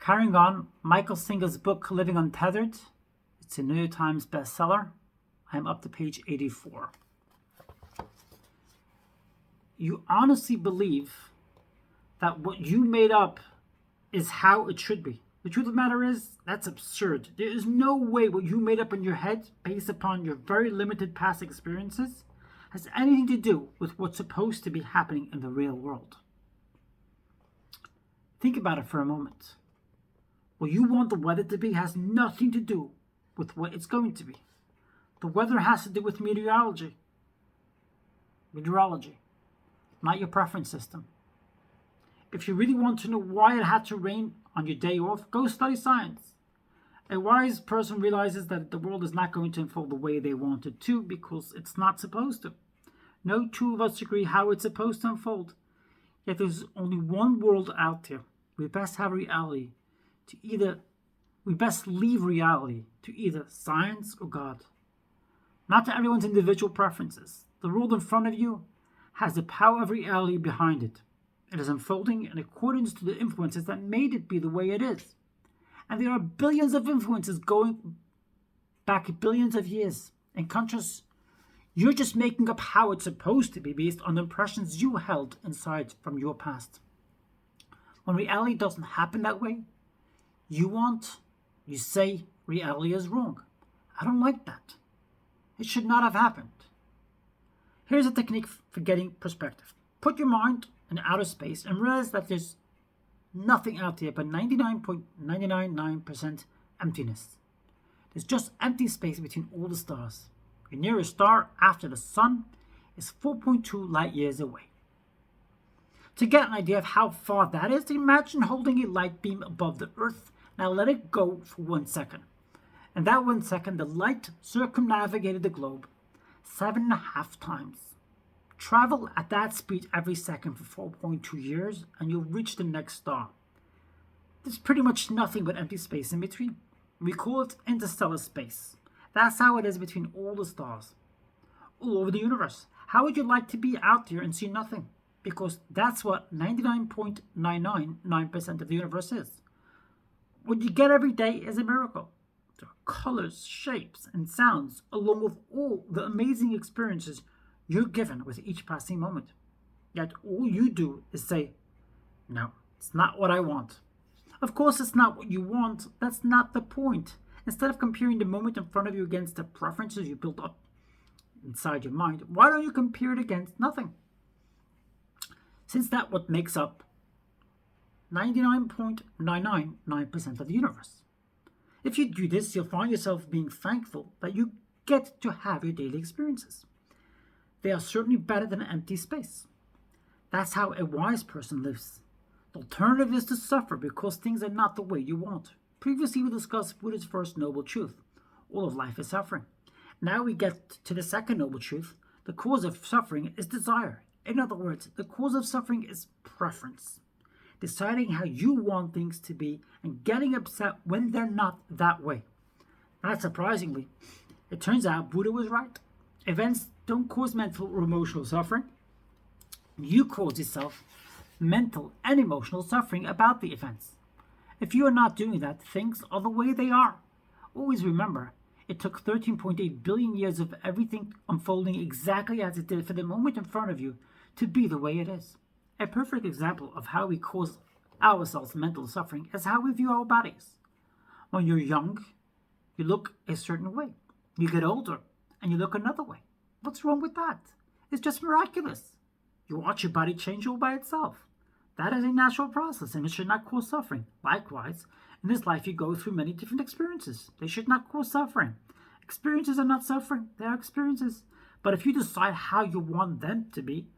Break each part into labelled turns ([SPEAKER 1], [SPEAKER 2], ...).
[SPEAKER 1] Carrying on, Michael Singer's book, Living Untethered. It's a New York Times bestseller. I'm up to page 84. You honestly believe that what you made up is how it should be. The truth of the matter is, that's absurd. There is no way what you made up in your head, based upon your very limited past experiences, has anything to do with what's supposed to be happening in the real world. Think about it for a moment. What you want the weather to be has nothing to do with what it's going to be. The weather has to do with meteorology, not your preference system. If you really want to know why it had to rain on your day off, go study science. A wise person realizes that the world is not going to unfold the way they want it to because it's not supposed to. No two of us agree how it's supposed to unfold. Yet there's only one world out there. We best leave reality to either science or God. Not to everyone's individual preferences. The world in front of you has the power of reality behind it. It is unfolding in accordance to the influences that made it be the way it is. And there are billions of influences going back billions of years. In contrast, you're just making up how it's supposed to be based on the impressions you held inside from your past. When reality doesn't happen that way, you say reality is wrong. I don't like that. It should not have happened. Here's a technique for getting perspective. Put your mind in outer space and realize that there's nothing out there but 99.999% emptiness. There's just empty space between all the stars. Your nearest star after the sun is 4.2 light years away. To get an idea of how far that is, imagine holding a light beam above the Earth. Now let it go for 1 second. In that 1 second, the light circumnavigated the globe 7.5 times. Travel at that speed every second for 4.2 years, and you'll reach the next star. There's pretty much nothing but empty space in between. We call it interstellar space. That's how it is between all the stars, all over the universe. How would you like to be out there and see nothing? Because that's what 99.999% of the universe is. What you get every day is a miracle. There are colors, shapes, and sounds, along with all the amazing experiences you're given with each passing moment. Yet all you do is say, no, it's not what I want. Of course it's not what you want. That's not the point. Instead of comparing the moment in front of you against the preferences you built up inside your mind, why don't you compare it against nothing? Since that's what makes up 99.999% of the universe. If you do this, you'll find yourself being thankful that you get to have your daily experiences. They are certainly better than empty space. That's how a wise person lives. The alternative is to suffer because things are not the way you want. Previously, we discussed Buddha's first noble truth. All of life is suffering. Now we get to the second noble truth. The cause of suffering is desire. In other words, the cause of suffering is preference. Deciding how you want things to be and getting upset when they're not that way. Not surprisingly, it turns out Buddha was right. Events don't cause mental or emotional suffering. You cause yourself mental and emotional suffering about the events. If you are not doing that, things are the way they are. Always remember, it took 13.8 billion years of everything unfolding exactly as it did for the moment in front of you to be the way it is. A perfect example of how we cause ourselves mental suffering is how we view our bodies. When you're young, you look a certain way. You get older, and you look another way. What's wrong with that? It's just miraculous. You watch your body change all by itself. That is a natural process, and it should not cause suffering. Likewise, in this life you go through many different experiences. They should not cause suffering. Experiences are not suffering. They are experiences. But if you decide how you want them to be,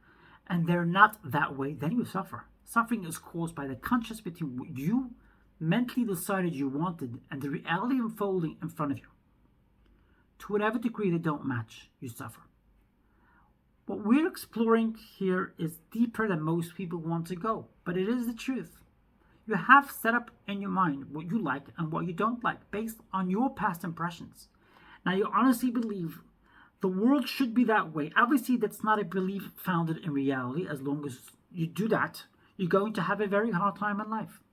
[SPEAKER 1] and they're not that way, then you suffer. Suffering is caused by the contrast between what you mentally decided you wanted and the reality unfolding in front of you. To whatever degree they don't match, you suffer. What we're exploring here is deeper than most people want to go, but it is the truth. You have set up in your mind what you like and what you don't like based on your past impressions. Now you honestly believe the world should be that way. Obviously, that's not a belief founded in reality. As long as you do that, you're going to have a very hard time in life.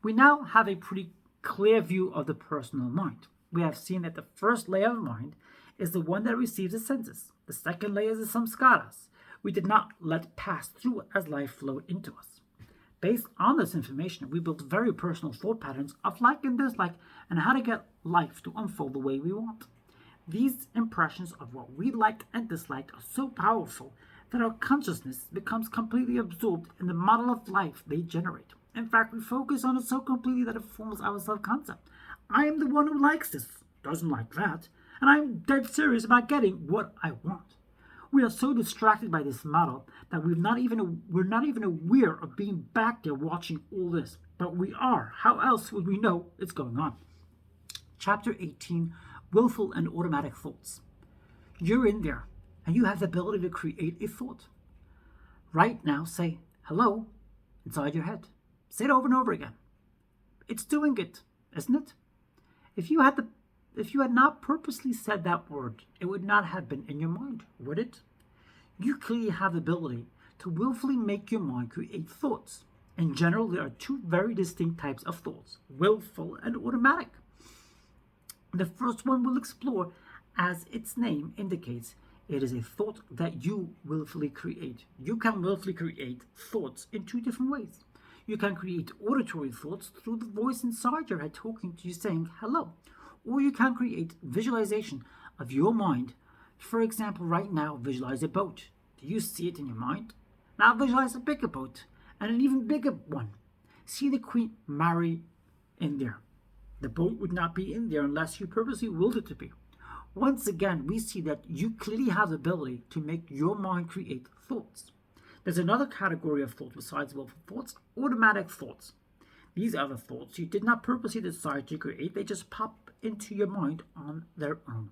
[SPEAKER 1] We now have a pretty clear view of the personal mind. We have seen that the first layer of mind is the one that receives the senses. The second layer is the samskaras we did not let pass through as life flowed into us. Based on this information, we built very personal thought patterns of like and dislike and how to get life to unfold the way we want. These impressions of what we liked and disliked are so powerful that our consciousness becomes completely absorbed in the model of life they generate. In fact, we focus on it so completely that it forms our self-concept. I am the one who likes this, doesn't like that, and I'm dead serious about getting what I want. We are so distracted by this model that we're not even aware of being back there watching all this. But we are. How else would we know it's going on? Chapter 18, Wilful and Automatic Thoughts. You're in there, and you have the ability to create a thought. Right now, say hello inside your head. Say it over and over again. It's doing it, isn't it? If you had not purposely said that word, it would not have been in your mind, would it? You clearly have the ability to willfully make your mind create thoughts. In general, there are two very distinct types of thoughts, willful and automatic. The first one we'll explore, as its name indicates, it is a thought that you willfully create. You can willfully create thoughts in two different ways. You can create auditory thoughts through the voice inside your head talking to you saying hello. Or you can create visualization of your mind. For example, right now, visualize a boat. Do you see it in your mind? Now visualize a bigger boat and an even bigger one. See the Queen Mary in there. The boat would not be in there unless you purposely willed it to be. Once again, we see that you clearly have the ability to make your mind create thoughts. There's another category of thought besides willful thoughts, automatic thoughts. These are the thoughts you did not purposely decide to create. They just pop into your mind on their own.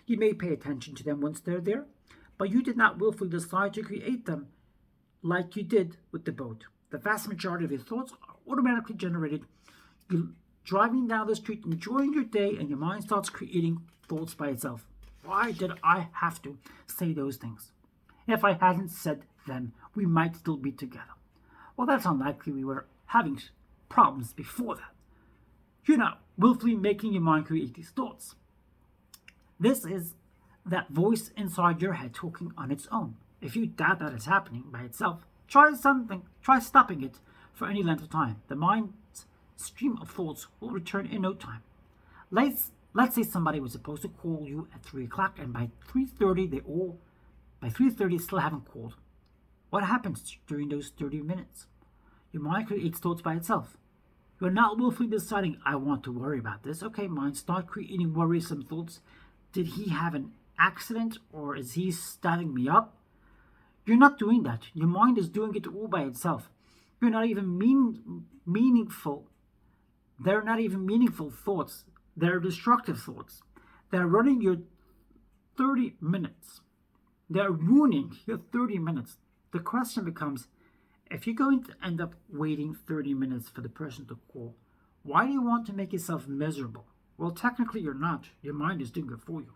[SPEAKER 1] You may pay attention to them once they're there, but you did not willfully decide to create them like you did with the boat. The vast majority of your thoughts are automatically generated. You're driving down the street, enjoying your day, and your mind starts creating thoughts by itself. Why did I have to say those things? If I hadn't said them, we might still be together. Well, that's unlikely. We were having problems before that. You're not willfully making your mind create these thoughts. This is that voice inside your head talking on its own. If you doubt that it's happening by itself, try stopping it for any length of time. The mind's stream of thoughts will return in no time. Let's say somebody was supposed to call you at 3 o'clock and by 3:30 still haven't called. What happens during those 30 minutes? Your mind creates thoughts by itself. You're not willfully deciding, I want to worry about this. Okay, mind, start creating worrisome thoughts. Did he have an accident or is he standing me up? You're not doing that. Your mind is doing it all by itself. You're not even meaningful. They're not even meaningful thoughts. They're destructive thoughts. They're running your 30 minutes. They're ruining your 30 minutes. The question becomes, if you're going to end up waiting 30 minutes for the person to call, why do you want to make yourself miserable? Well, technically you're not. Your mind is doing it for you.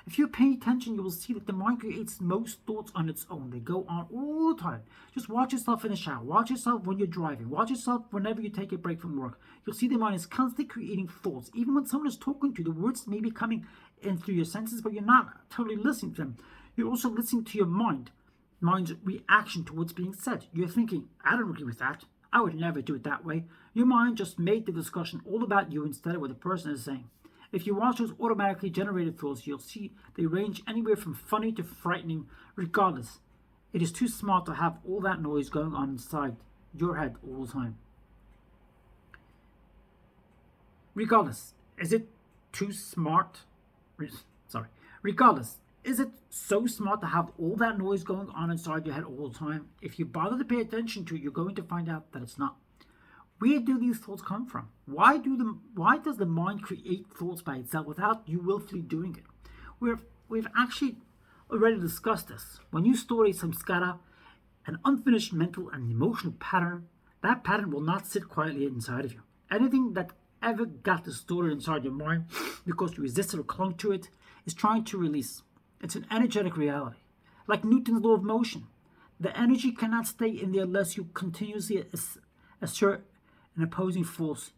[SPEAKER 1] If you pay attention, you will see that the mind creates most thoughts on its own. They go on all the time. Just watch yourself in the shower. Watch yourself when you're driving. Watch yourself whenever you take a break from work. You'll see the mind is constantly creating thoughts. Even when someone is talking to you, the words may be coming in through your senses, but you're not totally listening to them. You're also listening to your mind's reaction to what's being said. You're thinking, I don't agree with that. I would never do it that way. Your mind just made the discussion all about you instead of what the person is saying. If you watch those automatically generated thoughts, you'll see they range anywhere from funny to frightening. Regardless, it is too smart to have all that noise going on inside your head all the time. Regardless, is it too smart? Regardless, is it so smart to have all that noise going on inside your head all the time? If you bother to pay attention to it, you're going to find out that it's not. Where do these thoughts come from? Why does the mind create thoughts by itself without you willfully doing it? We've actually already discussed this. When you store a samskara, an unfinished mental and emotional pattern, that pattern will not sit quietly inside of you. Anything that ever got stored inside your mind because you resisted or clung to it is trying to release. It's an energetic reality. Like Newton's law of motion. The energy cannot stay in there unless you continuously assert an opposing force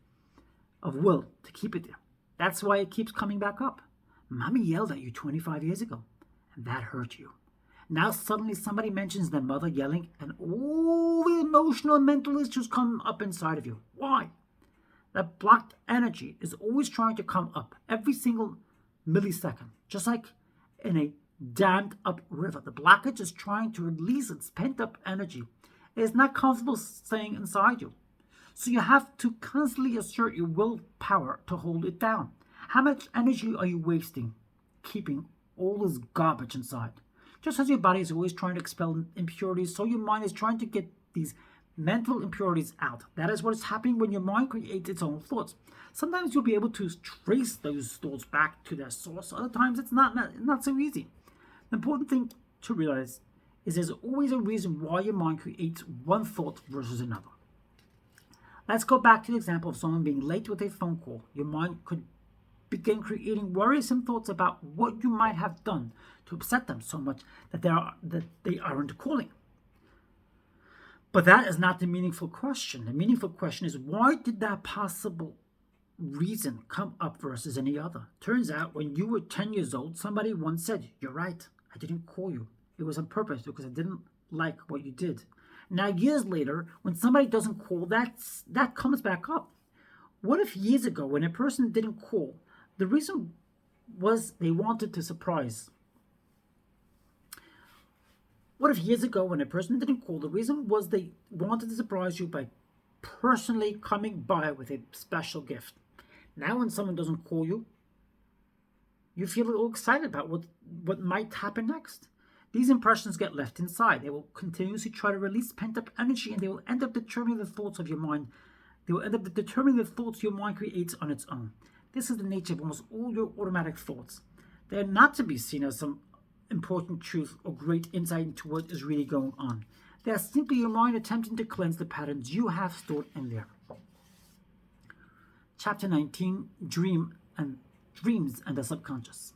[SPEAKER 1] of will to keep it there. That's why it keeps coming back up. Mommy yelled at you 25 years ago, and that hurt you. Now suddenly somebody mentions their mother yelling, and all the emotional and mental issues come up inside of you. Why? That blocked energy is always trying to come up every single millisecond, just like in a dammed up river. The blockage is trying to release its pent up energy. It is not comfortable staying inside you. So you have to constantly assert your willpower to hold it down. How much energy are you wasting keeping all this garbage inside? Just as your body is always trying to expel impurities, so your mind is trying to get these mental impurities out. That is what is happening when your mind creates its own thoughts. Sometimes you'll be able to trace those thoughts back to their source. Other times it's not so easy. The important thing to realize is there's always a reason why your mind creates one thought versus another. Let's go back to the example of someone being late with a phone call. Your mind could begin creating worrisome thoughts about what you might have done to upset them so much that they aren't calling. But that is not the meaningful question. The meaningful question is, why did that possible reason come up versus any other? Turns out when you were 10 years old, somebody once said, "You're right, I didn't call you. It was on purpose because I didn't like what you did." Now, years later, when somebody doesn't call, that comes back up. What if years ago, when a person didn't call, the reason was they wanted to surprise? What if years ago, when a person didn't call, the reason was they wanted to surprise you by personally coming by with a special gift? Now, when someone doesn't call you, you feel a little excited about what might happen next. These impressions get left inside. They will continuously try to release pent-up energy, and they will end up determining the thoughts of your mind. They will end up determining the thoughts your mind creates on its own. This is the nature of almost all your automatic thoughts. They are not to be seen as some important truth or great insight into what is really going on. They are simply your mind attempting to cleanse the patterns you have stored in there. Chapter 19, Dreams and the Subconscious.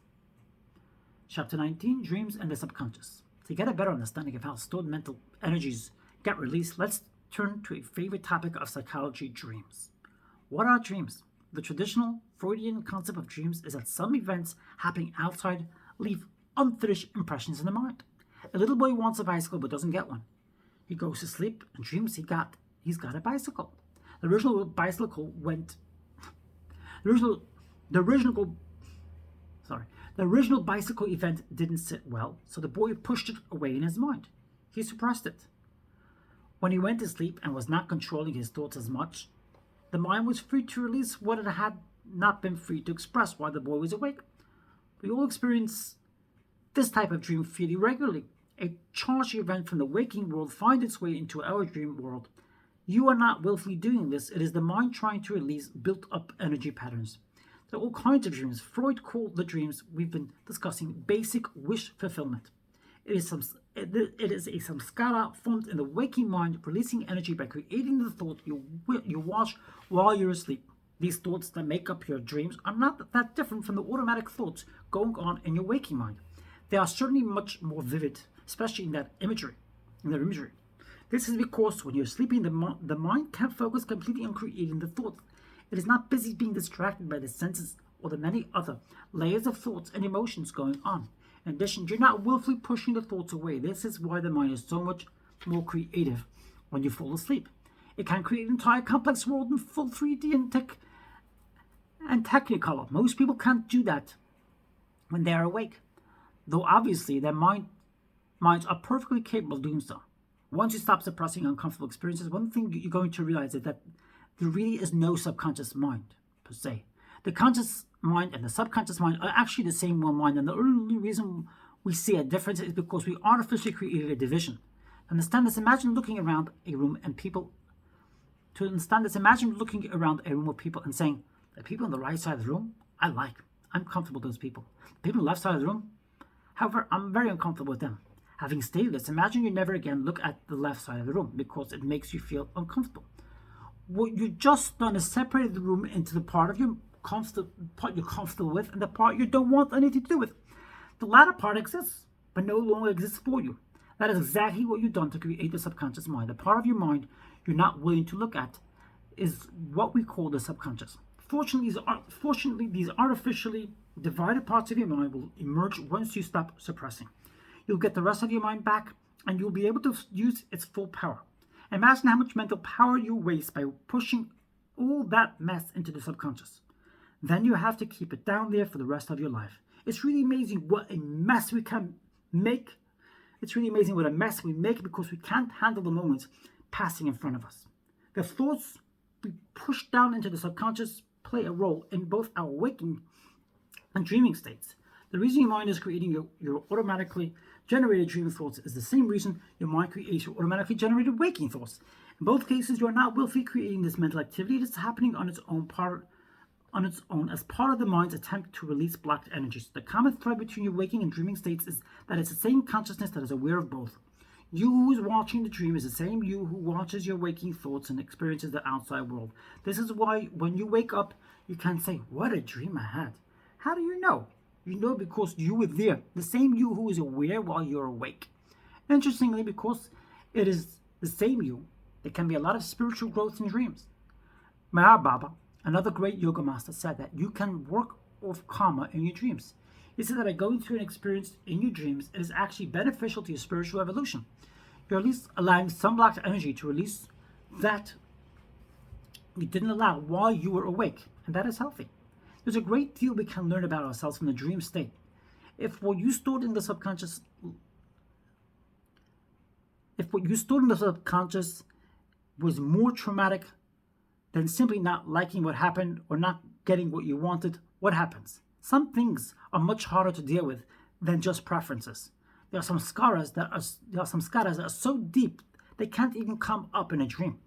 [SPEAKER 1] Chapter 19, Dreams and the Subconscious. To get a better understanding of how stored mental energies get released, let's turn to a favorite topic of psychology, dreams. What are dreams? The traditional Freudian concept of dreams is that some events happening outside leave unfinished impressions in the mind. A little boy wants a bicycle but doesn't get one. He goes to sleep and dreams he's got a bicycle. The original bicycle event didn't sit well, so the boy pushed it away in his mind. He suppressed it. When he went to sleep and was not controlling his thoughts as much, the mind was free to release what it had not been free to express while the boy was awake. We all experience this type of dream fairly regularly. A charged event from the waking world finds its way into our dream world. You are not willfully doing this. It is the mind trying to release built-up energy patterns. There are all kinds of dreams. Freud called the dreams we've been discussing basic wish fulfillment. It is a samskara formed in the waking mind, releasing energy by creating the thought you watch while you're asleep. These thoughts that make up your dreams are not that different from the automatic thoughts going on in your waking mind. They are certainly much more vivid, especially in their imagery. This is because when you're sleeping, the mind can't focus completely on creating the thought. It is not busy being distracted by the senses or the many other layers of thoughts and emotions going on. In addition, you're not willfully pushing the thoughts away. This is why the mind is so much more creative when you fall asleep. It can create an entire complex world in full 3D and Technicolor. Most people can't do that when they are awake, though obviously their minds are perfectly capable of doing so. Once you stop suppressing uncomfortable experiences, one thing you're going to realize is that there really is no subconscious mind, per se. The conscious mind and the subconscious mind are actually the same one mind, and the only reason we see a difference is because we artificially created a division. To understand this, imagine looking around a room and people. Imagine looking around a room of people and saying, the people on the right side of the room, I'm comfortable with those people. The people on the left side of the room, however, I'm very uncomfortable with them. Having stated this, imagine you never again look at the left side of the room because it makes you feel uncomfortable. What you just done is separated the room into the part you're comfortable with and the part you don't want anything to do with. The latter part exists, but no longer exists for you. That is exactly what you've done to create the subconscious mind. The part of your mind you're not willing to look at is what we call the subconscious. Fortunately, these artificially divided parts of your mind will emerge once you stop suppressing. You'll get the rest of your mind back, and you'll be able to use its full power. Imagine how much mental power you waste by pushing all that mess into the subconscious. Then you have to keep it down there for the rest of your life. It's really amazing what a mess we can make. It's really amazing what a mess we make because we can't handle the moments passing in front of us. The thoughts we push down into the subconscious play a role in both our waking and dreaming states. The reason your mind is creating your automatically generated dream thoughts is the same reason your mind creates your automatically generated waking thoughts. In both cases, you are not willfully creating this mental activity. It is happening on its own as part of the mind's attempt to release blocked energies. The common thread between your waking and dreaming states is that it's the same consciousness that is aware of both. You who is watching the dream is the same you who watches your waking thoughts and experiences the outside world. This is why when you wake up, you can't say, "What a dream I had." How do you know? You know because you were there, the same you who is aware while you're awake. Interestingly, because it is the same you, there can be a lot of spiritual growth in dreams. Mahar Baba, another great yoga master, said that you can work off karma in your dreams. He said that by going through an experience in your dreams, it is actually beneficial to your spiritual evolution. You're at least allowing some blocked energy to release that you didn't allow while you were awake, and that is healthy. There's a great deal we can learn about ourselves from the dream state. If what you stored in the subconscious was more traumatic than simply not liking what happened or not getting what you wanted, what happens? Some things are much harder to deal with than just preferences. There are some skaras that are so deep they can't even come up in a dream.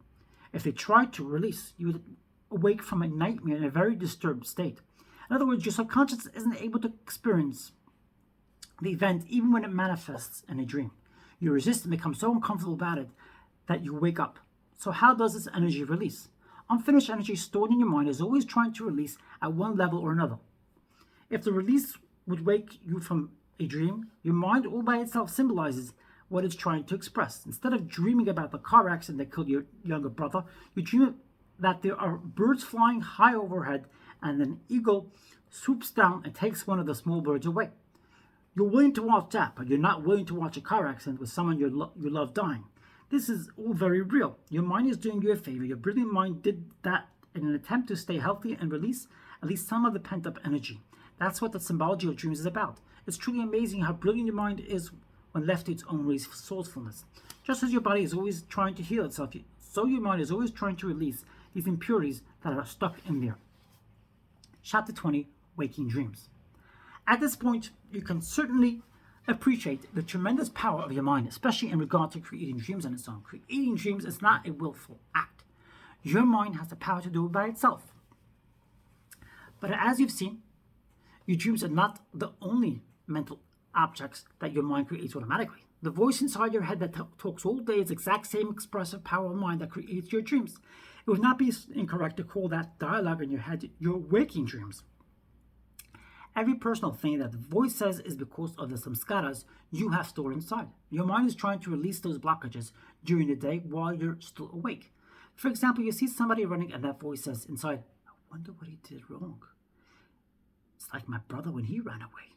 [SPEAKER 1] If they tried to release, you would awake from a nightmare in a very disturbed state. In other words, your subconscious isn't able to experience the event even when it manifests in a dream. You resist and become so uncomfortable about it that you wake up. So how does this energy release? Unfinished energy stored in your mind is always trying to release at one level or another. If the release would wake you from a dream, your mind all by itself symbolizes what it's trying to express. Instead of dreaming about the car accident that killed your younger brother, you dream that there are birds flying high overhead and an eagle swoops down and takes one of the small birds away. You're willing to watch that, but you're not willing to watch a car accident with someone you love dying. This is all very real. Your mind is doing you a favor. Your brilliant mind did that in an attempt to stay healthy and release at least some of the pent-up energy. That's what the symbology of dreams is about. It's truly amazing how brilliant your mind is when left to its own resourcefulness. Just as your body is always trying to heal itself, so your mind is always trying to release these impurities that are stuck in there. Chapter 20, Waking Dreams. At this point, you can certainly appreciate the tremendous power of your mind, especially in regard to creating dreams on its own. Creating dreams is not a willful act. Your mind has the power to do it by itself. But as you've seen, your dreams are not the only mental objects that your mind creates automatically. The voice inside your head that talks all day is the exact same expressive power of mind that creates your dreams. It would not be incorrect to call that dialogue in your head your waking dreams. Every personal thing that the voice says is because of the samskaras you have stored inside. Your mind is trying to release those blockages during the day while you're still awake. For example, you see somebody running and that voice says inside, "I wonder what he did wrong. It's like my brother when he ran away.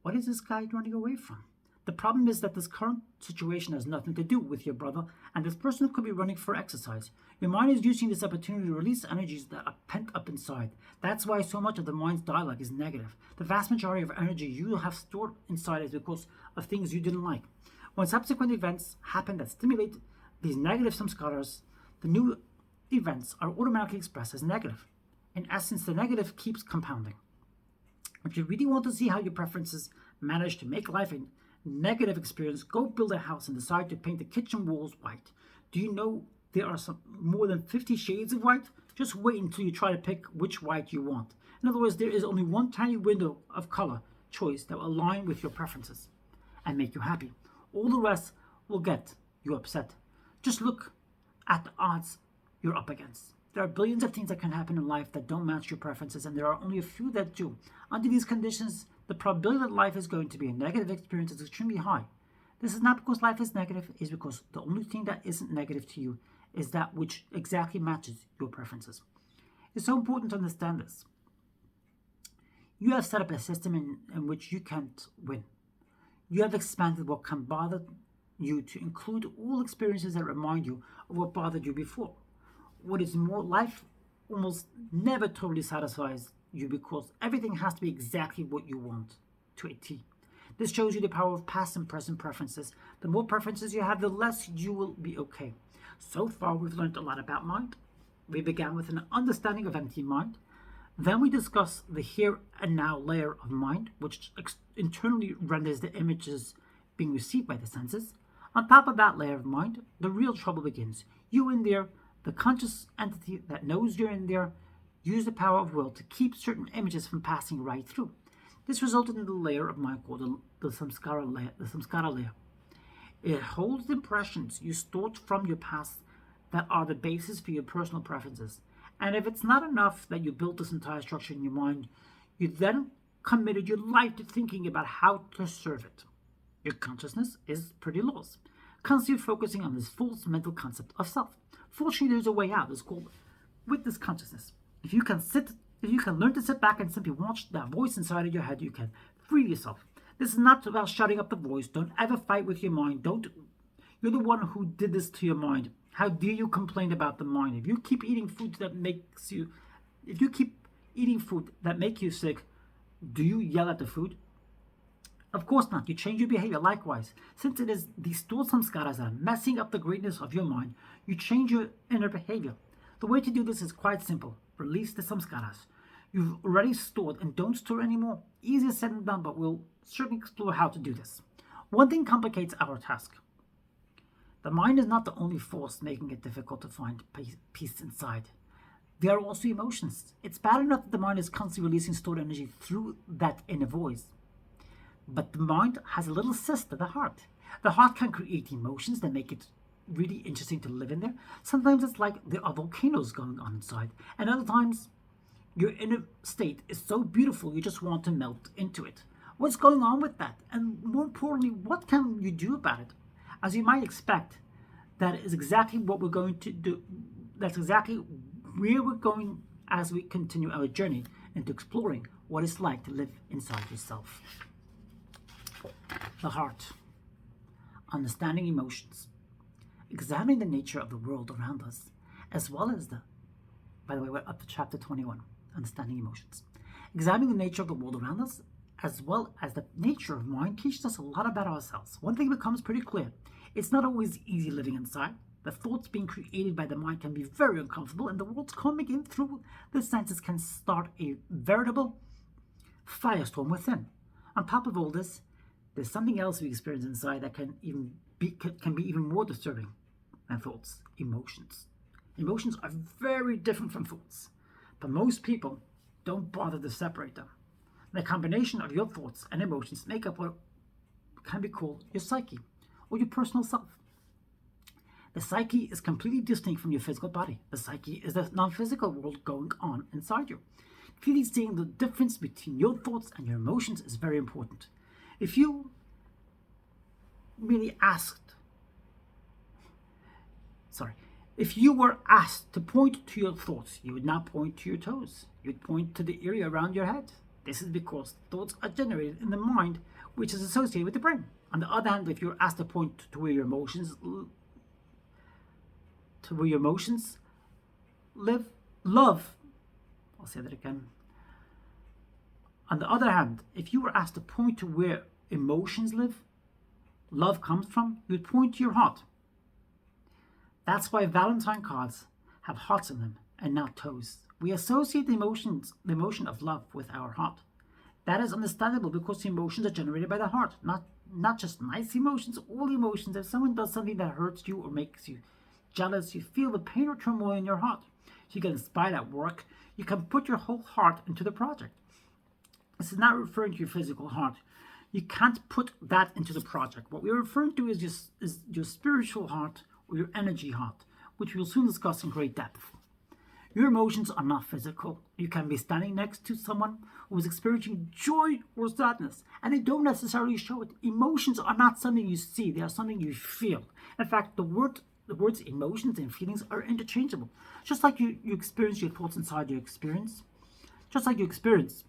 [SPEAKER 1] What is this guy running away from?" The problem is that this current situation has nothing to do with your brother, and this person could be running for exercise. Your mind is using this opportunity to release energies that are pent up inside. That's why so much of the mind's dialogue is negative. The vast majority of energy you have stored inside is because of things you didn't like. When subsequent events happen that stimulate these negative samskaras, the new events are automatically expressed as negative. In essence, the negative keeps compounding. If you really want to see how your preferences manage to make life a negative experience, go build a house and decide to paint the kitchen walls white. Do you know there are more than 50 shades of white? Just wait until you try to pick which white you want. In other words, there is only one tiny window of color choice that will align with your preferences and make you happy. All the rest will get you upset. Just look at the odds you're up against. There are billions of things that can happen in life that don't match your preferences, and there are only a few that do. Under these conditions, the probability that life is going to be a negative experience is extremely high. This is not because life is negative, it's because the only thing that isn't negative to you is that which exactly matches your preferences. It's so important to understand this. You have set up a system in which you can't win. You have expanded what can bother you to include all experiences that remind you of what bothered you before. What is more, life almost never totally satisfies you because everything has to be exactly what you want to a T. This shows you the power of past and present preferences. The more preferences you have, the less you will be okay. So far, we've learned a lot about mind. We began with an understanding of empty mind. Then we discussed the here and now layer of mind, which internally renders the images being received by the senses. On top of that layer of mind, the real trouble begins. You in there, the conscious entity that knows you're in there, use the power of will to keep certain images from passing right through. This resulted in the layer of mind called the samskara layer. It holds the impressions you stored from your past that are the basis for your personal preferences. And if it's not enough that you built this entire structure in your mind, you then committed your life to thinking about how to serve it. Your consciousness is pretty lost, constantly focusing on this false mental concept of self. Fortunately, there's a way out. It's called witness consciousness. If you can learn to sit back and simply watch that voice inside of your head, you can free yourself. This is not about shutting up the voice. Don't ever fight with your mind. You're the one who did this to your mind. How dare you complain about the mind? If you keep eating food that makes you sick, do you yell at the food? Of course not. You change your behavior likewise. Since it is these stored samskaras that are messing up the greatness of your mind, you change your inner behavior. The way to do this is quite simple. Release the samskaras you've already stored and don't store anymore. Easier said than done, but we'll certainly explore how to do this. One thing complicates our task. The mind is not the only force making it difficult to find peace inside. There are also emotions. It's bad enough that the mind is constantly releasing stored energy through that inner voice. But the mind has a little sister, the heart. The heart can create emotions that make it really interesting to live in there. Sometimes it's like there are volcanoes going on inside. And other times, your inner state is so beautiful you just want to melt into it. What's going on with that? And more importantly, what can you do about it? As you might expect, that is exactly what we're going to do. That's exactly where we're going as we continue our journey into exploring what it's like to live inside yourself. The heart. Understanding emotions. Examining the nature of the world around us, as well as by the way, we're up to chapter 21, Understanding Emotions. Examining the nature of the world around us, as well as the nature of mind, teaches us a lot about ourselves. One thing becomes pretty clear. It's not always easy living inside. The thoughts being created by the mind can be very uncomfortable, and the words coming in through the senses can start a veritable firestorm within. On top of all this, there's something else we experience inside that can be even more disturbing than thoughts: emotions. Emotions are very different from thoughts, but most people don't bother to separate them. The combination of your thoughts and emotions make up what can be called your psyche, or your personal self. The psyche is completely distinct from your physical body. The psyche is the non-physical world going on inside you. Clearly seeing the difference between your thoughts and your emotions is very important. If you were asked to point to your thoughts, you would not point to your toes. You'd point to the area around your head. This is because thoughts are generated in the mind, which is associated with the brain. On the other hand, if you're asked to point to where your emotions love, I'll say that again. On the other hand, if you were asked to point to where emotions live, love comes from, you'd point to your heart. That's why Valentine cards have hearts in them and not toes. We associate the emotion of love with our heart. That is understandable because the emotions are generated by the heart, not just nice emotions, all emotions. If someone does something that hurts you or makes you jealous, you feel the pain or turmoil in your heart. If you get inspired at work, you can put your whole heart into the project. This is not referring to your physical heart. You can't put that into the project. What we're referring to is your spiritual heart or your energy heart, which we'll soon discuss in great depth. Your emotions are not physical. You can be standing next to someone who is experiencing joy or sadness, and they don't necessarily show it. Emotions are not something you see. They are something you feel. In fact, the word the words emotions and feelings are interchangeable. Just like you experience your thoughts inside your experience, just like you experience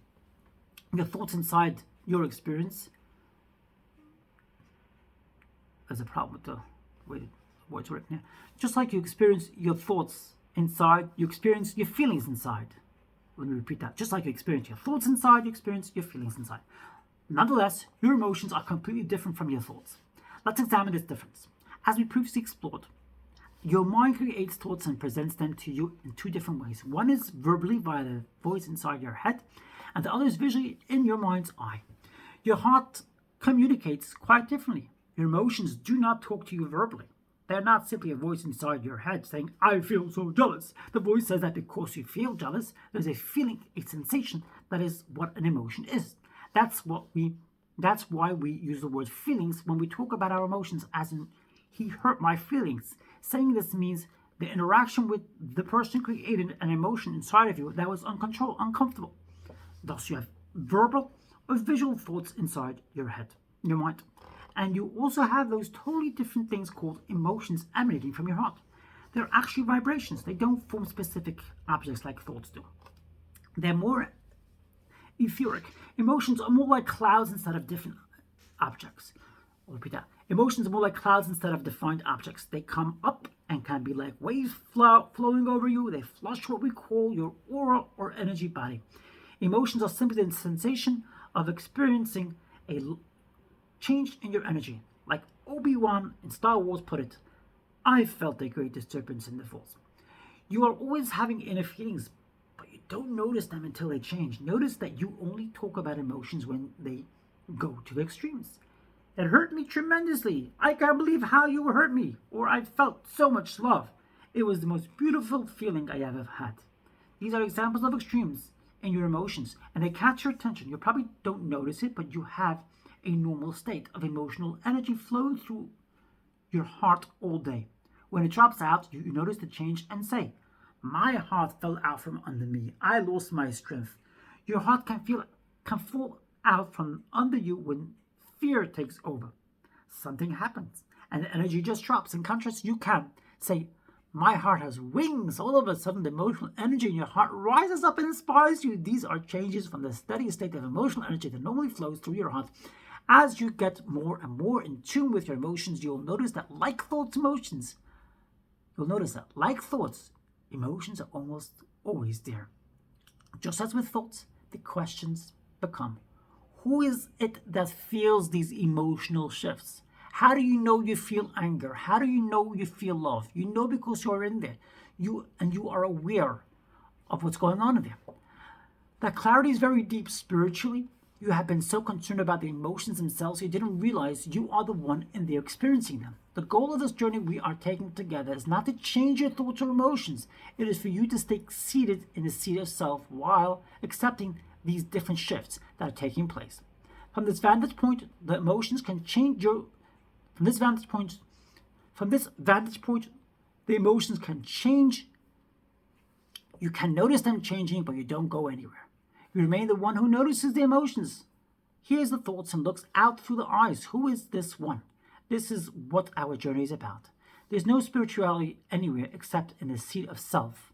[SPEAKER 1] your thoughts inside your experience. There's a problem with the way the words written here. Just like you experience your thoughts inside, you experience your feelings inside. Let me repeat that. Just like you experience your thoughts inside, you experience your feelings inside. Nonetheless, your emotions are completely different from your thoughts. Let's examine this difference. As we previously explored, your mind creates thoughts and presents them to you in two different ways. One is verbally via the voice inside your head, and the other is visually in your mind's eye. Your heart communicates quite differently. Your emotions do not talk to you verbally. They're not simply a voice inside your head saying, I feel so jealous. The voice says that because you feel jealous, there's a feeling, a sensation. That is what an emotion is. That's why we use the word feelings when we talk about our emotions, as in, he hurt my feelings. Saying this means the interaction with the person created an emotion inside of you that was uncontrolled, uncomfortable. Thus, you have verbal or visual thoughts inside your head, your mind. And you also have those totally different things called emotions emanating from your heart. They're actually vibrations. They don't form specific objects like thoughts do. They're more etheric. Emotions are more like clouds instead of different objects. I'll repeat that. Emotions are more like clouds instead of defined objects. They come up and can be like waves flowing over you. They flush what we call your aura or energy body. Emotions are simply the sensation of experiencing a change in your energy. Like Obi-Wan in Star Wars put it, I felt a great disturbance in the force. You are always having inner feelings, but you don't notice them until they change. Notice that you only talk about emotions when they go to the extremes. It hurt me tremendously. I can't believe how you hurt me. Or I felt so much love. It was the most beautiful feeling I ever had. These are examples of extremes in your emotions, and they catch your attention. You probably don't notice it, but you have a normal state of emotional energy flowing through your heart all day. When it drops out, you notice the change and say, my heart fell out from under me. I lost my strength. Your heart can fall out from under you when fear takes over. Something happens and the energy just drops. In contrast, you can say, my heart has wings. All of a sudden, the emotional energy in your heart rises up and inspires you. These are changes from the steady state of emotional energy that normally flows through your heart. As you get more and more in tune with your emotions, you'll notice that like emotions are almost always there. Just as with thoughts, the questions become, who is it that feels these emotional shifts? How do you know you feel anger? How do you know you feel love? You know because you're in there. You are aware of what's going on in there. That clarity is very deep spiritually. You have been so concerned about the emotions themselves, you didn't realize you are the one in there experiencing them. The goal of this journey we are taking together is not to change your thoughts or emotions. It is for you to stay seated in the seat of self while accepting these different shifts that are taking place. From this vantage point, the emotions can change From this vantage point, the emotions can change. You can notice them changing, but you don't go anywhere. You remain the one who notices the emotions, hears the thoughts, and looks out through the eyes. Who is this one? This is what our journey is about. There's no spirituality anywhere except in the seat of self.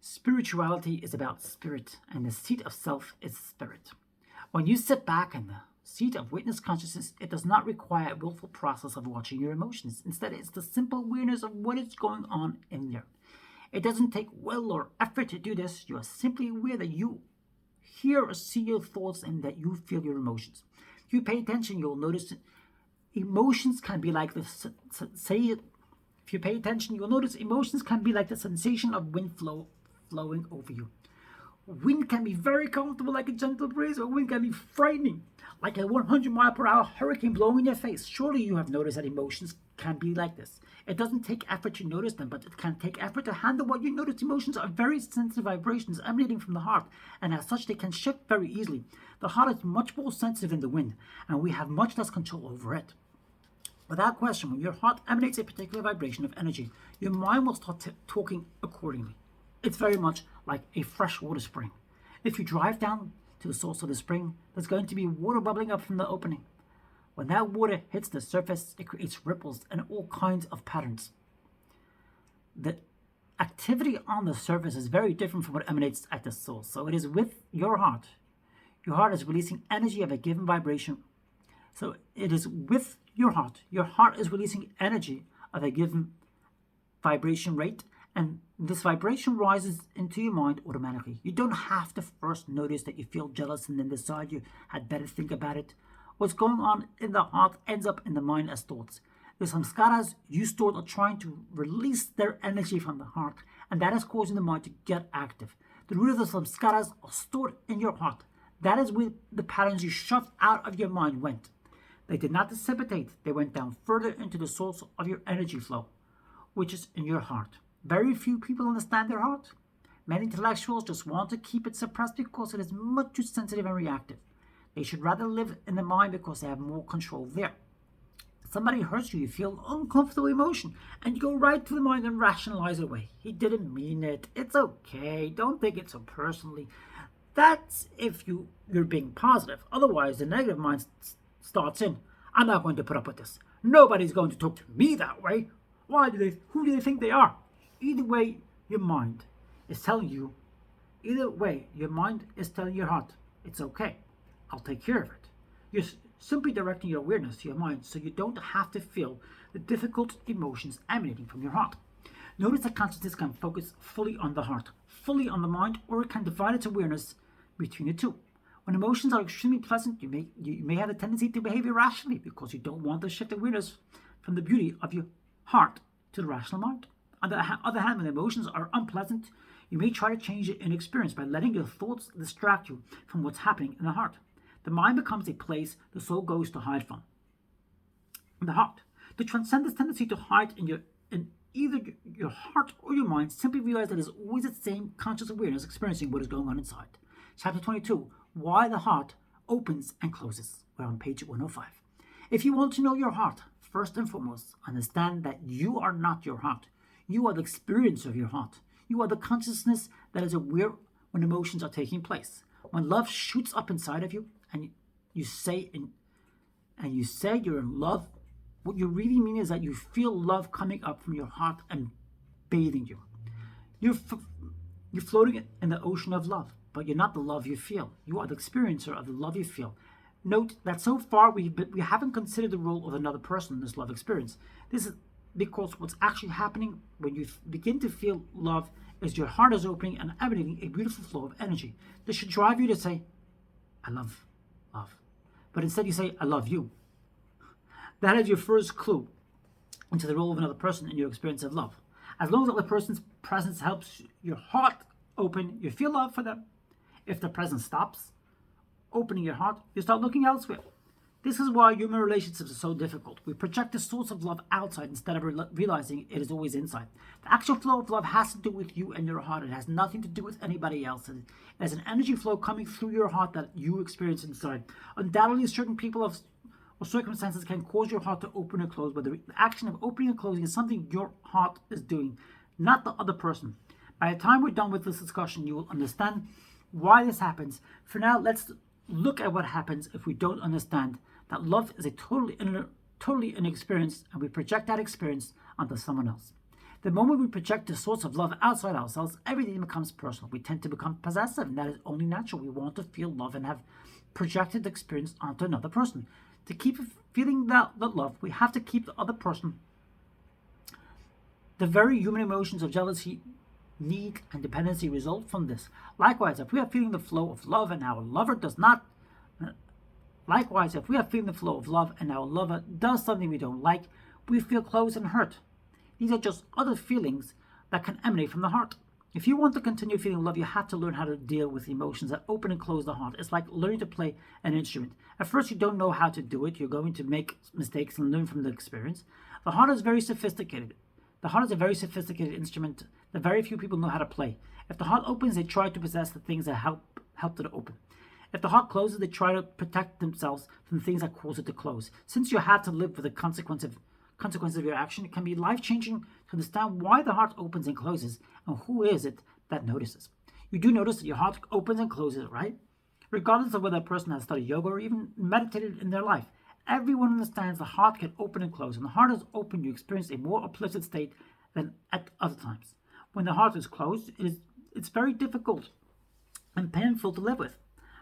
[SPEAKER 1] Spirituality is about spirit, and the seat of self is spirit. When you sit back in the seat of witness consciousness, it does not require a willful process of watching your emotions. Instead, it's the simple awareness of what is going on in there. It doesn't take will or effort to do this. You are simply aware that you hear or see your thoughts and that you feel your emotions. If you pay attention, you'll notice emotions can be like the sensation of wind flowing over you. Wind can be very comfortable like a gentle breeze, or wind can be frightening like a 100-mile-per-hour hurricane blowing in your face. Surely you have noticed that emotions can be like this. It doesn't take effort to notice them, but it can take effort to handle what you notice. Emotions are very sensitive vibrations emanating from the heart, and as such they can shift very easily. The heart is much more sensitive than the wind, and we have much less control over it. Without question, when your heart emanates a particular vibration of energy, your mind will start talking accordingly. It's very much like a freshwater spring. If you drive down to the source of the spring, there's going to be water bubbling up from the opening. When that water hits the surface, it creates ripples and all kinds of patterns. the activity on the surface is very different from what emanates at the soul. So it is with your heart. Your heart is releasing energy of a given vibration. So it is with your heart. Your heart is releasing energy of a given vibration rate, and this vibration rises into your mind automatically. You don't have to first notice that you feel jealous and then decide you had better think about it. What's going on in the heart ends up in the mind as thoughts. The samskaras you stored are trying to release their energy from the heart, and that is causing the mind to get active. The root of the samskaras are stored in your heart. That is where the patterns you shoved out of your mind went. They did not dissipate. They went down further into the source of your energy flow, which is in your heart. Very few people understand their heart. Many intellectuals just want to keep it suppressed because it is much too sensitive and reactive. They should rather live in the mind because they have more control there. Somebody hurts you, you feel uncomfortable emotion, and you go right to the mind and rationalize it away. He didn't mean it. It's okay. Don't take it so personally. That's if you're being positive. Otherwise, the negative mind starts in. I'm not going to put up with this. Nobody's going to talk to me that way. Who do they think they are? Either way, your mind is telling you. Either way, your mind is telling your heart, it's okay. I'll take care of it. You're simply directing your awareness to your mind so you don't have to feel the difficult emotions emanating from your heart. Notice that consciousness can focus fully on the heart, fully on the mind, or it can divide its awareness between the two. When emotions are extremely pleasant, you may have a tendency to behave irrationally because you don't want to shift awareness from the beauty of your heart to the rational mind. On the other hand, when emotions are unpleasant, you may try to change it in experience by letting your thoughts distract you from what's happening in the heart. The mind becomes a place the soul goes to hide from. The heart. To transcend this tendency to hide in either your heart or your mind, simply realize that it's always the same conscious awareness experiencing what is going on inside. Chapter 22, Why the Heart Opens and Closes. We're on page 105. If you want to know your heart, first and foremost, understand that you are not your heart. You are the experience of your heart. You are the consciousness that is aware when emotions are taking place. When love shoots up inside of you and you say you're in love, what you really mean is that you feel love coming up from your heart and bathing you. You're floating in the ocean of love, but you're not the love you feel. You are the experiencer of the love you feel. Note that so far we haven't considered the role of another person in this love experience. This is because what's actually happening when you begin to feel love is your heart is opening and emanating a beautiful flow of energy. This should drive you to say, I love love. But instead you say, I love you. That is your first clue into the role of another person in your experience of love. As long as the other person's presence helps your heart open, you feel love for them. If the presence stops opening your heart, you start looking elsewhere. This is why human relationships are so difficult. We project the source of love outside instead of realizing it is always inside. The actual flow of love has to do with you and your heart. It has nothing to do with anybody else. It has an energy flow coming through your heart that you experience inside. Undoubtedly, certain people or circumstances can cause your heart to open or close, but the action of opening and closing is something your heart is doing, not the other person. By the time we're done with this discussion, you will understand why this happens. For now, let's look at what happens if we don't understand that love is a totally an experience, and we project that experience onto someone else. The moment we project the source of love outside ourselves, everything becomes personal. We tend to become possessive, and that is only natural. We want to feel love and have projected the experience onto another person. To keep feeling that love, we have to keep the other person. The very human emotions of jealousy, need, and dependency result from this. Likewise, if we are feeling the flow of love and our lover does something we don't like, we feel close and hurt. These are just other feelings that can emanate from the heart. If you want to continue feeling love, you have to learn how to deal with emotions that open and close the heart. It's like learning to play an instrument. At first, you don't know how to do it. You're going to make mistakes and learn from the experience. The heart is very sophisticated. The heart is a very sophisticated instrument that very few people know how to play. If the heart opens, they try to possess the things that help it open. If the heart closes, they try to protect themselves from the things that cause it to close. Since you have to live with the consequences of your action, it can be life-changing to understand why the heart opens and closes and who is it that notices. You do notice that your heart opens and closes, right? Regardless of whether a person has studied yoga or even meditated in their life, everyone understands the heart can open and close. When the heart is open, you experience a more uplifted state than at other times. When the heart is closed, it's very difficult and painful to live with.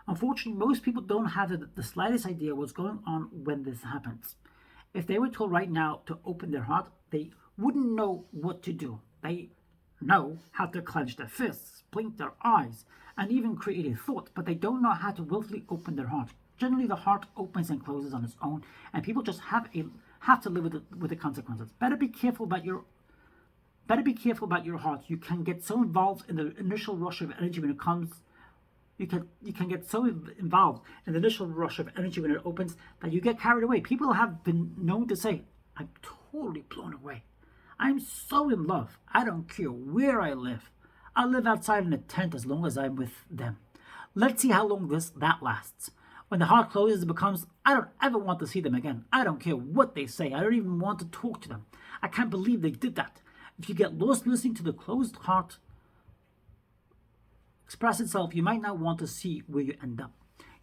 [SPEAKER 1] Unfortunately, most people don't have the slightest idea what's going on when this happens. If they were told right now to open their heart, they wouldn't know what to do. They know how to clench their fists, blink their eyes, and even create a thought, but they don't know how to willfully open their heart. Generally, the heart opens and closes on its own, and people just have to live with the consequences. Better be careful about your heart. You can get so involved in the initial rush of energy when it comes. You can get so involved in the initial rush of energy when it opens that you get carried away. People have been known to say, "I'm totally blown away. I'm so in love. I don't care where I live. I'll live outside in a tent as long as I'm with them." Let's see how long that lasts. When the heart closes, it becomes, "I don't ever want to see them again. I don't care what they say. I don't even want to talk to them. I can't believe they did that." If you get lost listening to the closed heart express itself, you might not want to see where you end up.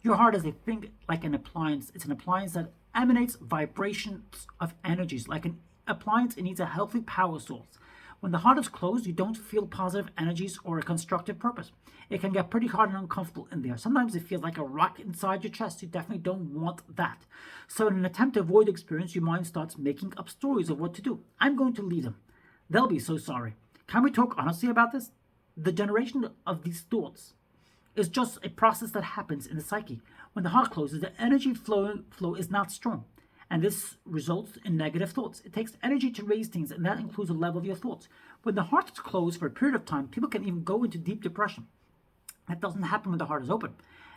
[SPEAKER 1] Your heart is a thing like an appliance. It's an appliance that emanates vibrations of energies. Like an appliance, it needs a healthy power source. When the heart is closed, you don't feel positive energies or a constructive purpose. It can get pretty hard and uncomfortable in there. Sometimes it feels like a rock inside your chest. You definitely don't want that. So in an attempt to avoid experience, your mind starts making up stories of what to do. "I'm going to leave them. They'll be so sorry." Can we talk honestly about this? The generation of these thoughts is just a process that happens in the psyche. When the heart closes, the energy flow is not strong, and this results in negative thoughts. It takes energy to raise things, and that includes the level of your thoughts. When the heart is closed for a period of time, people can even go into deep depression. That doesn't happen when the heart is open.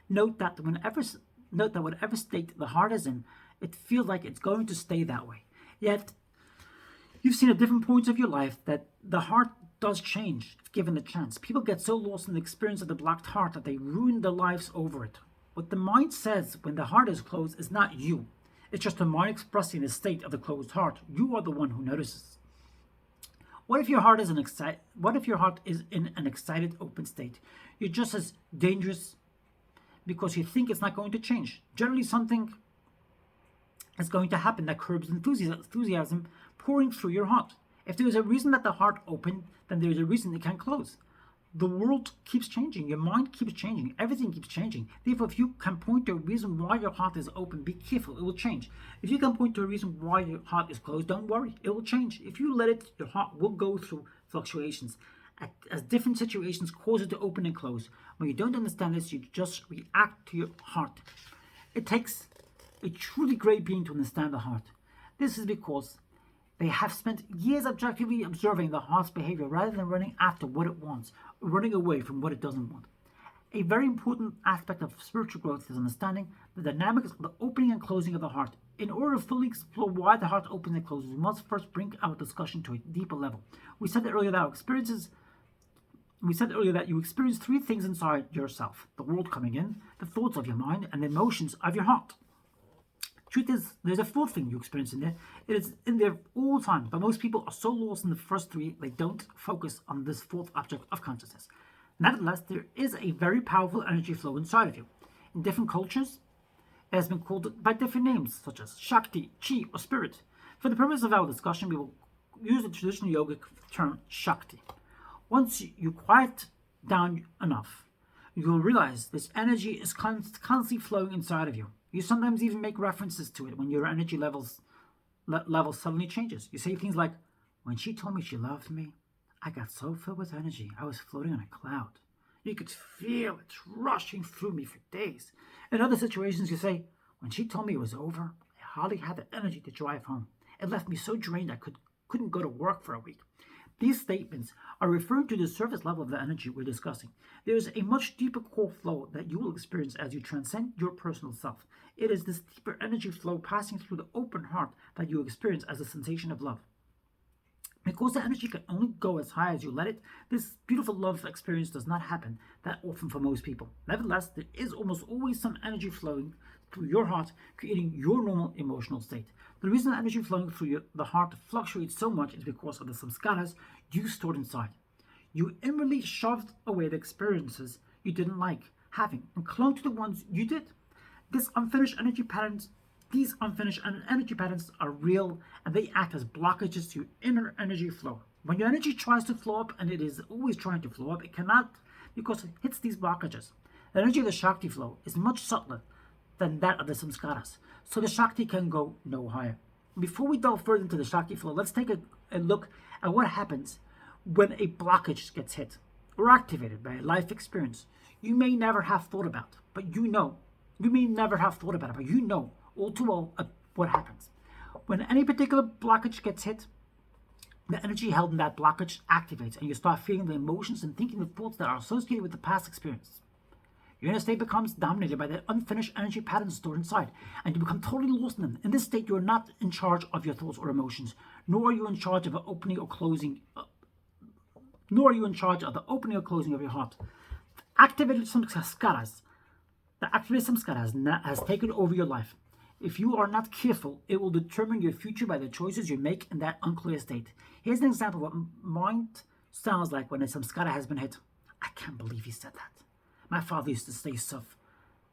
[SPEAKER 1] Note that whatever state the heart is in, it feels like it's going to stay that way. Yet, you've seen at different points of your life that the heart does change if given the chance. People get so lost in the experience of the blocked heart that they ruin their lives over it. What the mind says when the heart is closed is not you. It's just the mind expressing the state of the closed heart. You are the one who notices. What if your heart is in an excited, open state? You're just as dangerous because you think it's not going to change. Generally, something is going to happen that curbs enthusiasm pouring through your heart. If there is a reason that the heart opened, then there is a reason it can close. The world keeps changing. Your mind keeps changing. Everything keeps changing. Therefore, if you can point to a reason why your heart is open, be careful. It will change. If you can point to a reason why your heart is closed, don't worry. It will change. If you let it, your heart will go through fluctuations. As different situations cause it to open and close. When you don't understand this, you just react to your heart. It takes a truly great being to understand the heart. This is because they have spent years objectively observing the heart's behavior rather than running after what it wants, or running away from what it doesn't want. A very important aspect of spiritual growth is understanding the dynamics of the opening and closing of the heart. In order to fully explore why the heart opens and closes, we must first bring our discussion to a deeper level. We said earlier that you experience three things inside yourself: the world coming in, the thoughts of your mind, and the emotions of your heart. Truth is, there's a fourth thing you experience in there. It is in there all the time, but most people are so lost in the first three, they don't focus on this fourth object of consciousness. Nevertheless, there is a very powerful energy flow inside of you. In different cultures, it has been called by different names, such as Shakti, Chi, or Spirit. For the purpose of our discussion, we will use the traditional yogic term Shakti. Once you quiet down enough, you will realize this energy is constantly flowing inside of you. You sometimes even make references to it when your energy level suddenly changes. You say things like, "When she told me she loved me, I got so filled with energy, I was floating on a cloud. You could feel it rushing through me for days." In other situations, you say, "When she told me it was over, I hardly had the energy to drive home. It left me so drained I couldn't go to work for a week." These statements are referring to the surface level of the energy we're discussing. There is a much deeper core flow that you will experience as you transcend your personal self. It is this deeper energy flow passing through the open heart that you experience as a sensation of love. Because the energy can only go as high as you let it, this beautiful love experience does not happen that often for most people. Nevertheless, there is almost always some energy flowing through your heart, creating your normal emotional state. The reason the energy flowing through the heart fluctuates so much is because of the samskaras you stored inside. You inwardly shoved away the experiences you didn't like having and clung to the ones you did. These unfinished energy patterns are real, and they act as blockages to your inner energy flow. When your energy tries to flow up, and it is always trying to flow up, it cannot because it hits these blockages. The energy of the Shakti flow is much subtler than that of the samskaras, so the Shakti can go no higher. Before we delve further into the Shakti flow, let's take a look at what happens when a blockage gets hit or activated by a life experience you may never have thought about, but you know. You may never have thought about it, but you know all too well what happens. When any particular blockage gets hit, the energy held in that blockage activates, and you start feeling the emotions and thinking the thoughts that are associated with the past experience. Your inner state becomes dominated by the unfinished energy patterns stored inside, and you become totally lost in them. In this state, you are not in charge of your thoughts or emotions, nor are you in charge of the opening or closing of your heart. Activated samskaras. The activated samskara has taken over your life. If you are not careful, it will determine your future by the choices you make in that unclear state. Here's an example of what mind sounds like when a samskara has been hit. I can't believe he said that. My father used to say stuff.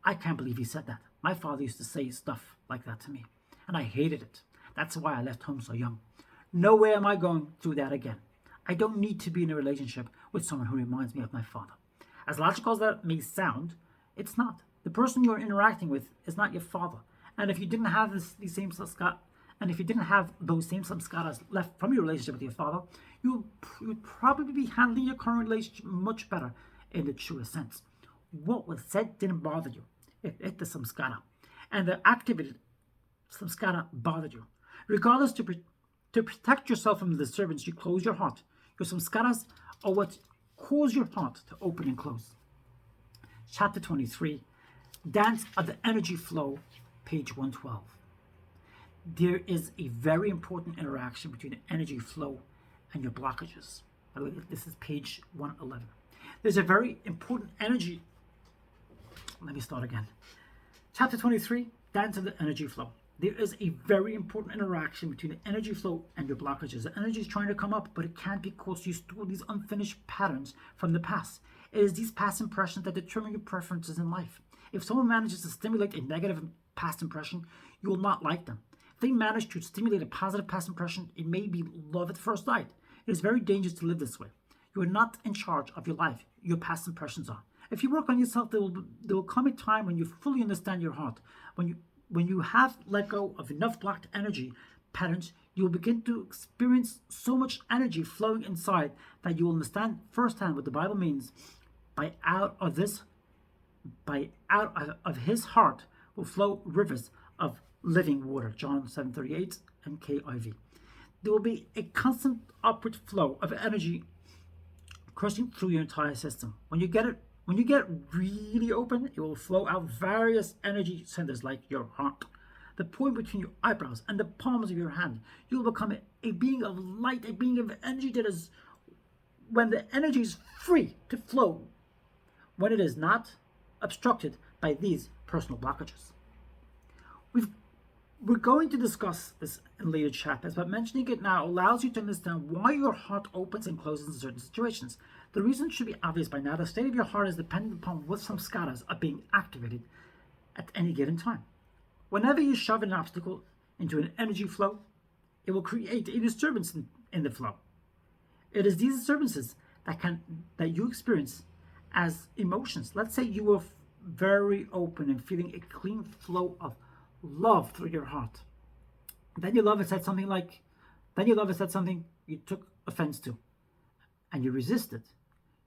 [SPEAKER 1] I can't believe he said that. My father used to say stuff like that to me, and I hated it. That's why I left home so young. No way am I going through that again. I don't need to be in a relationship with someone who reminds me of my father. As logical as that may sound, it's not. The person you're interacting with is not your father. And if you didn't have those same samskaras left from your relationship with your father, you would probably be handling your current relationship much better in the truest sense. What was said didn't bother you. It hit the samskara. And the activated samskara bothered you. Regardless, to protect yourself from the disturbance, you close your heart. Your samskaras are what cause your heart to open and close. Chapter 23, Dance of the Energy Flow, page 112. There is a very important interaction between the energy flow and your blockages. By the way, this is page 111. There's a very important energy. Let me start again. Chapter 23, Dance of the Energy Flow. There is a very important interaction between the energy flow and your blockages. The energy is trying to come up, but it can't because you store these unfinished patterns from the past. It is these past impressions that determine your preferences in life. If someone manages to stimulate a negative past impression, you will not like them. If they manage to stimulate a positive past impression, it may be love at first sight. It is very dangerous to live this way. You are not in charge of your life. Your past impressions are. If you work on yourself, there will come a time when you fully understand your heart. When you have let go of enough blocked energy patterns, you will begin to experience so much energy flowing inside that you will understand firsthand what the Bible means by out of his heart will flow rivers of living water. John 7:38 and KIV. There will be a constant upward flow of energy coursing through your entire system. When you get really open, it will flow out various energy centers like your heart, the point between your eyebrows and the palms of your hand. You will become a being of light, a being of energy that is, when the energy is free to flow, when it is not obstructed by these personal blockages. We're going to discuss this in later chapters, but mentioning it now allows you to understand why your heart opens and closes in certain situations. The reason should be obvious by now. The state of your heart is dependent upon what samskaras are being activated at any given time. Whenever you shove an obstacle into an energy flow, it will create a disturbance in the flow. It is these disturbances that you experience as emotions. Let's say you were very open and feeling a clean flow of love through your heart. Then your lover said something you took offense to, and you resisted.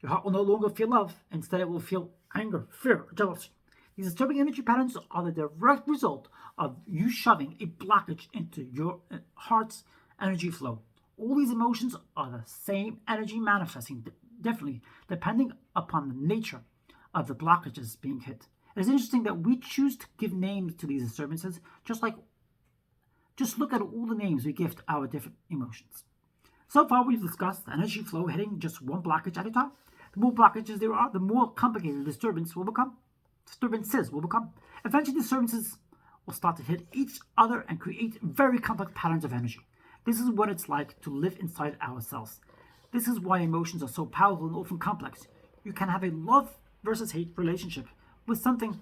[SPEAKER 1] Your heart will no longer feel love. Instead, it will feel anger, fear, jealousy. These disturbing energy patterns are the direct result of you shoving a blockage into your heart's energy flow. All these emotions are the same energy manifesting differently depending upon the nature of the blockages being hit. It is interesting that we choose to give names to these disturbances, just look at all the names we give to our different emotions. So far, we've discussed the energy flow hitting just one blockage at a time. The more blockages there are, the more complicated disturbances will become. Eventually, disturbances will start to hit each other and create very complex patterns of energy. This is what it's like to live inside ourselves. This is why emotions are so powerful and often complex. You can have a love versus hate relationship with something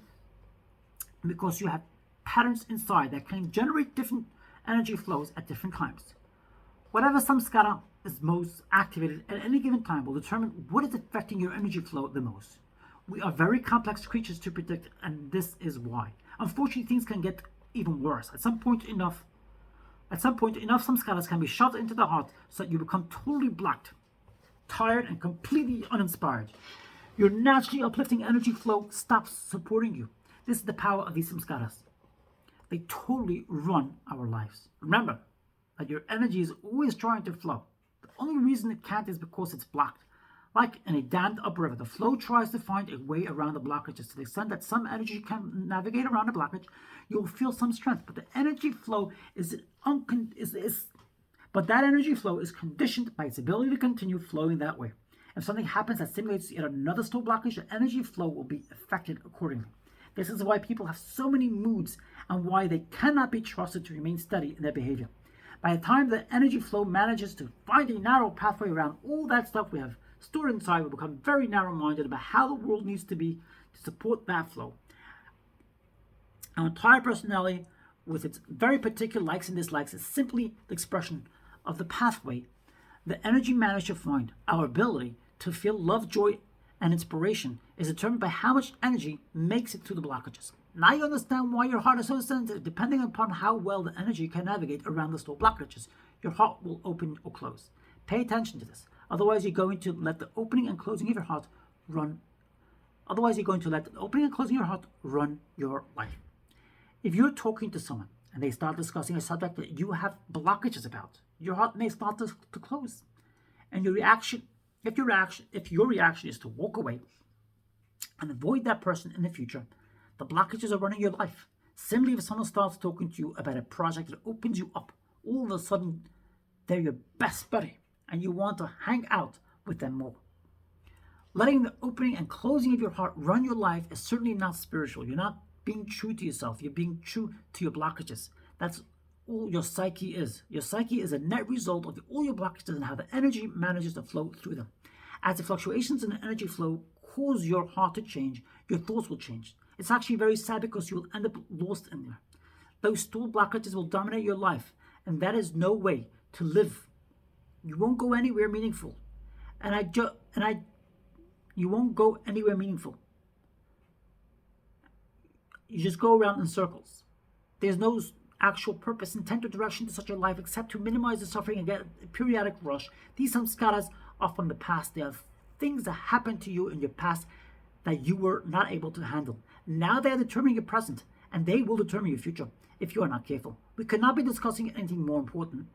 [SPEAKER 1] because you have patterns inside that can generate different energy flows at different times. Whatever samskara is most activated at any given time will determine what is affecting your energy flow the most. We are very complex creatures to predict, and this is why. Unfortunately, things can get even worse. At some point, enough samskaras can be shoved into the heart so that you become totally blocked, tired, and completely uninspired. Your naturally uplifting energy flow stops supporting you. This is the power of these samskaras. They totally run our lives. Remember that your energy is always trying to flow. The only reason it can't is because it's blocked. Like in a dammed up river, the flow tries to find a way around the blockages. To the extent that some energy can navigate around a blockage, you'll feel some strength. But the energy flow but that energy flow is conditioned by its ability to continue flowing that way. If something happens that stimulates yet another slow blockage, the energy flow will be affected accordingly. This is why people have so many moods and why they cannot be trusted to remain steady in their behavior. By the time the energy flow manages to find a narrow pathway around all that stuff we have stored inside, we become very narrow-minded about how the world needs to be to support that flow. Our entire personality, with its very particular likes and dislikes, is simply the expression of the pathway the energy managed to find. Our ability to feel love, joy, and inspiration is determined by how much energy makes it through the blockages. Now you understand why your heart is so sensitive. Depending upon how well the energy can navigate around the stored blockages, your heart will open or close. Pay attention to this. Otherwise, you're going to let the opening and closing of your heart run. Run your life. If you're talking to someone and they start discussing a subject that you have blockages about, your heart may start to close. And if your reaction is to walk away and avoid that person in the future, the blockages are running your life. Similarly, if someone starts talking to you about a project that opens you up, all of a sudden they're your best buddy and you want to hang out with them more. Letting the opening and closing of your heart run your life is certainly not spiritual. You're not being true to yourself. You're being true to your blockages. That's all your psyche is. Your psyche is a net result of all your blockages and how the energy manages to flow through them. As the fluctuations in the energy flow cause your heart to change, your thoughts will change. It's actually very sad because you will end up lost in there. Those stored blockages will dominate your life, and that is no way to live. You won't go anywhere meaningful. You won't go anywhere meaningful. You just go around in circles. There's no actual purpose, intent, or direction to such a life except to minimize the suffering and get a periodic rush. These samskaras are from the past. They are things that happened to you in your past that you were not able to handle. Now they are determining your present, and they will determine your future if you are not careful. We could not be discussing anything more important.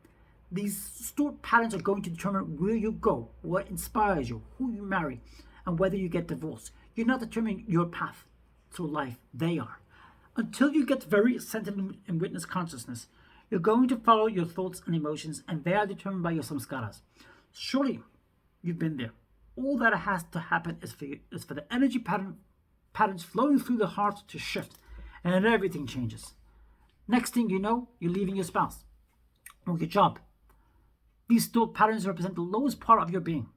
[SPEAKER 1] These stored patterns are going to determine where you go, what inspires you, who you marry, and whether you get divorced. You're not determining your path through life. They are. Until you get very centered in witness consciousness, you're going to follow your thoughts and emotions, and they are determined by your samskaras. Surely, you've been there. All that has to happen is for the energy patterns flowing through the heart to shift, and then everything changes. Next thing you know, you're leaving your spouse or your job. These stored patterns represent the lowest part of your being.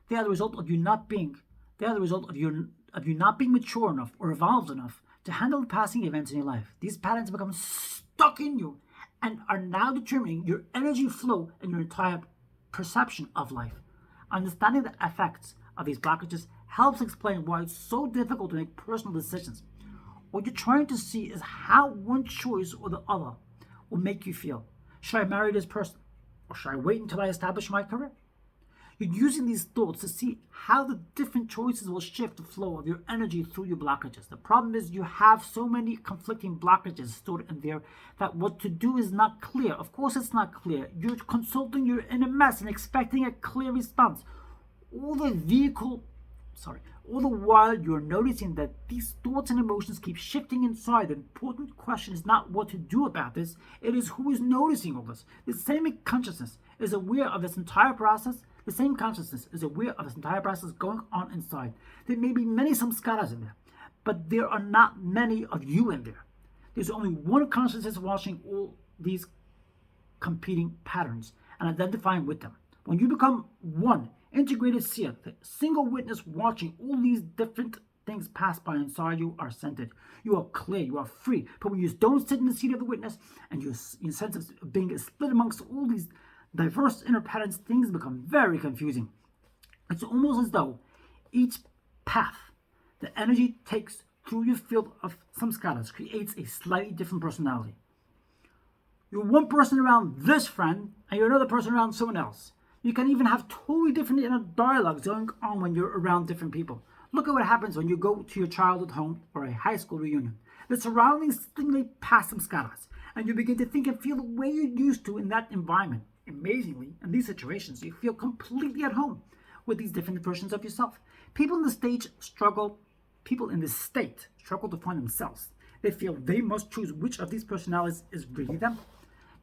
[SPEAKER 1] They are the result of you not being mature enough or evolved enough to handle the passing events in your life. These patterns become stuck in you and are now determining your energy flow and your entire perception of life. Understanding the effects of these blockages helps explain why it's so difficult to make personal decisions. What you're trying to see is how one choice or the other will make you feel. Should I marry this person? Or should I wait until I establish my career? You're using these thoughts to see how the different choices will shift the flow of your energy through your blockages. The problem is you have so many conflicting blockages stored in there that what to do is not clear. Of course it's not clear. You're consulting your inner mess and expecting a clear response. All the while you're noticing that these thoughts and emotions keep shifting inside. The important question is not what to do about this. It is who is noticing all this. The same consciousness is aware of this entire process. The same consciousness is aware of this entire process going on inside. There may be many samskaras in there, but there are not many of you in there. There's only one consciousness watching all these competing patterns and identifying with them. When you become one integrated seer, the single witness watching all these different things pass by inside you are centered. You are clear, you are free. But when you don't sit in the seat of the witness and your sense of being is split amongst all these diverse inner patterns, things become very confusing. It's almost as though each path the energy takes through your field of samskaras creates a slightly different personality. You're one person around this friend, and you're another person around someone else. You can even have totally different inner dialogues going on when you're around different people. Look at what happens when you go to your childhood home or a high school reunion. The surroundings stimulate past samskaras, and you begin to think and feel the way you used to in that environment. Amazingly, in these situations, you feel completely at home with these different versions of yourself. People in the state struggle to find themselves. They feel they must choose which of these personalities is really them.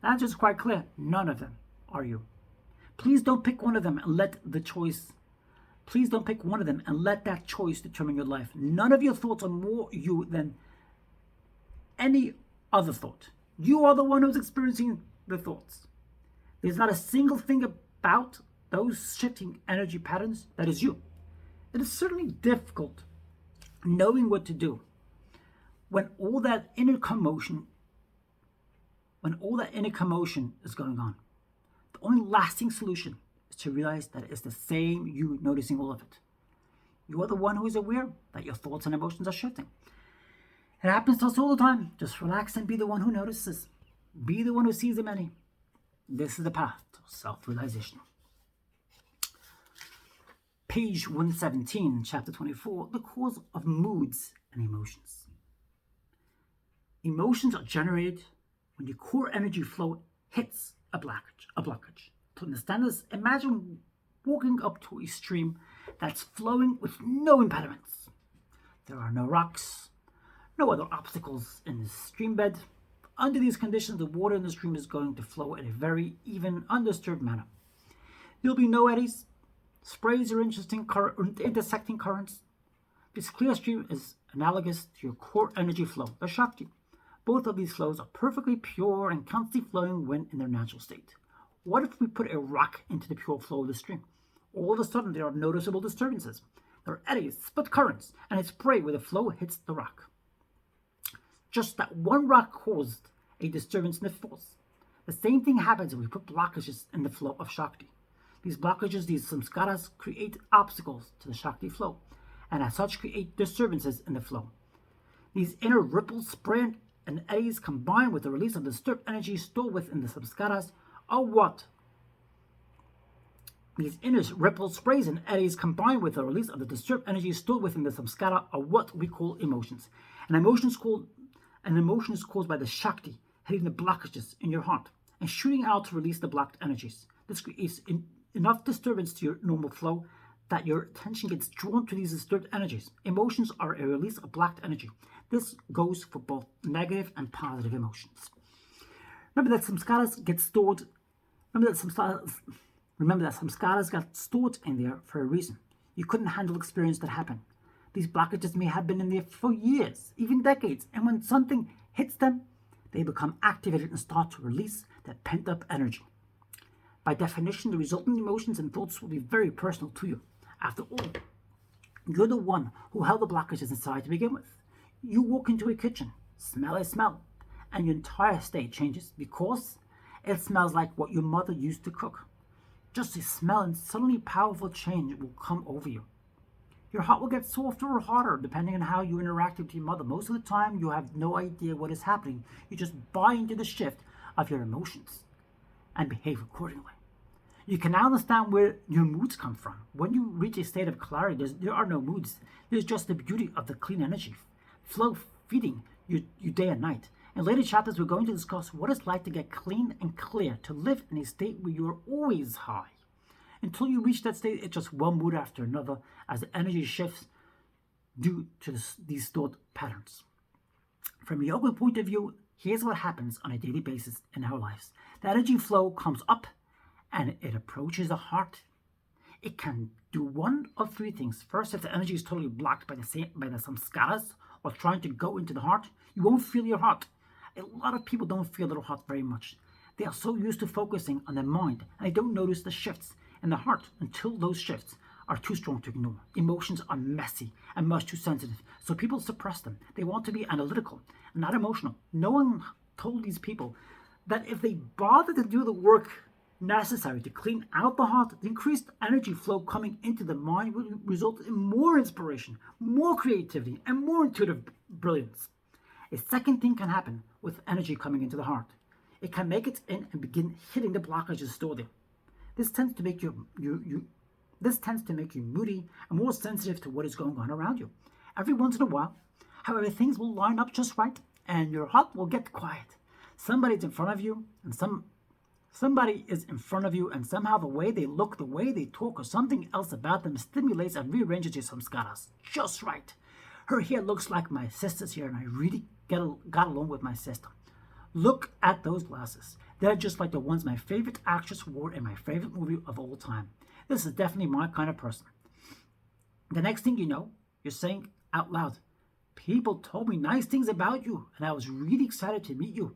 [SPEAKER 1] The answer is quite clear. None of them are you. Please don't pick one of them and let that choice determine your life. None of your thoughts are more you than any other thought. You are the one who's experiencing the thoughts. There's not a single thing about those shifting energy patterns that is you. It is certainly difficult knowing what to do when all that inner commotion is going on. The only lasting solution is to realize that it's the same you noticing all of it. You are the one who is aware that your thoughts and emotions are shifting. It happens to us all the time. Just relax and be the one who notices. Be the one who sees the many. This is the path to self-realization. Page 117, chapter 24, the cause of moods and emotions. Emotions are generated when your core energy flow hits a blockage. To understand this, imagine walking up to a stream that's flowing with no impediments. There are no rocks, no other obstacles in the stream bed. Under these conditions, the water in the stream is going to flow in a very even, undisturbed manner. There'll be no eddies, sprays, or intersecting currents. This clear stream is analogous to your core energy flow, the Shakti. Both of these flows are perfectly pure and constantly flowing when in their natural state. What if we put a rock into the pure flow of the stream? All of a sudden, there are noticeable disturbances. There are eddies, split currents, and a spray where the flow hits the rock. Just that one rock caused a disturbance in the force. The same thing happens when we put blockages in the flow of Shakti. These blockages, these samskaras, create obstacles to the Shakti flow, and as such create disturbances in the flow. These inner ripples, spray, and eddies combined with the release of disturbed energy stored within the samskaras are what? These inner ripples, sprays, and eddies combined with the release of the disturbed energy stored within the samskara are what we call emotions. An emotion is caused by the Shakti hitting the blockages in your heart and shooting out to release the blocked energies. This creates enough disturbance to your normal flow that your attention gets drawn to these disturbed energies. Emotions are a release of blocked energy. This goes for both negative and positive emotions. Remember that samskaras got stored in there for a reason. You couldn't handle experience that happened. These blockages may have been in there for years, even decades, and when something hits them, they become activated and start to release that pent-up energy. By definition, the resultant emotions and thoughts will be very personal to you. After all, you're the one who held the blockages inside to begin with. You walk into a kitchen, smell a smell, and your entire state changes because it smells like what your mother used to cook. Just a smell and suddenly powerful change will come over you. Your heart will get softer or harder depending on how you interact with your mother. Most of the time, you have no idea what is happening. You just buy into the shift of your emotions and behave accordingly. You can now understand where your moods come from. When you reach a state of clarity, there are no moods. There's just the beauty of the clean energy flow feeding you day and night. In later chapters, we're going to discuss what it's like to get clean and clear, to live in a state where you are always high. Until you reach that state, it's just one mood after another as the energy shifts due to these thought patterns. From a yoga point of view, here's what happens on a daily basis in our lives. The energy flow comes up and it approaches the heart. It can do one of three things. First, if the energy is totally blocked by the samskaras or trying to go into the heart, you won't feel your heart. A lot of people don't feel their heart very much. They are so used to focusing on their mind and they don't notice the shifts in the heart until those shifts are too strong to ignore. Emotions are messy and much too sensitive, so people suppress them. They want to be analytical, not emotional. No one told these people that if they bother to do the work necessary to clean out the heart, the increased energy flow coming into the mind will result in more inspiration, more creativity, and more intuitive brilliance. A second thing can happen with energy coming into the heart. It can make it in and begin hitting the blockages stored there. This tends to make you moody and more sensitive to what is going on around you. Every once in a while, however, things will line up just right, and your heart will get quiet. Somebody's in front of you, and somebody is in front of you, and somehow the way they look, the way they talk, or something else about them stimulates and rearranges your samskaras just right. Her hair looks like my sister's hair, and I really got along with my sister. Look at those glasses. They're just like the ones my favorite actress wore in my favorite movie of all time. This is definitely my kind of person. The next thing you know, you're saying out loud, people told me nice things about you, and I was really excited to meet you.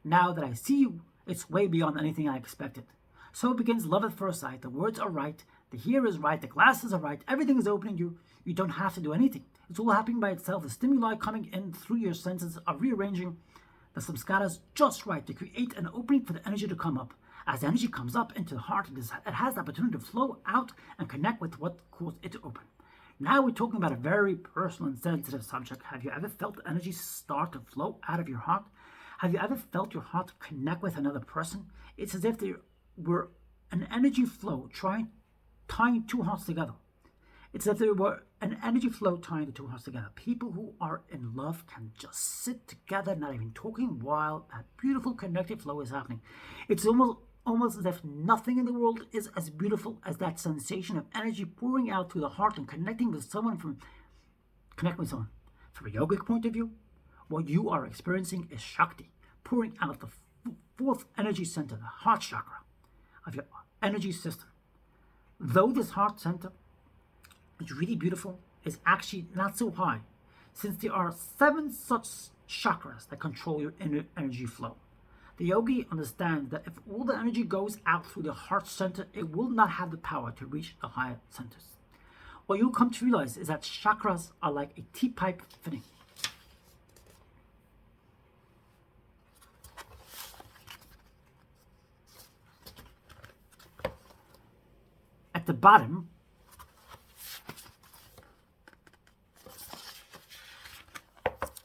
[SPEAKER 1] Now that I see you, it's way beyond anything I expected. So it begins love at first sight. The words are right, the hair is right, the glasses are right, everything is opening you. You don't have to do anything. It's all happening by itself. The stimuli coming in through your senses are rearranging the samskaras just right to create an opening for the energy to come up. As the energy comes up into the heart, it has the opportunity to flow out and connect with what caused it to open. Now we're talking about a very personal and sensitive subject. Have you ever felt the energy start to flow out of your heart? Have you ever felt your heart connect with another person? It's as if there were an energy flow tying two hearts together. It's as if there were an energy flow tying the two hearts together. People who are in love can just sit together, not even talking, while that beautiful connected flow is happening. It's almost as if nothing in the world is as beautiful as that sensation of energy pouring out through the heart and connecting with someone. From a yogic point of view, what you are experiencing is Shakti, pouring out the fourth energy center, the heart chakra of your energy system. Though this heart center is really beautiful, it's actually not so high, since there are 7 such chakras that control your inner energy flow. The yogi understands that if all the energy goes out through the heart center, it will not have the power to reach the higher centers. What you'll come to realize is that chakras are like a T-pipe fitting. At the bottom,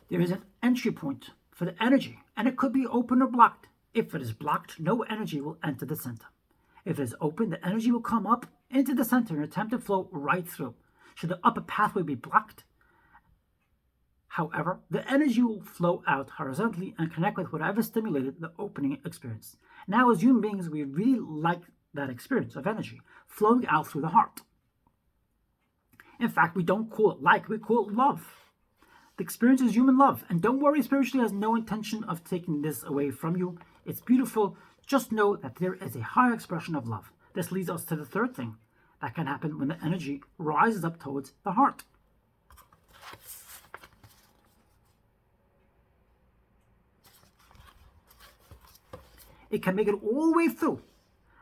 [SPEAKER 1] there is an entry point for the energy, and it could be open or blocked. If it is blocked, no energy will enter the center. If it is open, the energy will come up into the center and attempt to flow right through. Should the upper pathway be blocked, however, the energy will flow out horizontally and connect with whatever stimulated the opening experience. Now, as human beings, we really like that experience of energy flowing out through the heart. In fact, we don't call it like, we call it love. The experience is human love. And don't worry, spiritually has no intention of taking this away from you. It's beautiful. Just know that there is a higher expression of love. This leads us to the third thing that can happen when the energy rises up towards the heart. It can make it all the way through.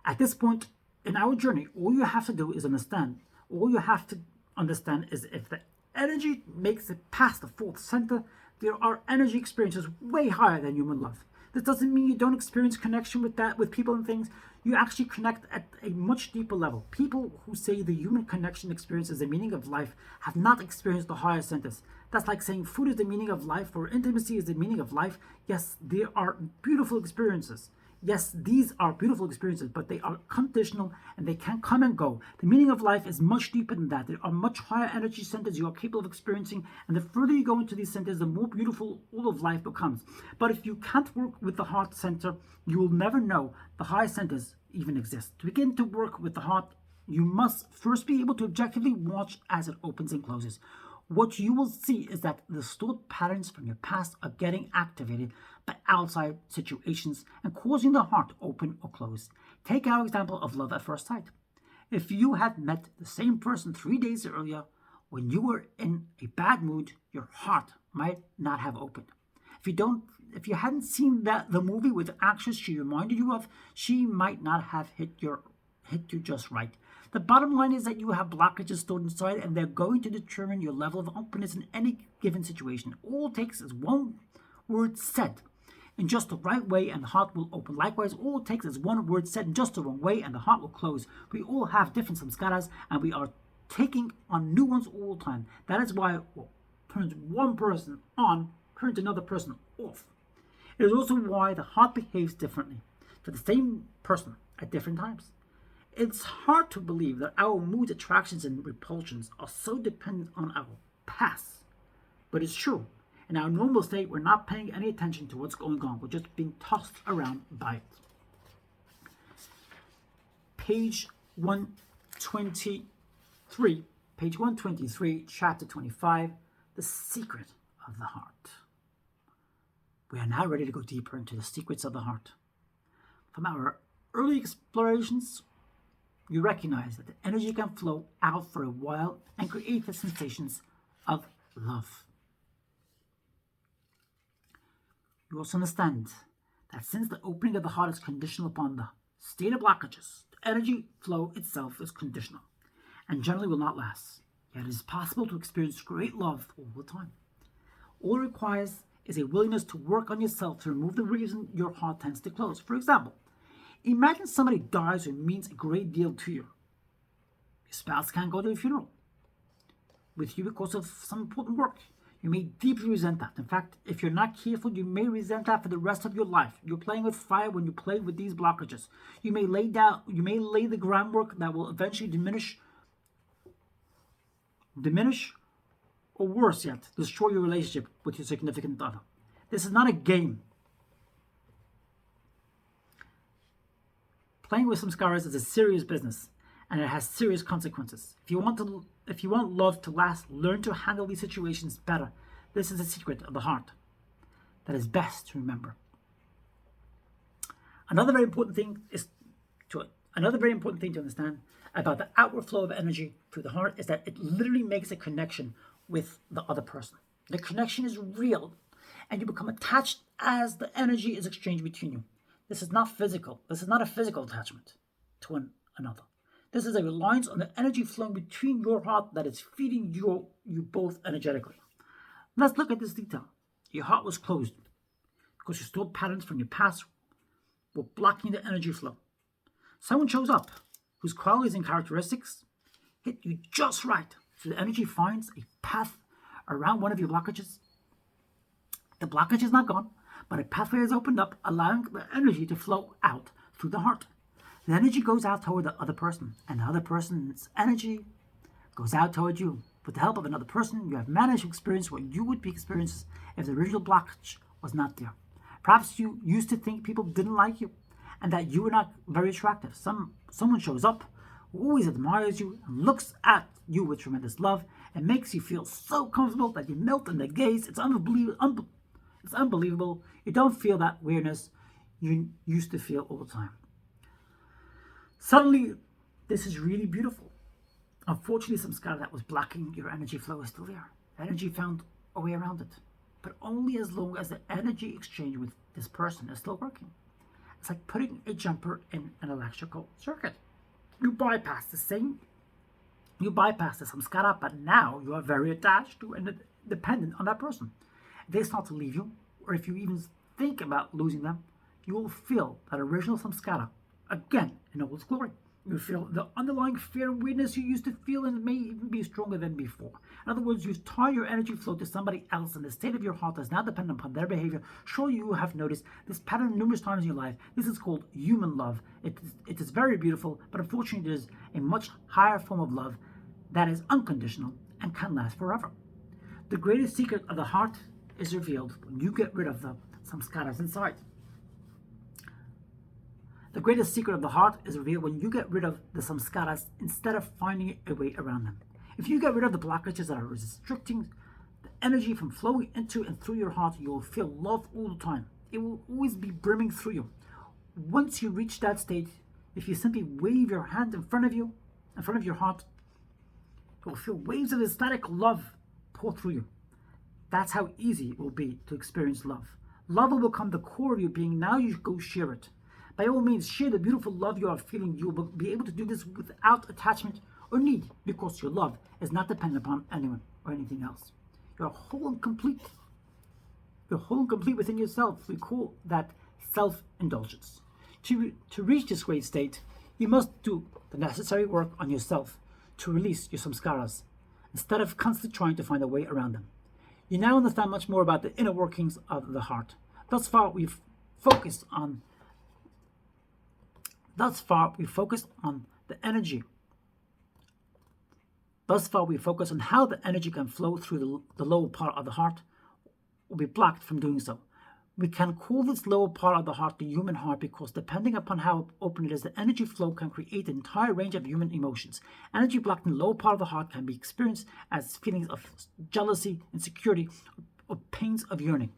[SPEAKER 1] At this point in our journey, all you have to do is understand. All you have to understand is if the energy makes it past the fourth center, there are energy experiences way higher than human love. This doesn't mean you don't experience connection with people and things. You actually connect at a much deeper level. People who say the human connection experience is the meaning of life have not experienced the higher centers. That's like saying food is the meaning of life or intimacy is the meaning of life. Yes, there are beautiful experiences. Yes, these are beautiful experiences, but they are conditional and they can come and go. The meaning of life is much deeper than that. There are much higher energy centers you are capable of experiencing, and the further you go into these centers, the more beautiful all of life becomes. But if you can't work with the heart center, you will never know the higher centers even exist. To begin to work with the heart, you must first be able to objectively watch as it opens and closes. What you will see is that the stored patterns from your past are getting activated by outside situations and causing the heart to open or close. Take our example of love at first sight. If you had met the same person 3 days earlier, when you were in a bad mood, your heart might not have opened. If you hadn't seen the movie with the actress she reminded you of, she might not have hit you just right. The bottom line is that you have blockages stored inside, and they're going to determine your level of openness in any given situation. All it takes is one word said in just the right way and the heart will open. Likewise, all it takes is one word said in just the wrong way and the heart will close. We all have different samskaras and we are taking on new ones all the time. That is why what turns one person on turns another person off. It is also why the heart behaves differently for the same person at different times. It's hard to believe that our mood attractions and repulsions are so dependent on our past, but it's true. In our normal state, we're not paying any attention to what's going on. We're just being tossed around by it. Page 123, chapter 25, The Secret of the Heart. We are now ready to go deeper into the secrets of the heart. From our early explorations, you recognize that the energy can flow out for a while and create the sensations of love. You also understand that since the opening of the heart is conditional upon the state of blockages, the energy flow itself is conditional and generally will not last. Yet it is possible to experience great love all the time. All it requires is a willingness to work on yourself to remove the reason your heart tends to close. For example, imagine somebody dies who means a great deal to you. Your spouse can't go to a funeral with you because of some important work. You may deeply resent that. In fact, if you're not careful, you may resent that for the rest of your life. You're playing with fire when you play with these blockages. You may lay the groundwork that will eventually diminish, or worse yet, destroy your relationship with your significant other. This is not a game. Playing with samskaras is a serious business, and it has serious consequences. If you want love to last, learn to handle these situations better. This is a secret of the heart that is best to remember. Another very important thing to understand about the outward flow of energy through the heart is that it literally makes a connection with the other person. The connection is real, and you become attached as the energy is exchanged between you. This is not physical. This is not a physical attachment to one another. This is a reliance on the energy flowing between your heart that is feeding you both energetically. Let's look at this detail. Your heart was closed because your stored patterns from your past were blocking the energy flow. Someone shows up whose qualities and characteristics hit you just right, so the energy finds a path around one of your blockages. The blockage is not gone, but a pathway is opened up, allowing the energy to flow out through the heart. The energy goes out toward the other person, and the other person's energy goes out toward you. With the help of another person, you have managed to experience what you would be experiencing if the original blockage was not there. Perhaps you used to think people didn't like you, and that you were not very attractive. Someone shows up who always admires you and looks at you with tremendous love and makes you feel so comfortable that you melt in their gaze. It's unbelievable. You don't feel that weirdness you used to feel all the time. Suddenly, this is really beautiful. Unfortunately, some samskara that was blocking your energy flow is still there. Energy found a way around it, but only as long as the energy exchange with this person is still working. It's like putting a jumper in an electrical circuit. You bypass the samskara, but now you are very attached to and dependent on that person. If they start to leave you, or if you even think about losing them, you will feel that original samskara again in all its glory. You feel the underlying fear and weirdness you used to feel, and it may even be stronger than before. In other words, you tie your energy flow to somebody else, and the state of your heart is now dependent upon their behavior. Surely you have noticed this pattern numerous times in your life. This is called human love. It is very beautiful, but unfortunately it is a much higher form of love that is unconditional and can last forever. The greatest secret of the heart is revealed when you get rid of the samskaras inside. The greatest secret of the heart is revealed when you get rid of the samskaras instead of finding a way around them. If you get rid of the blockages that are restricting the energy from flowing into and through your heart, you will feel love all the time. It will always be brimming through you. Once you reach that state, if you simply wave your hand in front of your heart, you will feel waves of ecstatic love pour through you. That's how easy it will be to experience love. Love will become the core of your being. Now you go share it. By all means, share the beautiful love you are feeling. You will be able to do this without attachment or need, because your love is not dependent upon anyone or anything else. You are whole and complete. You're whole and complete within yourself. We call that self-indulgence. To reach this great state, you must do the necessary work on yourself to release your samskaras, instead of constantly trying to find a way around them. You now understand much more about the inner workings of the heart. Thus far, we've focused on the energy. Thus far, we focus on how the energy can flow through the lower part of the heart, or be blocked from doing so. We can call this lower part of the heart the human heart because, depending upon how open it is, the energy flow can create an entire range of human emotions. Energy blocked in the lower part of the heart can be experienced as feelings of jealousy, insecurity, or pains of yearning.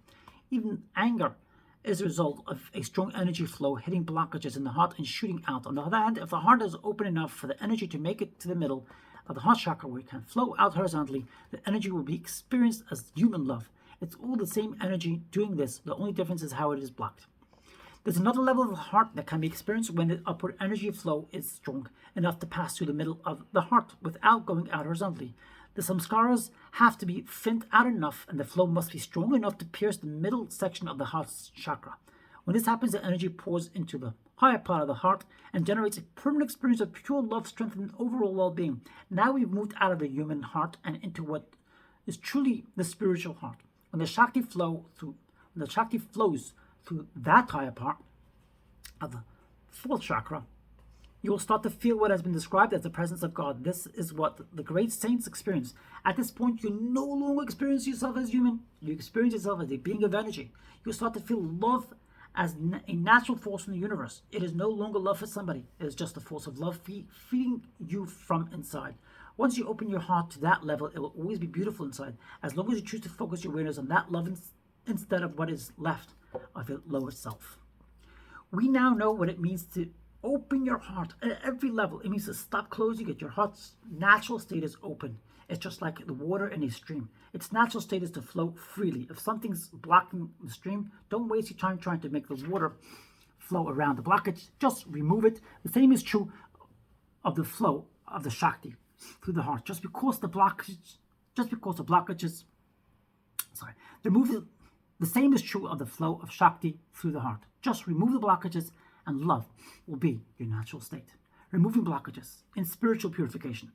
[SPEAKER 1] Even anger is a result of a strong energy flow hitting blockages in the heart and shooting out. On the other hand, if the heart is open enough for the energy to make it to the middle of the heart chakra where it can flow out horizontally, the energy will be experienced as human love. It's all the same energy doing this. The only difference is how it is blocked. There's another level of the heart that can be experienced when the upward energy flow is strong enough to pass through the middle of the heart without going out horizontally. The samskaras have to be thinned out enough, and the flow must be strong enough to pierce the middle section of the heart chakra. When this happens, the energy pours into the higher part of the heart and generates a permanent experience of pure love, strength, and overall well-being. Now we've moved out of the human heart and into what is truly the spiritual heart. When the Shakti flows through that higher part of the fourth chakra, you will start to feel what has been described as the presence of God. This is what the great saints experience. At this point, you no longer experience yourself as human. You experience yourself as a being of energy. You start to feel love as a natural force in the universe. It is no longer love for somebody. It is just a force of love feeding you from inside. Once you open your heart to that level, it will always be beautiful inside, as long as you choose to focus your awareness on that love instead of what is left of your lower self. We now know what it means to open your heart at every level. It means to stop closing it. Your heart's natural state is open. It's just like the water in a stream. Its natural state is to flow freely. If something's blocking the stream, don't waste your time trying to make the water flow around the blockage. Just remove it. The same is true of the flow of the Shakti through the heart. The same is true of the flow of Shakti through the heart. Just remove the blockages and love will be your natural state. Removing blockages in spiritual purification.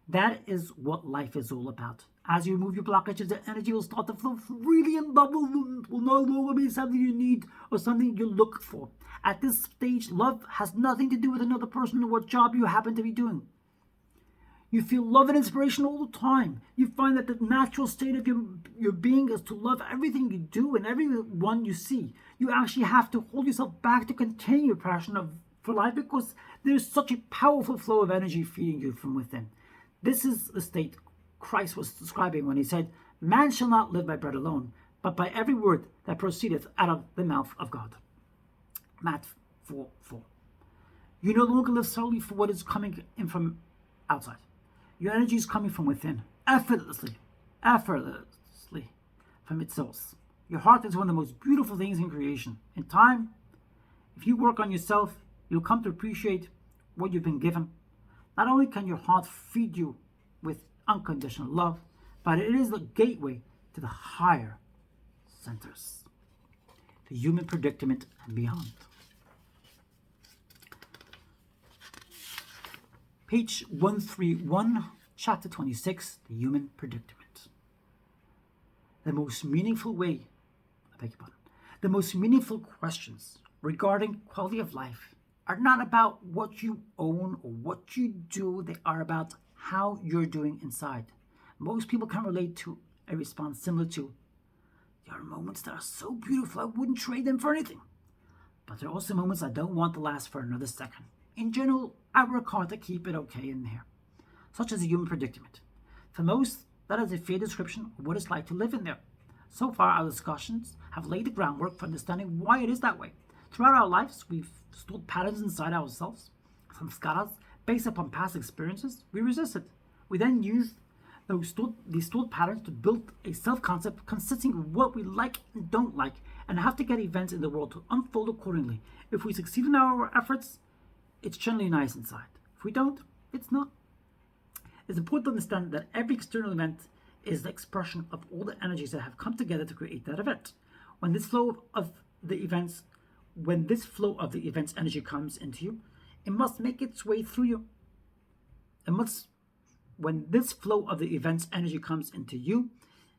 [SPEAKER 1] That is what life is all about. As you remove your blockages, the energy will start to flow freely, and love will no longer be something you need or something you look for. At this stage, love has nothing to do with another person or what job you happen to be doing. You feel love and inspiration all the time. You find that the natural state of your being is to love everything you do and everyone you see. You actually have to hold yourself back to contain your passion for life, because there's such a powerful flow of energy feeding you from within. This is the state Christ was describing when he said, "Man shall not live by bread alone, but by every word that proceedeth out of the mouth of God." Matthew 4:4. You no longer live solely for what is coming in from outside. Your energy is coming from within, effortlessly from its source. Your heart is one of the most beautiful things in creation. In time, if you work on yourself, you'll come to appreciate what you've been given. Not only can your heart feed you with unconditional love, but it is the gateway to the higher centers, the human predicament and beyond. Page 131, chapter 26, the human predicament. The most meaningful questions regarding quality of life are not about what you own or what you do. They are about how you're doing inside. Most people can relate to a response similar to, "There are moments that are so beautiful I wouldn't trade them for anything. But there are also moments I don't want to last for another second. In general, I work hard to keep it okay in here." Such as the human predicament. For most, that is a fair description of what it's like to live in there. So far, our discussions have laid the groundwork for understanding why it is that way. Throughout our lives, we've stored patterns inside ourselves, some skaras, based upon past experiences. We resisted. We then used these stored patterns to build a self-concept consisting of what we like and don't like, and have to get events in the world to unfold accordingly. If we succeed in our efforts, it's generally nice inside. If we don't, it's not. It's important to understand that every external event is the expression of all the energies that have come together to create that event. When this flow of the events energy comes into you, it must make its way through you. When this flow of the events energy comes into you,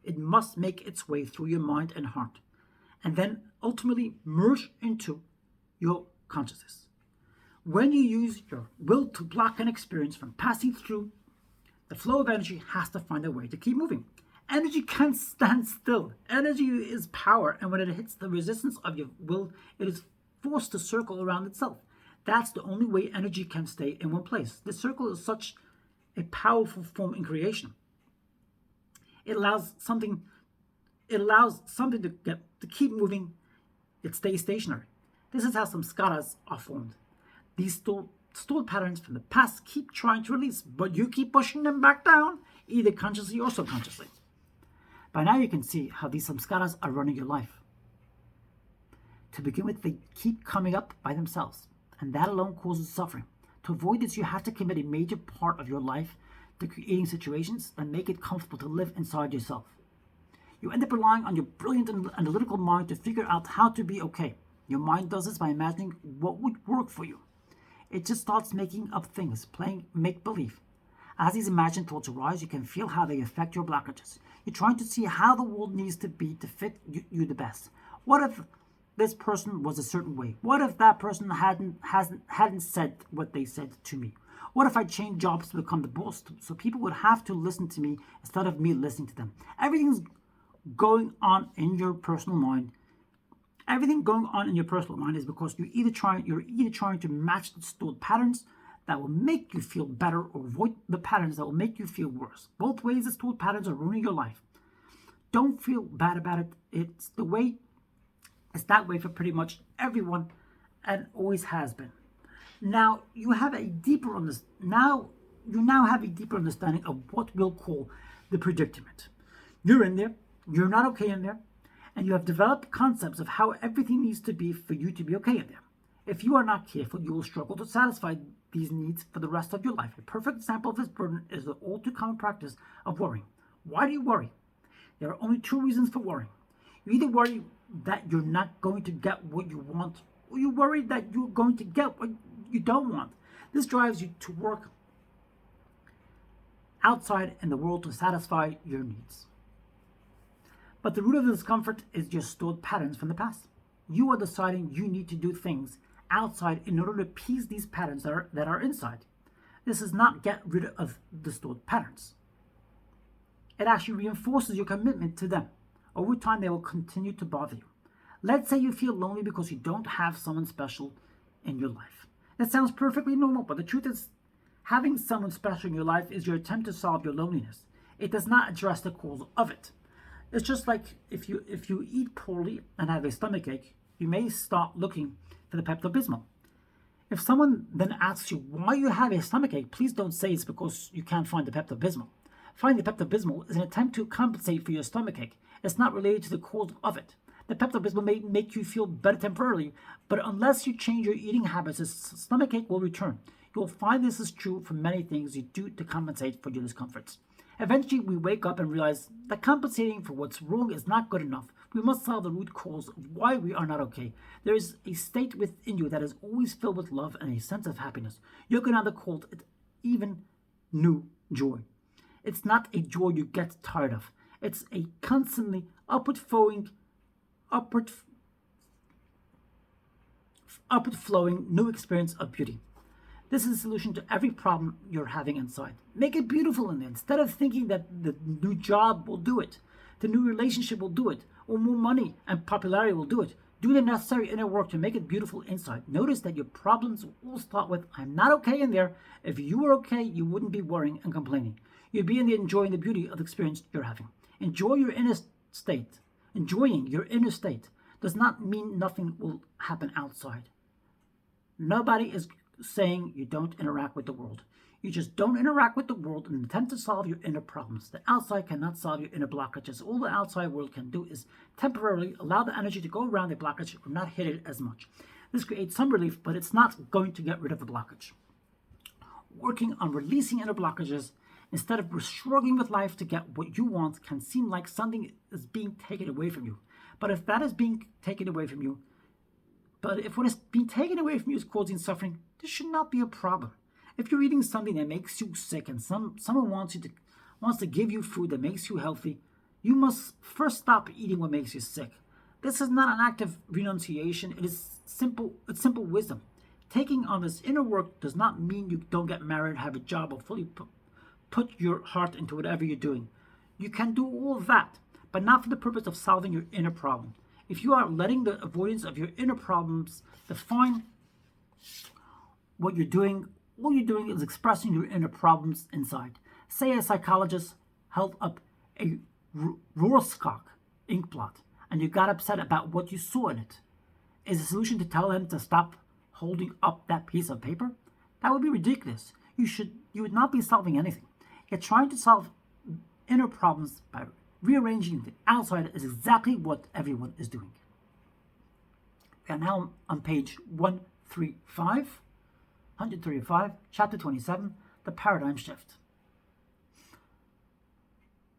[SPEAKER 1] it must make its way through your mind and heart, and then ultimately merge into your consciousness. When you use your will to block an experience from passing through, the flow of energy has to find a way to keep moving. Energy can't stand still. Energy is power, and when it hits the resistance of your will, it is forced to circle around itself. That's the only way energy can stay in one place. The circle is such a powerful form in creation. It allows something to keep moving. It stays stationary. This is how some skaras are formed. These stored patterns from the past keep trying to release, but you keep pushing them back down, either consciously or subconsciously. By now you can see how these samskaras are running your life. To begin with, they keep coming up by themselves, and that alone causes suffering. To avoid this, you have to commit a major part of your life to creating situations that make it comfortable to live inside yourself. You end up relying on your brilliant and analytical mind to figure out how to be okay. Your mind does this by imagining what would work for you. It just starts making up things, playing make-believe. As these imagined thoughts arise, you can feel how they affect your blockages. You're trying to see how the world needs to be to fit you the best. What if this person was a certain way? What if that person hadn't said what they said to me? What if I changed jobs to become the boss so people would have to listen to me instead of me listening to them? Everything's going on in your personal mind. Everything going on in your personal mind is because you're either trying to match the stored patterns that will make you feel better or avoid the patterns that will make you feel worse. Both ways, the stored patterns are ruining your life. Don't feel bad about it. It's that way for pretty much everyone, and always has been. Now you now have a deeper understanding of what we'll call the predicament. You're in there. You're not okay in there. And you have developed concepts of how everything needs to be for you to be okay in there. If you are not careful, you will struggle to satisfy these needs for the rest of your life. A perfect example of this burden is the all too common practice of worrying. Why do you worry? There are only two reasons for worrying. You either worry that you're not going to get what you want, or you worry that you're going to get what you don't want. This drives you to work outside in the world to satisfy your needs. But the root of the discomfort is just stored patterns from the past. You are deciding you need to do things outside in order to appease these patterns that are inside. This does not get rid of the stored patterns. It actually reinforces your commitment to them. Over time, they will continue to bother you. Let's say you feel lonely because you don't have someone special in your life. That sounds perfectly normal, but the truth is, having someone special in your life is your attempt to solve your loneliness. It does not address the cause of it. It's just like if you eat poorly and have a stomach ache, you may start looking for the Pepto-Bismol. If someone then asks you why you have a stomach ache, please don't say it's because you can't find the Pepto-Bismol. Finding the Pepto-Bismol is an attempt to compensate for your stomach ache. It's not related to the cause of it. The Pepto-Bismol may make you feel better temporarily, but unless you change your eating habits, the stomach ache will return. You'll find this is true for many things you do to compensate for your discomforts. Eventually, we wake up and realize that compensating for what's wrong is not good enough. We must solve the root cause of why we are not okay. There is a state within you that is always filled with love and a sense of happiness. You can either call it even new joy. It's not a joy you get tired of. It's a constantly upward flowing new experience of beauty. This is a solution to every problem you're having inside. Make it beautiful in there. Instead of thinking that the new job will do it, the new relationship will do it, or more money and popularity will do it, do the necessary inner work to make it beautiful inside. Notice that your problems will start with, I'm not okay in there. If you were okay, you wouldn't be worrying and complaining. You'd be in there enjoying the beauty of the experience you're having. Enjoy your inner state. Enjoying your inner state does not mean nothing will happen outside. Nobody is saying you don't interact with the world. You just don't interact with the world in an attempt to solve your inner problems. The outside cannot solve your inner blockages. All the outside world can do is temporarily allow the energy to go around the blockage or not hit it as much. This creates some relief, but it's not going to get rid of the blockage. Working on releasing inner blockages instead of struggling with life to get what you want, can seem like something is being taken away from you. But if that is being taken away from you, but if what is being taken away from you is causing suffering, this should not be a problem. If you're eating something that makes you sick and someone wants to give you food that makes you healthy, you must first stop eating what makes you sick. This is not an act of renunciation. It's simple wisdom. Taking on this inner work does not mean you don't get married, have a job, or fully put your heart into whatever you're doing. You can do all that, but not for the purpose of solving your inner problem. If you are letting the avoidance of your inner problems define what you're doing, all you're doing is expressing your inner problems inside. Say a psychologist held up a Rorschach ink blot and you got upset about what you saw in it. Is the solution to tell him to stop holding up that piece of paper? That would be ridiculous. You would not be solving anything. Yet trying to solve inner problems by rearranging the outside is exactly what everyone is doing. We are now on page 135, chapter 27, the paradigm shift.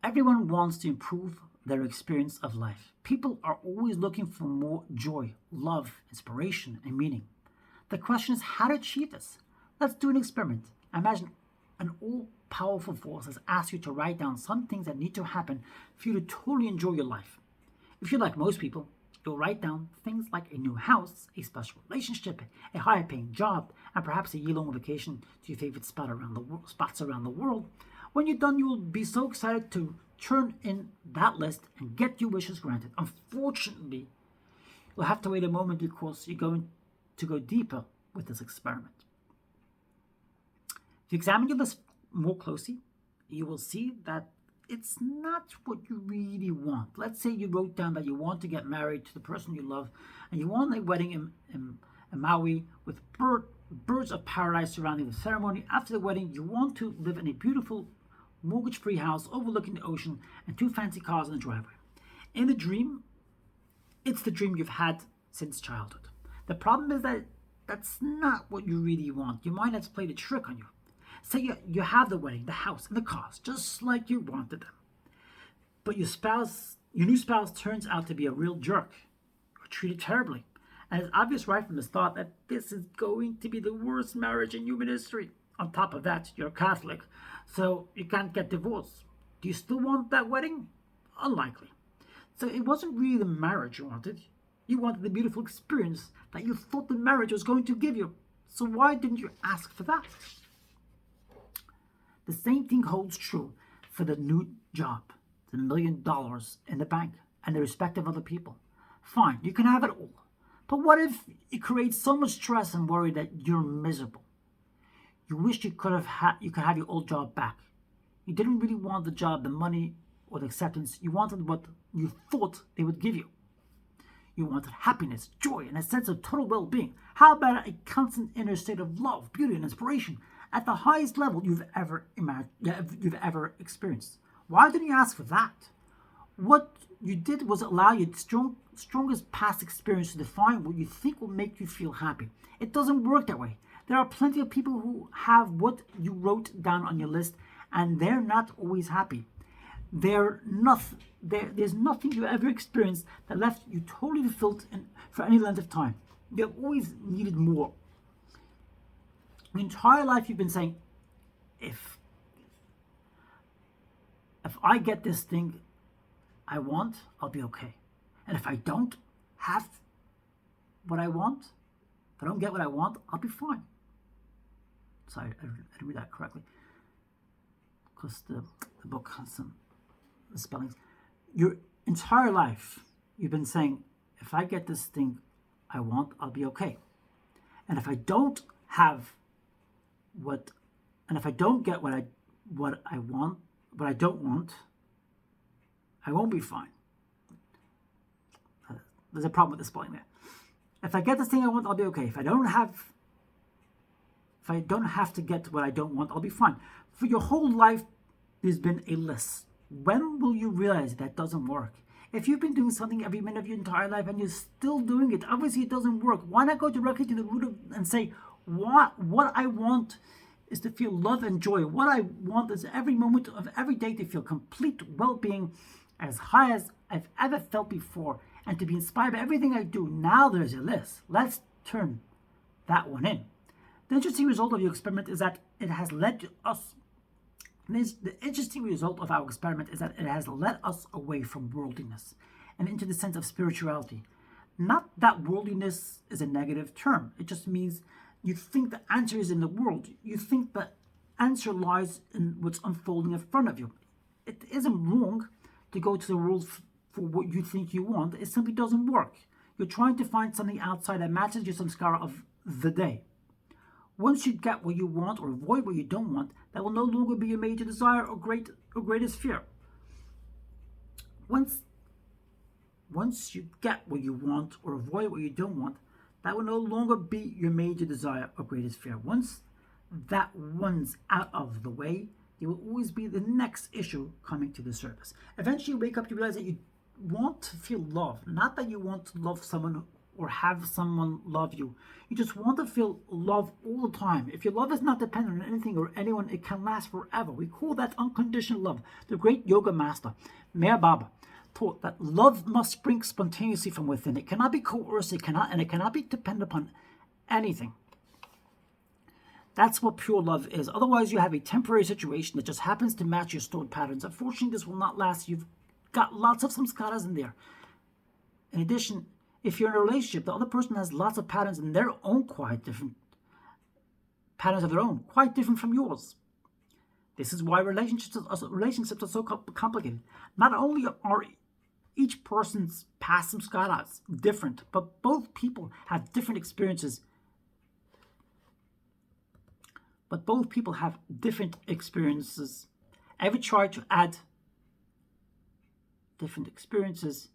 [SPEAKER 1] Everyone wants to improve their experience of life. People are always looking for more joy, love, inspiration, and meaning. The question is how to achieve this. Let's do an experiment. Imagine an all-powerful force has asked you to write down some things that need to happen for you to totally enjoy your life. If you're like most people, you'll write down things like a new house, a special relationship, a higher-paying job, and perhaps a year-long vacation to your favorite spots around the world. When you're done, you will be so excited to turn in that list and get your wishes granted. Unfortunately, you'll have to wait a moment because you're going to go deeper with this experiment. If you examine your list more closely, you will see that it's not what you really want. Let's say you wrote down that you want to get married to the person you love and you want a wedding in Maui with birds of paradise surrounding the ceremony. After the wedding, you want to live in a beautiful mortgage-free house overlooking the ocean and 2 fancy cars in the driveway. In the dream, it's the dream you've had since childhood. The problem is that that's not what you really want. Your mind has played a trick on you. Say you have the wedding, the house, and the cars, just like you wanted them. But your new spouse turns out to be a real jerk or treated terribly. And it's obvious right from the start that this is going to be the worst marriage in human history. On top of that, you're Catholic, so you can't get divorced. Do you still want that wedding? Unlikely. So it wasn't really the marriage you wanted. You wanted the beautiful experience that you thought the marriage was going to give you. So why didn't you ask for that? The same thing holds true for the new job, the $1 million in the bank, and the respect of other people. Fine, you can have it all. But what if it creates so much stress and worry that you're miserable? You wish you could have your old job back. You didn't really want the job, the money, or the acceptance. You wanted what you thought they would give you. You wanted happiness, joy, and a sense of total well-being. How about a constant inner state of love, beauty, and inspiration at the highest level you've ever experienced? Why didn't you ask for that? What you did was allow your strongest past experience to define what you think will make you feel happy. It doesn't work that way. There are plenty of people who have what you wrote down on your list, and they're not always happy. There's nothing you ever experienced that left you totally fulfilled for any length of time. You've always needed more. Your entire life you've been saying, if I get this thing I want, I'll be okay. And if I don't have what I want, if I don't get what I want, I'll be fine. Sorry, I didn't read that correctly, because the book has some spellings. Your entire life, you've been saying, if I get this thing I want, I'll be okay. And if I don't have if I don't get what I don't want, I won't be fine. There's a problem with the spelling there. If I get this thing I want, I'll be okay. If I don't have to get what I don't want, I'll be fine. For your whole life, there's been a list. When will you realize that doesn't work? If you've been doing something every minute of your entire life and you're still doing it, obviously it doesn't work. Why not go directly to the root of and say, what I want is to feel love and joy. What I want is every moment of every day to feel complete well-being, as high as I've ever felt before, and to be inspired by everything I do. Now there's a list. Let's turn that one in. The interesting result of your experiment is that it has led us. The interesting result of our experiment is that it has led us away from worldliness and into the sense of spirituality. Not that worldliness is a negative term. It just means you think the answer is in the world. You think the answer lies in what's unfolding in front of you. It isn't wrong to go to the world for what you think you want. It simply doesn't work. You're trying to find something outside that matches your samskara of the day. Once you get what you want or avoid what you don't want, that will no longer be your major desire or greatest fear. Once you get what you want or avoid what you don't want, that will no longer be your major desire or greatest fear. Once that one's out of the way, there will always be the next issue coming to the surface. Eventually you wake up, you realize that you want to feel love, not that you want to love someone or have someone love you. You just want to feel love all the time. If your love is not dependent on anything or anyone, it can last forever. We call that unconditional love. The great yoga master, Meher Baba, taught that love must spring spontaneously from within. It cannot be coerced, it cannot be dependent upon anything. That's what pure love is. Otherwise, you have a temporary situation that just happens to match your stored patterns. Unfortunately, this will not last. You've got lots of samskaras in there. In addition, if you're in a relationship, the other person has lots of patterns in their own, quite different patterns of their own, quite different from yours. This is why relationships are so complicated. Not only are each person's past samskaras different, but both people have different experiences. Ever try to add different experiences?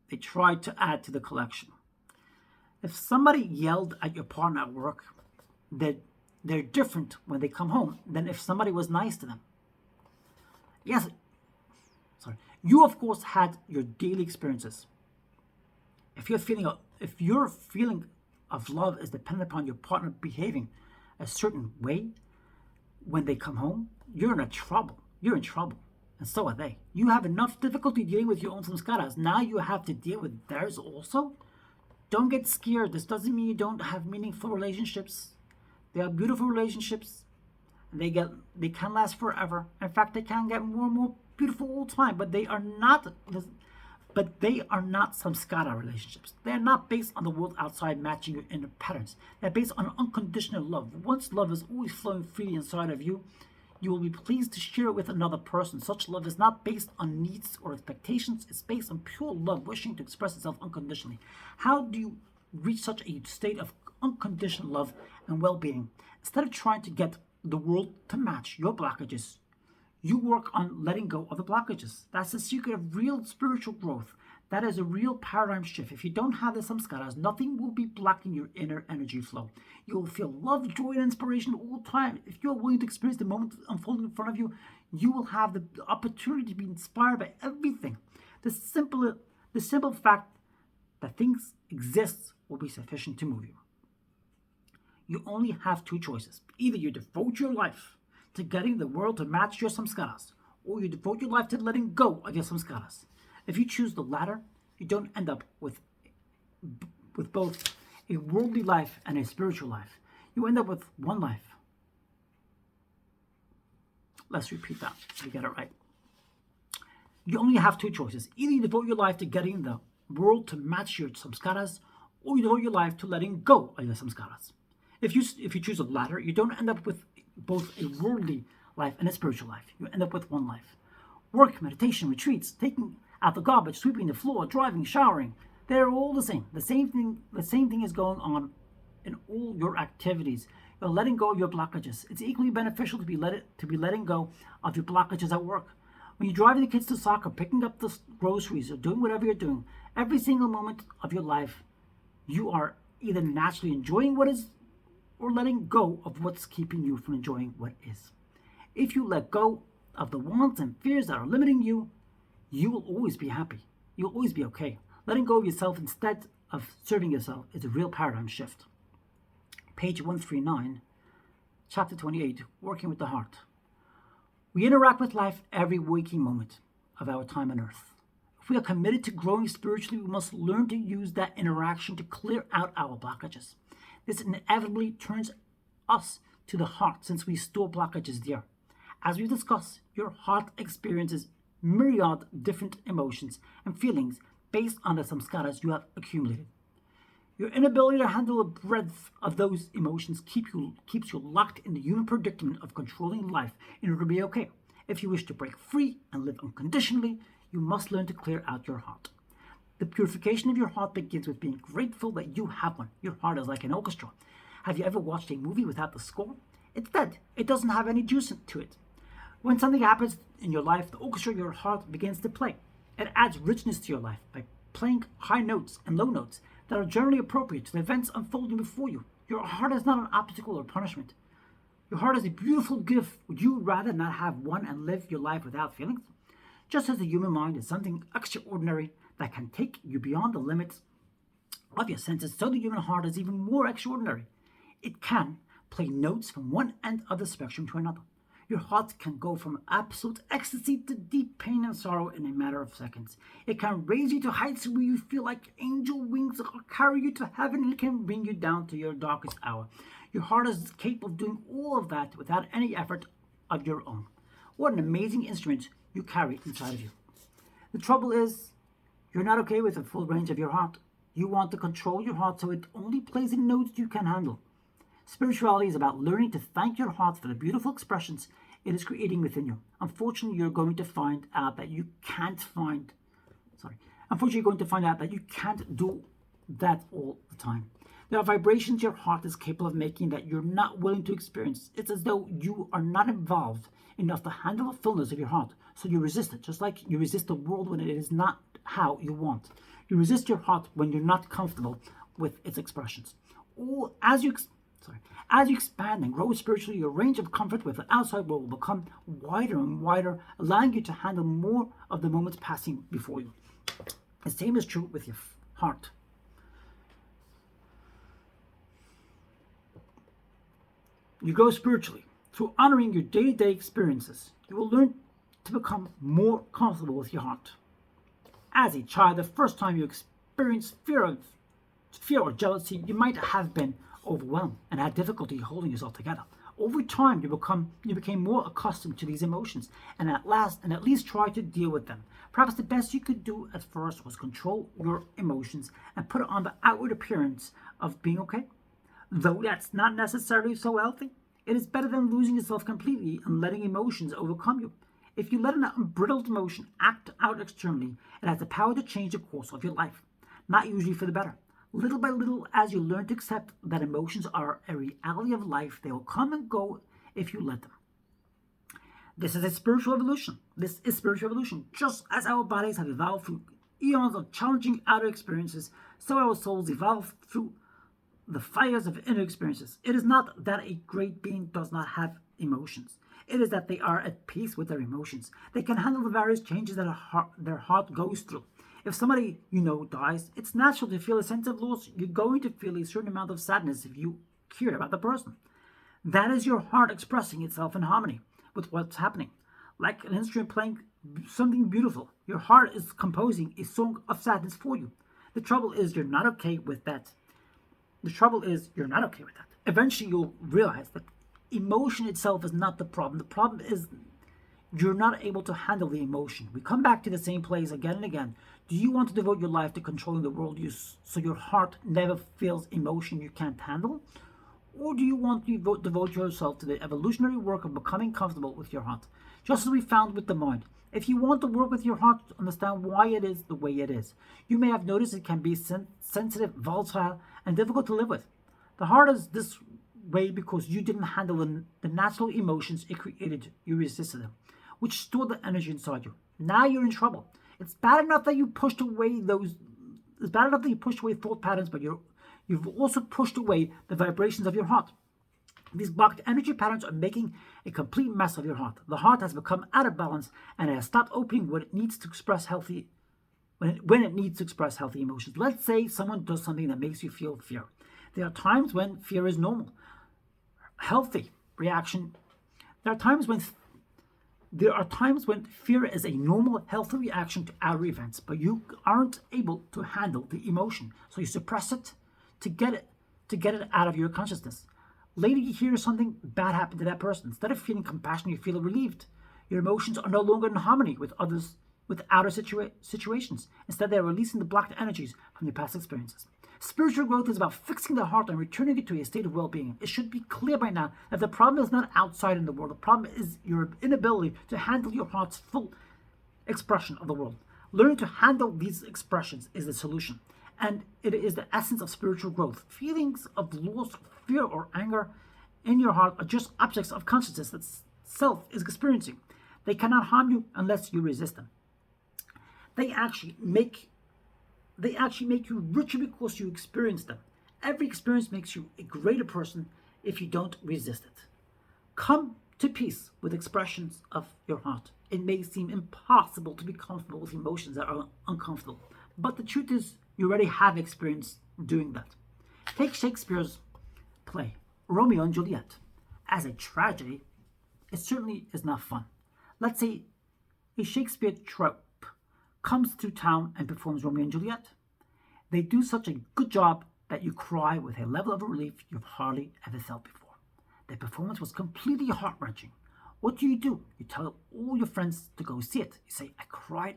[SPEAKER 1] They tried to add to the collection. If somebody yelled at your partner at work, they're different when they come home than if somebody was nice to them. You of course had your daily experiences. If your feeling of love is dependent upon your partner behaving a certain way when they come home, you're in trouble. And so are they. You have enough difficulty dealing with your own samskaras. Now you have to deal with theirs also. Don't get scared. This doesn't mean you don't have meaningful relationships. They are beautiful relationships. They can last forever. In fact, they can get more and more beautiful all the time. But they are not samskara relationships. They are not based on the world outside matching your inner patterns. They're based on unconditional love. Once love is always flowing freely inside of you, you will be pleased to share it with another person. Such love is not based on needs or expectations. It's based on pure love, wishing to express itself unconditionally. How do you reach such a state of unconditional love and well-being? Instead of trying to get the world to match your blockages, you work on letting go of the blockages. That's the secret of real spiritual growth. That is a real paradigm shift. If you don't have the samskaras, nothing will be blocking your inner energy flow. You will feel love, joy, and inspiration all the time. If you're willing to experience the moment unfolding in front of you, you will have the opportunity to be inspired by everything. The simple fact that things exist will be sufficient to move you. You only have two choices. Either you devote your life to getting the world to match your samskaras, or you devote your life to letting go of your samskaras. If you choose the latter, you don't end up with both a worldly life and a spiritual life. You end up with one life. Let's repeat that so we get it right. You only have two choices. Either you devote your life to getting the world to match your samskaras, or you devote your life to letting go of your samskaras. If you choose the latter, you don't end up with both a worldly life and a spiritual life. You end up with one life. Work, meditation, retreats, taking out the garbage, sweeping the floor, driving, showering, they're all the same. The same thing is going on in all your activities. You're letting go of your blockages. It's equally beneficial to be letting go of your blockages at work. When you're driving the kids to soccer, picking up the groceries, or doing whatever you're doing, every single moment of your life, you are either naturally enjoying what is or letting go of what's keeping you from enjoying what is. If you let go of the wants and fears that are limiting you, you will always be happy. You'll always be okay. Letting go of yourself instead of serving yourself is a real paradigm shift. Page 139, chapter 28, Working with the Heart. We interact with life every waking moment of our time on earth. If we are committed to growing spiritually, we must learn to use that interaction to clear out our blockages. This inevitably turns us to the heart since we store blockages there. As we discuss, your heart experiences myriad different emotions and feelings based on the samskaras you have accumulated. Your inability to handle the breadth of those emotions keeps you locked in the human predicament of controlling life in order to be okay. If you wish to break free and live unconditionally, you must learn to clear out your heart. The purification of your heart begins with being grateful that you have one. Your heart is like an orchestra. Have you ever watched a movie without the score? It's dead. It doesn't have any juice to it. When something happens in your life, the orchestra of your heart begins to play. It adds richness to your life by playing high notes and low notes that are generally appropriate to the events unfolding before you. Your heart is not an obstacle or punishment. Your heart is a beautiful gift. Would you rather not have one and live your life without feelings? Just as the human mind is something extraordinary that can take you beyond the limits of your senses, so the human heart is even more extraordinary. It can play notes from one end of the spectrum to another. Your heart can go from absolute ecstasy to deep pain and sorrow in a matter of seconds. It can raise you to heights where you feel like angel wings carry you to heaven, and it can bring you down to your darkest hour. Your heart is capable of doing all of that without any effort of your own. What an amazing instrument you carry inside of you. The trouble is, you're not okay with the full range of your heart. You want to control your heart so it only plays in notes you can handle. Spirituality is about learning to thank your heart for the beautiful expressions it is creating within you. Unfortunately, you're going to find out that you can't do that all the time. There are vibrations your heart is capable of making that you're not willing to experience. It's as though you are not involved enough to handle the fullness of your heart. So you resist it, just like you resist the world when it is not how you want. You resist your heart when you're not comfortable with its expressions. As you expand and grow spiritually, your range of comfort with the outside world will become wider and wider, allowing you to handle more of the moments passing before you. The same is true with your heart. You grow spiritually through honoring your day-to-day experiences. You will learn to become more comfortable with your heart. As a child, the first time you experienced fear or jealousy, you might have been overwhelmed and had difficulty holding yourself together. Over time, you became more accustomed to these emotions and at least tried to deal with them. Perhaps the best you could do at first was control your emotions and put on the outward appearance of being okay. Though that's not necessarily so healthy, it is better than losing yourself completely and letting emotions overcome you. If you let an unbridled emotion act out externally, it has the power to change the course of your life, not usually for the better. Little by little, as you learn to accept that emotions are a reality of life, they will come and go if you let them. This is spiritual evolution. Just as our bodies have evolved through eons of challenging outer experiences, so our souls evolve through the fires of inner experiences. It is not that a great being does not have emotions. It is that they are at peace with their emotions. They can handle the various changes that their heart goes through. If somebody you know dies, it's natural to feel a sense of loss. You're going to feel a certain amount of sadness if you care about the person. That is your heart expressing itself in harmony with what's happening. Like an instrument playing something beautiful, your heart is composing a song of sadness for you. The trouble is you're not okay with that. Eventually you'll realize that emotion itself is not the problem. The problem is you're not able to handle the emotion. We come back to the same place again and again. Do you want to devote your life to controlling the world so your heart never feels emotion you can't handle? Or do you want to devote yourself to the evolutionary work of becoming comfortable with your heart? Just as we found with the mind. If you want to work with your heart to understand why it is the way it is, you may have noticed it can be sensitive, volatile, and difficult to live with. The heart is this way because you didn't handle the natural emotions it created. You resisted them, which stored the energy inside you. Now you're in trouble. It's bad enough that you pushed away thought patterns, but you've also pushed away the vibrations of your heart. These blocked energy patterns are making a complete mess of your heart. The heart has become out of balance and it has stopped opening when it needs to express healthy emotions. Let's say someone does something that makes you feel fear. There are times when fear is normal, healthy reaction. There are times when fear is a normal, healthy reaction to outer events, but you aren't able to handle the emotion, so you suppress it to get it out of your consciousness. Later, you hear something bad happen to that person. Instead of feeling compassion, you feel relieved. Your emotions are no longer in harmony with others, with outer situations. Instead, they are releasing the blocked energies from your past experiences. Spiritual growth is about fixing the heart and returning it to a state of well-being. It should be clear by now that the problem is not outside in the world. The problem is your inability to handle your heart's full expression of the world. Learning to handle these expressions is the solution, and it is the essence of spiritual growth. Feelings of loss, fear, or anger in your heart are just objects of consciousness that self is experiencing. They cannot harm you unless you resist them. They actually make you richer because you experience them. Every experience makes you a greater person if you don't resist it. Come to peace with expressions of your heart. It may seem impossible to be comfortable with emotions that are uncomfortable, but the truth is you already have experience doing that. Take Shakespeare's play, Romeo and Juliet. As a tragedy, it certainly is not fun. Let's say a Shakespeare troupe comes to town and performs Romeo and Juliet. They do such a good job that you cry with a level of relief you've hardly ever felt before. Their performance was completely heart-wrenching. What do? You tell all your friends to go see it. You say, I cried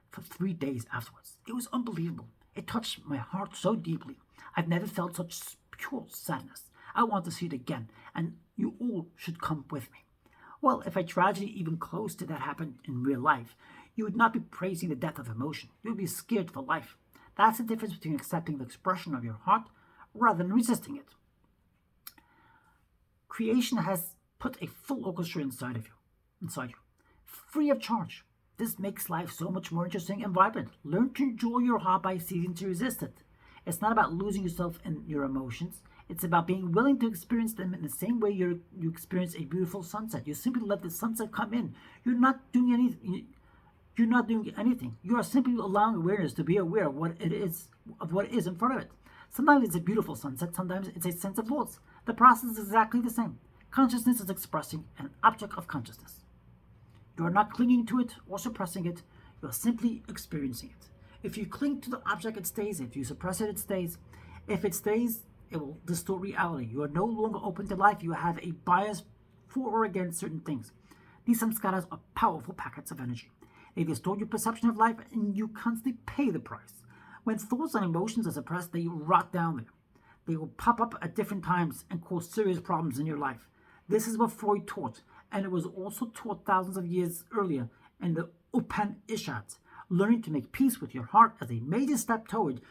[SPEAKER 1] for 3 days afterwards. It was unbelievable. It touched my heart so deeply. I've never felt such pure sadness. I want to see it again, and you all should come with me. Well, if a tragedy even close to that happened in real life, you would not be praising the death of emotion. You would be scared for life. That's the difference between accepting the expression of your heart rather than resisting it. Creation has put a full orchestra inside you, free of charge. This makes life so much more interesting and vibrant. Learn to enjoy your heart by ceasing to resist it. It's not about losing yourself in your emotions. It's about being willing to experience them in the same way you experience a beautiful sunset. You simply let the sunset come in. You're not doing anything. You are simply allowing awareness to be aware of what it is in front of it. Sometimes it's a beautiful sunset. Sometimes it's a sense of loss. The process is exactly the same. Consciousness is expressing an object of consciousness. You are not clinging to it or suppressing it. You are simply experiencing it. If you cling to the object, it stays. If you suppress it, it stays. If it stays, it will distort reality. You are no longer open to life. You have a bias for or against certain things. These samskaras are powerful packets of energy. They distort your perception of life, and you constantly pay the price. When thoughts and emotions are suppressed, they rot down there. They will pop up at different times and cause serious problems in your life. This is what Freud taught, and it was also taught thousands of years earlier in the Upanishads. Learning to make peace with your heart as a major step toward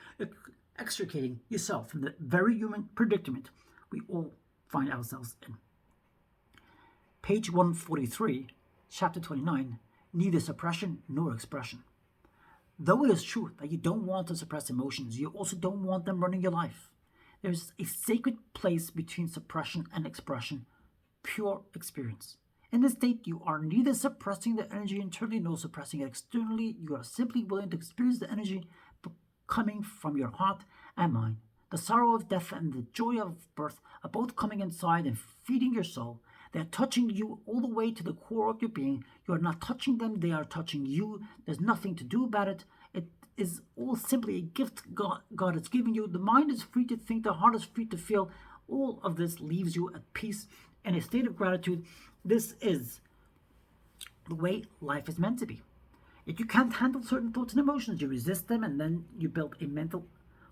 [SPEAKER 1] extricating yourself from the very human predicament we all find ourselves in. Page 143, chapter 29, neither suppression nor expression. Though it is true that you don't want to suppress emotions, you also don't want them running your life. There is a sacred place between suppression and expression, pure experience. In this state, you are neither suppressing the energy internally nor suppressing it externally. You are simply willing to experience the energy coming from your heart and mind. The sorrow of death and the joy of birth are both coming inside and feeding your soul. They are touching you all the way to the core of your being. You are not touching them, they are touching you. There's nothing to do about it. It is all simply a gift God has given you. The mind is free to think, the heart is free to feel. All of this leaves you at peace in a state of gratitude. This is the way life is meant to be. If you can't handle certain thoughts and emotions, you resist them, and then you build a mental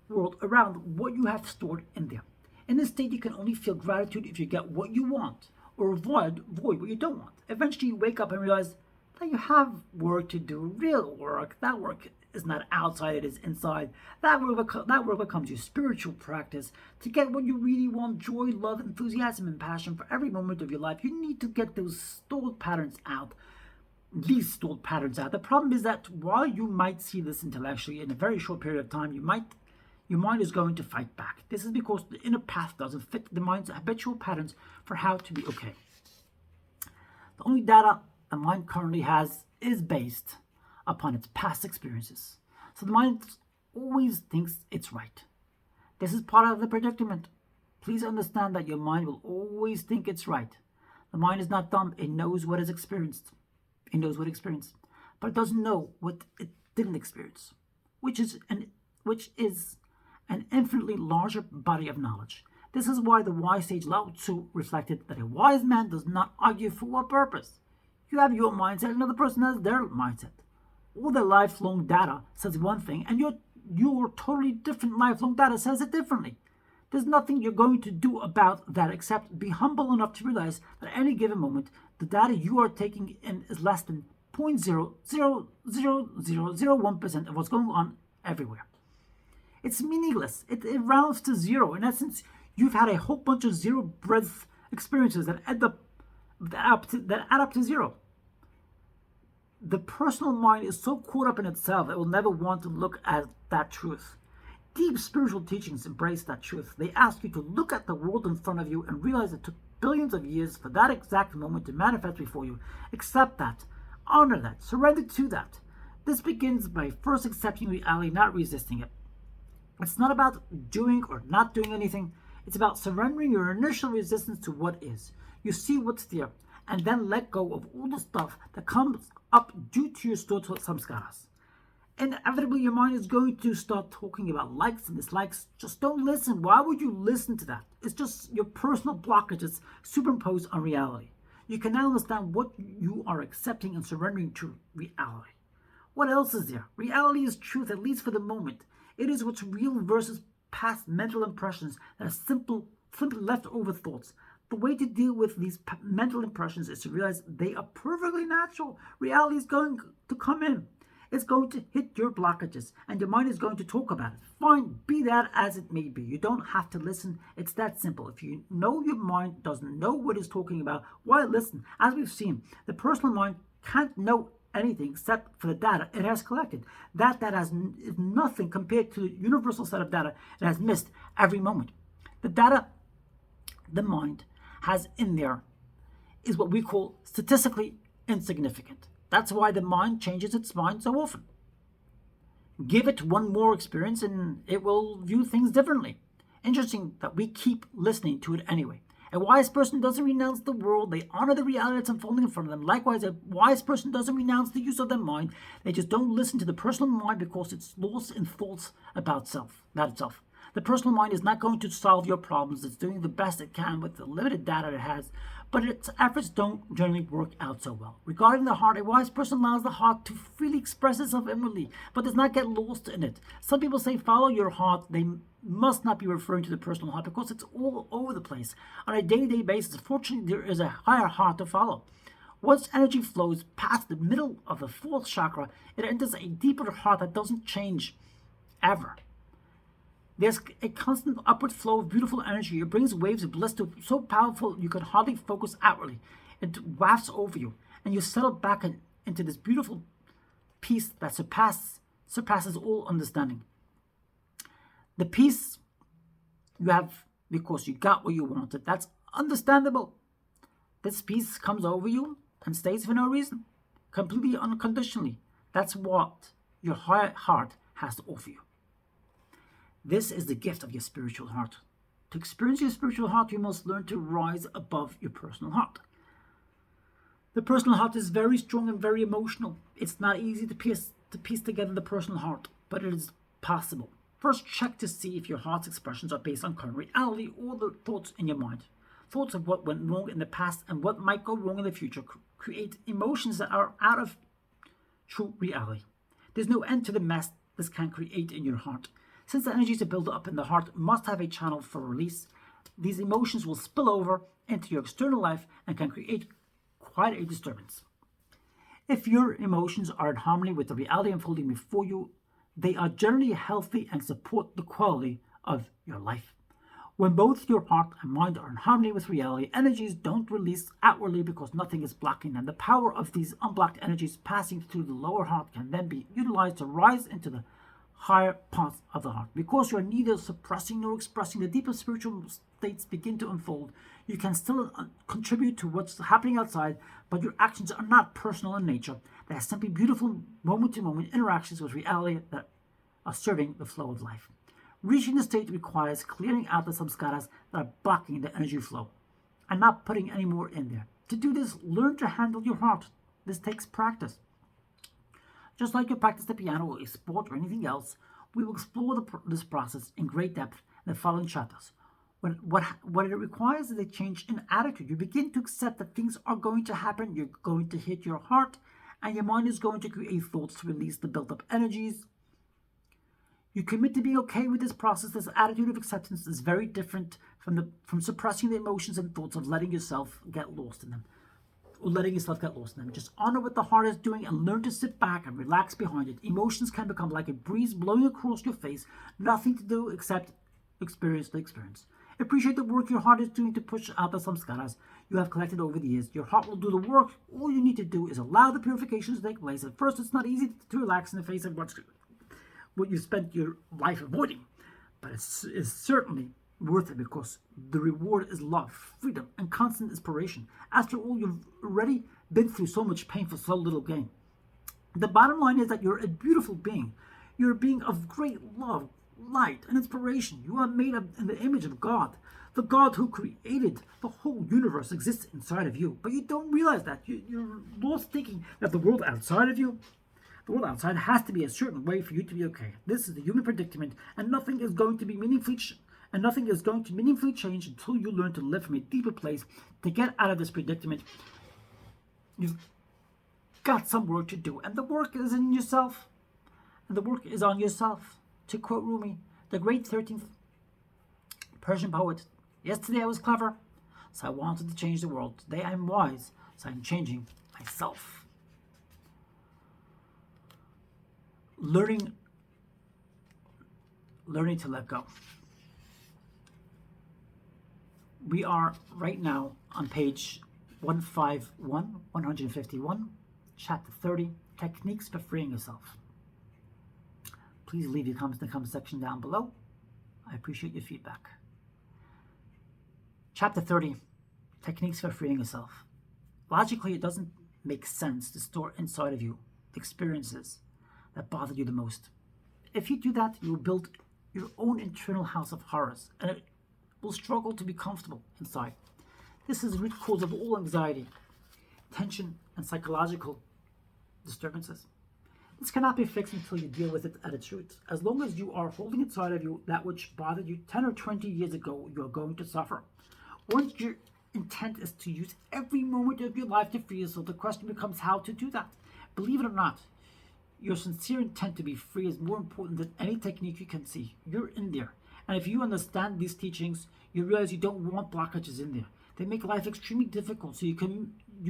[SPEAKER 1] world around what you have stored in there. In this state, you can only feel gratitude if you get what you want, or avoid what you don't want. Eventually, you wake up and realize that you have work to do, real work. That work is not outside, it is inside. That work becomes your spiritual practice. To get what you really want, joy, love, enthusiasm, and passion for every moment of your life, you need to get those stored patterns out. These stored patterns out. The problem is that while you might see this intellectually in a very short period of time, your mind is going to fight back. This is because the inner path doesn't fit the mind's habitual patterns for how to be okay. The only data the mind currently has is based upon its past experiences. So the mind always thinks it's right. This is part of the predicament. Please understand that your mind will always think it's right. The mind is not dumb. It knows what is experienced. It knows what it experienced, but it doesn't know what it didn't experience, which is an infinitely larger body of knowledge. This is why the wise sage Lao Tzu reflected that a wise man does not argue for what purpose. You have your mindset, another person has their mindset. All their lifelong data says one thing, and your totally different lifelong data says it differently. There's nothing you're going to do about that except be humble enough to realize that at any given moment, the data you are taking in is less than 0.0000001% of what's going on everywhere. It's meaningless. It rounds to zero. In essence, you've had a whole bunch of zero breadth experiences that add up to zero. The personal mind is so caught up in itself that it will never want to look at that truth. Deep spiritual teachings embrace that truth. They ask you to look at the world in front of you and realize it took billions of years for that exact moment to manifest before you. Accept that. Honor that. Surrender to that. This begins by first accepting reality, not resisting it. It's not about doing or not doing anything. It's about surrendering your initial resistance to what is. You see what's there, and then let go of all the stuff that comes up due to your stored samskaras. Inevitably, your mind is going to start talking about likes and dislikes. Just don't listen. Why would you listen to that? It's just your personal blockages superimposed on reality. You can now understand what you are accepting and surrendering to reality. What else is there? Reality is truth, at least for the moment. It is what's real versus past mental impressions that are simply leftover thoughts. The way to deal with these mental impressions is to realize they are perfectly natural. Reality is going to come in. It's going to hit your blockages, and your mind is going to talk about it. Fine, be that as it may be. You don't have to listen. It's that simple. If you know your mind doesn't know what it's talking about, why listen? As we've seen, the personal mind can't know anything except for the data it has collected. That data is nothing compared to the universal set of data it has missed every moment. The data the mind has in there is what we call statistically insignificant. That's why the mind changes its mind so often. Give it one more experience and it will view things differently. Interesting that we keep listening to it anyway. A wise person doesn't renounce the world. They honor the reality that's unfolding in front of them. Likewise, a wise person doesn't renounce the use of their mind. They just don't listen to the personal mind because it's lost in thoughts about itself. The personal mind is not going to solve your problems. It's doing the best it can with the limited data it has, but its efforts don't generally work out so well. Regarding the heart, a wise person allows the heart to freely express itself inwardly, but does not get lost in it. Some people say follow your heart. They must not be referring to the personal heart because it's all over the place. On a day-to-day basis, fortunately, there is a higher heart to follow. Once energy flows past the middle of the fourth chakra, it enters a deeper heart that doesn't change ever. There's a constant upward flow of beautiful energy. It brings waves of bliss so powerful you can hardly focus outwardly. It wafts over you, and you settle back into this beautiful peace that surpasses all understanding. The peace you have because you got what you wanted. That's understandable. This peace comes over you and stays for no reason, completely unconditionally. That's what your heart has to offer you. This is the gift of your spiritual heart. To experience your spiritual heart, you must learn to rise above your personal heart. The personal heart is very strong and very emotional. It's not easy to piece together the personal heart, but it is possible. First, check to see if your heart's expressions are based on current reality or the thoughts in your mind. Thoughts of what went wrong in the past and what might go wrong in the future create emotions that are out of true reality. There's no end to the mess this can create in your heart. Since the energies that build up in the heart must have a channel for release, these emotions will spill over into your external life and can create quite a disturbance. If your emotions are in harmony with the reality unfolding before you, they are generally healthy and support the quality of your life. When both your heart and mind are in harmony with reality, energies don't release outwardly because nothing is blocking them. The power of these unblocked energies passing through the lower heart can then be utilized to rise into the higher parts of the heart. Because you are neither suppressing nor expressing, the deeper spiritual states begin to unfold. You can still contribute to what's happening outside, but your actions are not personal in nature. They are simply beautiful moment-to-moment interactions with reality that are serving the flow of life. Reaching the state requires clearing out the samskaras that are blocking the energy flow and not putting any more in there. To do this, learn to handle your heart. This takes practice. Just like you practice the piano or a sport or anything else, we will explore this process in great depth in the following chapters. What it requires is a change in attitude. You begin to accept that things are going to happen, you're going to hit your heart, and your mind is going to create thoughts to release the built-up energies. You commit to being okay with this process. This attitude of acceptance is very different from suppressing the emotions and thoughts of letting yourself get lost in them. Or letting yourself get lost in them. Just honor what the heart is doing and learn to sit back and relax behind it. Emotions can become like a breeze blowing across your face. Nothing to do except experience the experience. Appreciate the work your heart is doing to push out the samskaras you have collected over the years. Your heart will do the work. All you need to do is allow the purifications to take place. At first, it's not easy to relax in the face of what you spent your life avoiding, but it's certainly worth it because the reward is love, freedom, and constant inspiration. After all, you've already been through so much pain for so little gain. The bottom line is that you're a beautiful being. You're a being of great love, light, and inspiration. You are made in the image of God. The God who created the whole universe exists inside of you, but you don't realize that. You're lost thinking that the world outside of you, the world outside has to be a certain way for you to be okay. This is the human predicament, and nothing is going to meaningfully change until you learn to live from a deeper place. To get out of this predicament, you've got some work to do, and the work is in yourself, and the work is on yourself. To quote Rumi, the great 13th Persian poet, yesterday I was clever, so I wanted to change the world. Today I'm wise, so I'm changing myself. Learning to let go. We are right now on page 151, chapter 30, Techniques for Freeing Yourself. Please leave your comments in the comment section down below. I appreciate your feedback. Chapter 30, Techniques for Freeing Yourself. Logically, it doesn't make sense to store inside of you the experiences that bother you the most. If you do that, you will build your own internal house of horrors, and it will struggle to be comfortable inside. This is the root cause of all anxiety, tension, and psychological disturbances. This cannot be fixed until you deal with it at its root. As long as you are holding inside of you that which bothered you 10 or 20 years ago, you are going to suffer. Once your intent is to use every moment of your life to free yourself, the question becomes how to do that. Believe it or not, your sincere intent to be free is more important than any technique you can see. You're in there. And if you understand these teachings, you realize you don't want blockages in there. They make life extremely difficult, so you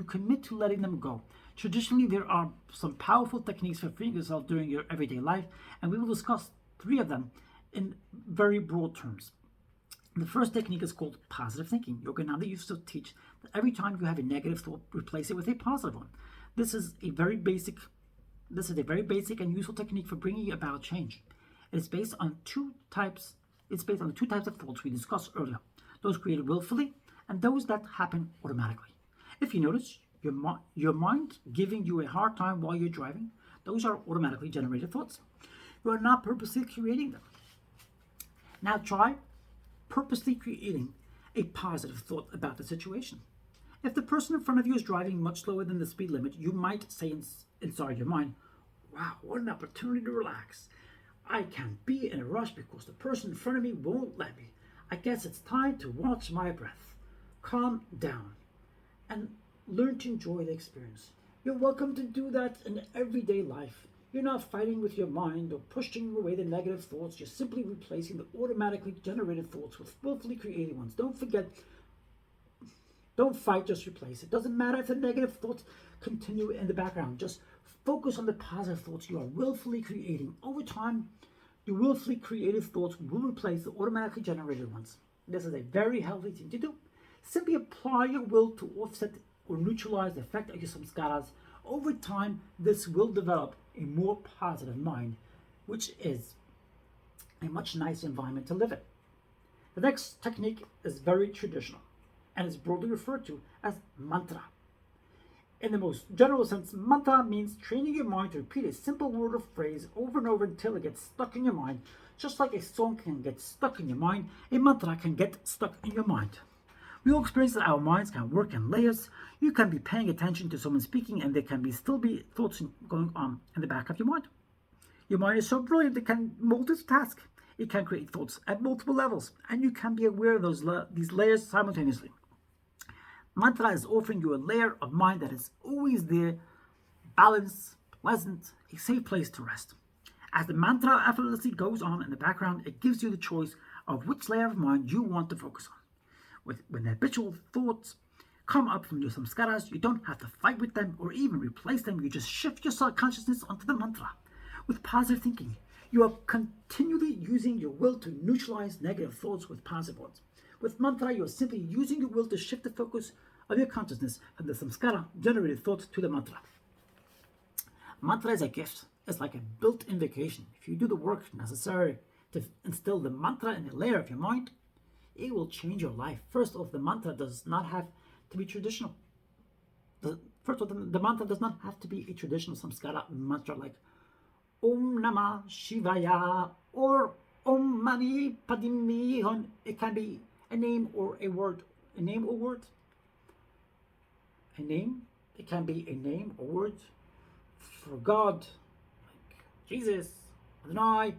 [SPEAKER 1] commit to letting them go. Traditionally, there are some powerful techniques for freeing yourself during your everyday life, and we will discuss 3 of them in very broad terms. The first technique is called positive thinking. Yogananda used to teach that every time you have a negative thought, replace it with a positive one. This is a very basic and useful technique for bringing about change. It is based on the 2 types of thoughts we discussed earlier, those created willfully and those that happen automatically. If you notice, your mind giving you a hard time while you're driving, those are automatically generated thoughts. You are not purposely creating them. Now try purposely creating a positive thought about the situation. If the person in front of you is driving much slower than the speed limit, you might say inside your mind, wow, what an opportunity to relax. I can't be in a rush because the person in front of me won't let me. I guess it's time to watch my breath. Calm down and learn to enjoy the experience. You're welcome to do that in everyday life. You're not fighting with your mind or pushing away the negative thoughts. You're simply replacing the automatically generated thoughts with willfully created ones. Don't forget, don't fight, just replace. It doesn't matter if the negative thoughts continue in the background. Just focus on the positive thoughts you are willfully creating. Over time, your willfully created thoughts will replace the automatically generated ones. This is a very healthy thing to do. Simply apply your will to offset or neutralize the effect of your samskaras. Over time, this will develop a more positive mind, which is a much nicer environment to live in. The next technique is very traditional and is broadly referred to as mantra. In the most general sense, mantra means training your mind to repeat a simple word or phrase over and over until it gets stuck in your mind. Just like a song can get stuck in your mind, a mantra can get stuck in your mind. We all experience that our minds can work in layers. You can be paying attention to someone speaking and there can still be thoughts going on in the back of your mind. Your mind is so brilliant it can multitask. It can create thoughts at multiple levels and you can be aware of these layers simultaneously. Mantra is offering you a layer of mind that is always there, balanced, pleasant, a safe place to rest. As the mantra effortlessly goes on in the background, it gives you the choice of which layer of mind you want to focus on. When the habitual thoughts come up from your samskaras, you don't have to fight with them or even replace them. You just shift your consciousness onto the mantra. With positive thinking, you are continually using your will to neutralize negative thoughts with positive ones. With mantra, you are simply using your will to shift the focus of your consciousness from the samskara generated thought to the mantra. Mantra is a gift. It's like a built-in vacation. If you do the work necessary to instill the mantra in a layer of your mind, it will change your life. First off, the mantra does not have to be traditional. The mantra does not have to be a traditional samskara mantra like Om Namah Shivaya or Om Mani Padme Hum. It can be a name or a word. A name or word. A name. It can be a name or word for God, like Jesus, Adonai,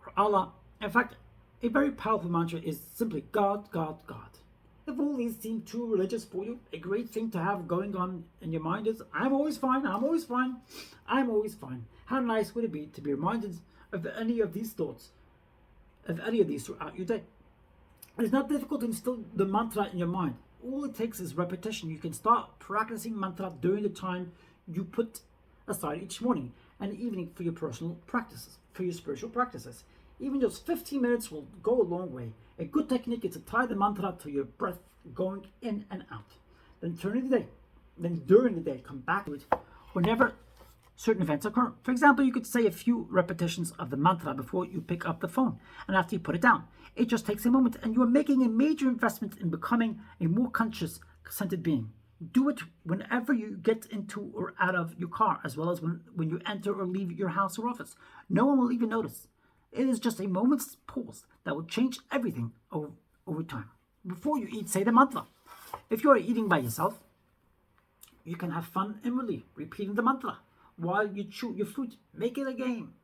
[SPEAKER 1] or Allah. In fact, a very powerful mantra is simply God, God, God. If all these seem too religious for you, a great thing to have going on in your mind is I'm always fine, I'm always fine, I'm always fine. How nice would it be to be reminded of any of these thoughts, of any of these throughout your day? It's not difficult to instill the mantra in your mind. All it takes is repetition. You can start practicing mantra during the time you put aside each morning and evening for your personal practices, for your spiritual practices. Even just 15 minutes will go a long way. A good technique is to tie the mantra to your breath going in and out. Then during the day, come back to it whenever certain events occur. For example, you could say a few repetitions of the mantra before you pick up the phone and after you put it down. It just takes a moment and you are making a major investment in becoming a more conscious, centered being. Do it whenever you get into or out of your car, as well as when you enter or leave your house or office. No one will even notice. It is just a moment's pause that will change everything over time. Before you eat, say the mantra. If you are eating by yourself, you can have fun inwardly, repeating the mantra. While you chew your food, make it a game.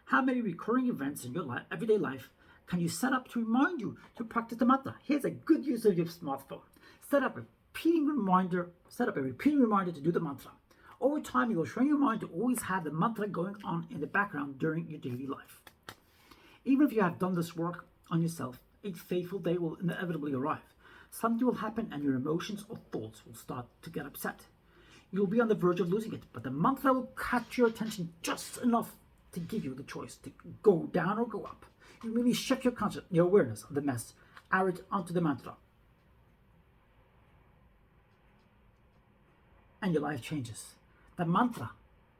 [SPEAKER 1] How many recurring events in your everyday life can you set up to remind you to practice the mantra? Here's a good use of your smartphone. Set up a repeating reminder to do the mantra. Over time, you will train your mind to always have the mantra going on in the background during your daily life. Even if you have done this work on yourself, a fateful day will inevitably arrive. Something will happen and your emotions or thoughts will start to get upset. You'll be on the verge of losing it, but the mantra will catch your attention just enough to give you the choice to go down or go up. You really shift your awareness of the mess, arid onto the mantra. And your life changes. The mantra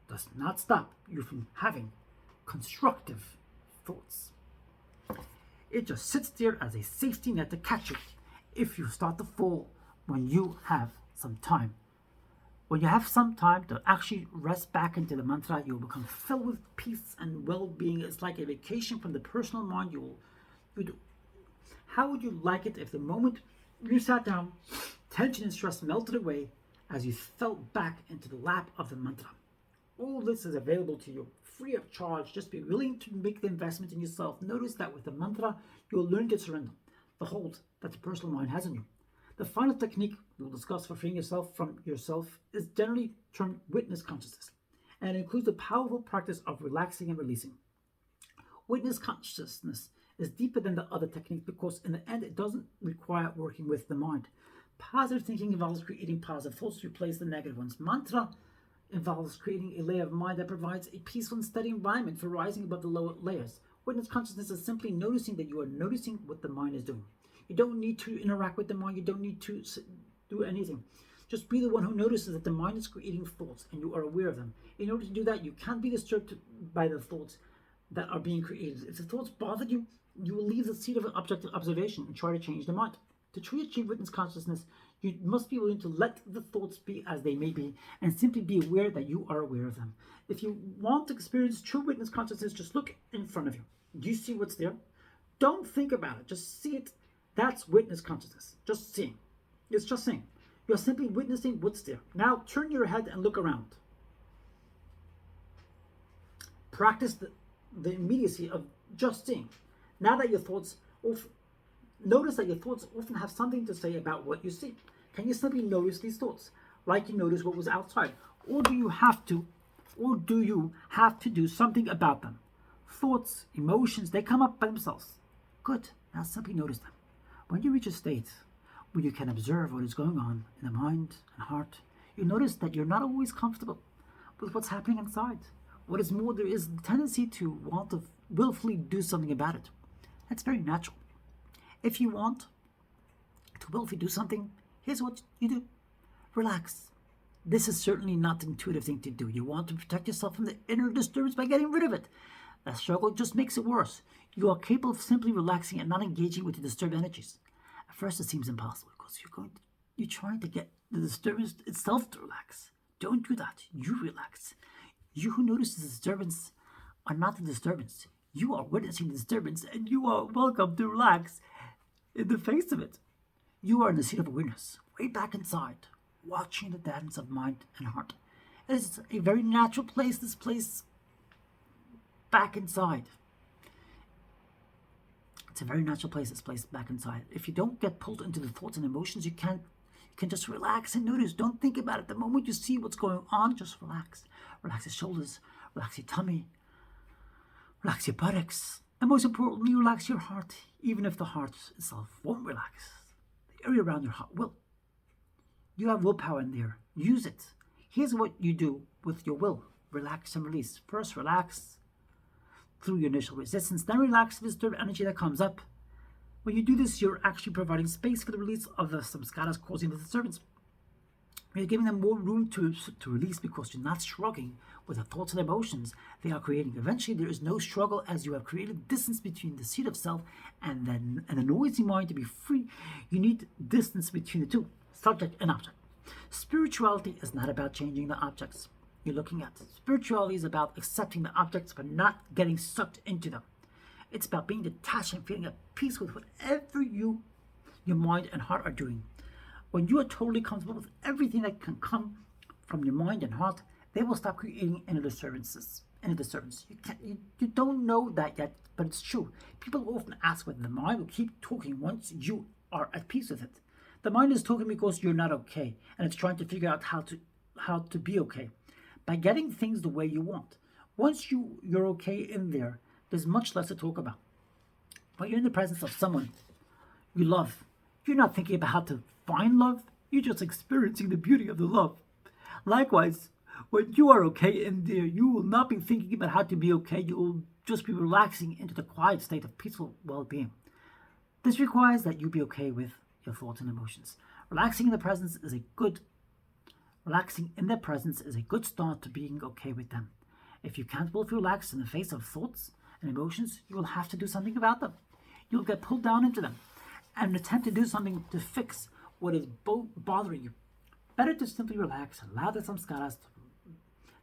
[SPEAKER 1] does not stop you from having constructive thoughts. It just sits there as a safety net to catch you if you start to fall when you have some time. When you have some time to actually rest back into the mantra, you'll become filled with peace and well-being. It's like a vacation from the personal mind you do. How would you like it if the moment you sat down, tension and stress melted away as you fell back into the lap of the mantra? All this is available to you free of charge. Just be willing to make the investment in yourself. Notice that with the mantra, you'll learn to surrender the hold that the personal mind has on you. The final technique we'll discuss for freeing yourself from yourself is generally termed witness consciousness, and it includes the powerful practice of relaxing and releasing. Witness consciousness is deeper than the other technique because in the end it doesn't require working with the mind. Positive thinking involves creating positive thoughts to replace the negative ones. Mantra involves creating a layer of mind that provides a peaceful and steady environment for rising above the lower layers. Witness consciousness is simply noticing that you are noticing what the mind is doing. You don't need to interact with the mind. You don't need to do anything. Just be the one who notices that the mind is creating thoughts and you are aware of them. In order to do that, you can't be disturbed by the thoughts that are being created. If the thoughts bother you, you will leave the seat of objective observation and try to change the mind. To truly achieve witness consciousness, You must be willing to let the thoughts be as they may be and simply be aware that you are aware of them. If you want to experience true witness consciousness, just look in front of you. Do you see what's there? Don't think about it. Just see it. That's witness consciousness. Just seeing. It's just seeing. You're simply witnessing what's there. Now turn your head and look around. Practice the immediacy of just seeing. Now that your thoughts notice that your thoughts often have something to say about what you see. Can you simply notice these thoughts, like you notice what was outside? Or do you have to do something about them? Thoughts, emotions, they come up by themselves. Good. Now simply notice them. When you reach a state where you can observe what is going on in the mind and heart, you notice that you're not always comfortable with what's happening inside. What is more, there is a tendency to want to willfully do something about it. That's very natural. If you want to willfully do something, here's what you do. Relax. This is certainly not the intuitive thing to do. You want to protect yourself from the inner disturbance by getting rid of it. That struggle just makes it worse. You are capable of simply relaxing and not engaging with the disturbed energies. At first it seems impossible because you're trying to get the disturbance itself to relax. Don't do that. You relax. You who notices the disturbance are not the disturbance. You are witnessing the disturbance and you are welcome to relax in the face of it. You are in the seat of awareness, way back inside, watching the dance of mind and heart. It is a very natural place, this place back inside. It's a very natural place, this place back inside. If you don't get pulled into the thoughts and emotions, you can just relax and notice. Don't think about it. The moment you see what's going on, just relax. Relax your shoulders, relax your tummy, relax your buttocks, and most importantly, relax your heart, even if the heart itself won't relax. The area around your heart will. You have willpower in there. Use it. Here's what you do with your will. Relax and release. First, relax through your initial resistance. Then relax the disturbed energy that comes up. When you do this, you're actually providing space for the release of the samskaras causing the disturbance. You're giving them more room to release because you're not struggling with the thoughts and emotions they are creating. Eventually, there is no struggle as you have created distance between the seat of self and the noisy mind. To be free, you need distance between the two, subject and object. Spirituality is not about changing the objects you're looking at. Spirituality is about accepting the objects but not getting sucked into them. It's about being detached and feeling at peace with whatever your mind and heart are doing. When you are totally comfortable with everything that can come from your mind and heart, they will stop creating any disturbance. You don't know that yet, but it's true. People often ask whether the mind will keep talking once you are at peace with it. The mind is talking because you're not okay, and it's trying to figure out how to be okay by getting things the way you want. Once you're okay in there, there's much less to talk about. When you're in the presence of someone you love, you're not thinking about how to find love, you're just experiencing the beauty of the love. Likewise, when you are okay in there, you will not be thinking about how to be okay, you will just be relaxing into the quiet state of peaceful well-being. This requires that you be okay with your thoughts and emotions. Relaxing in their presence is a good start to being okay with them. If you can't both relax in the face of thoughts and emotions, you will have to do something about them. You'll get pulled down into them and attempt to do something to fix what is bothering you. Better to simply relax and allow the samskaras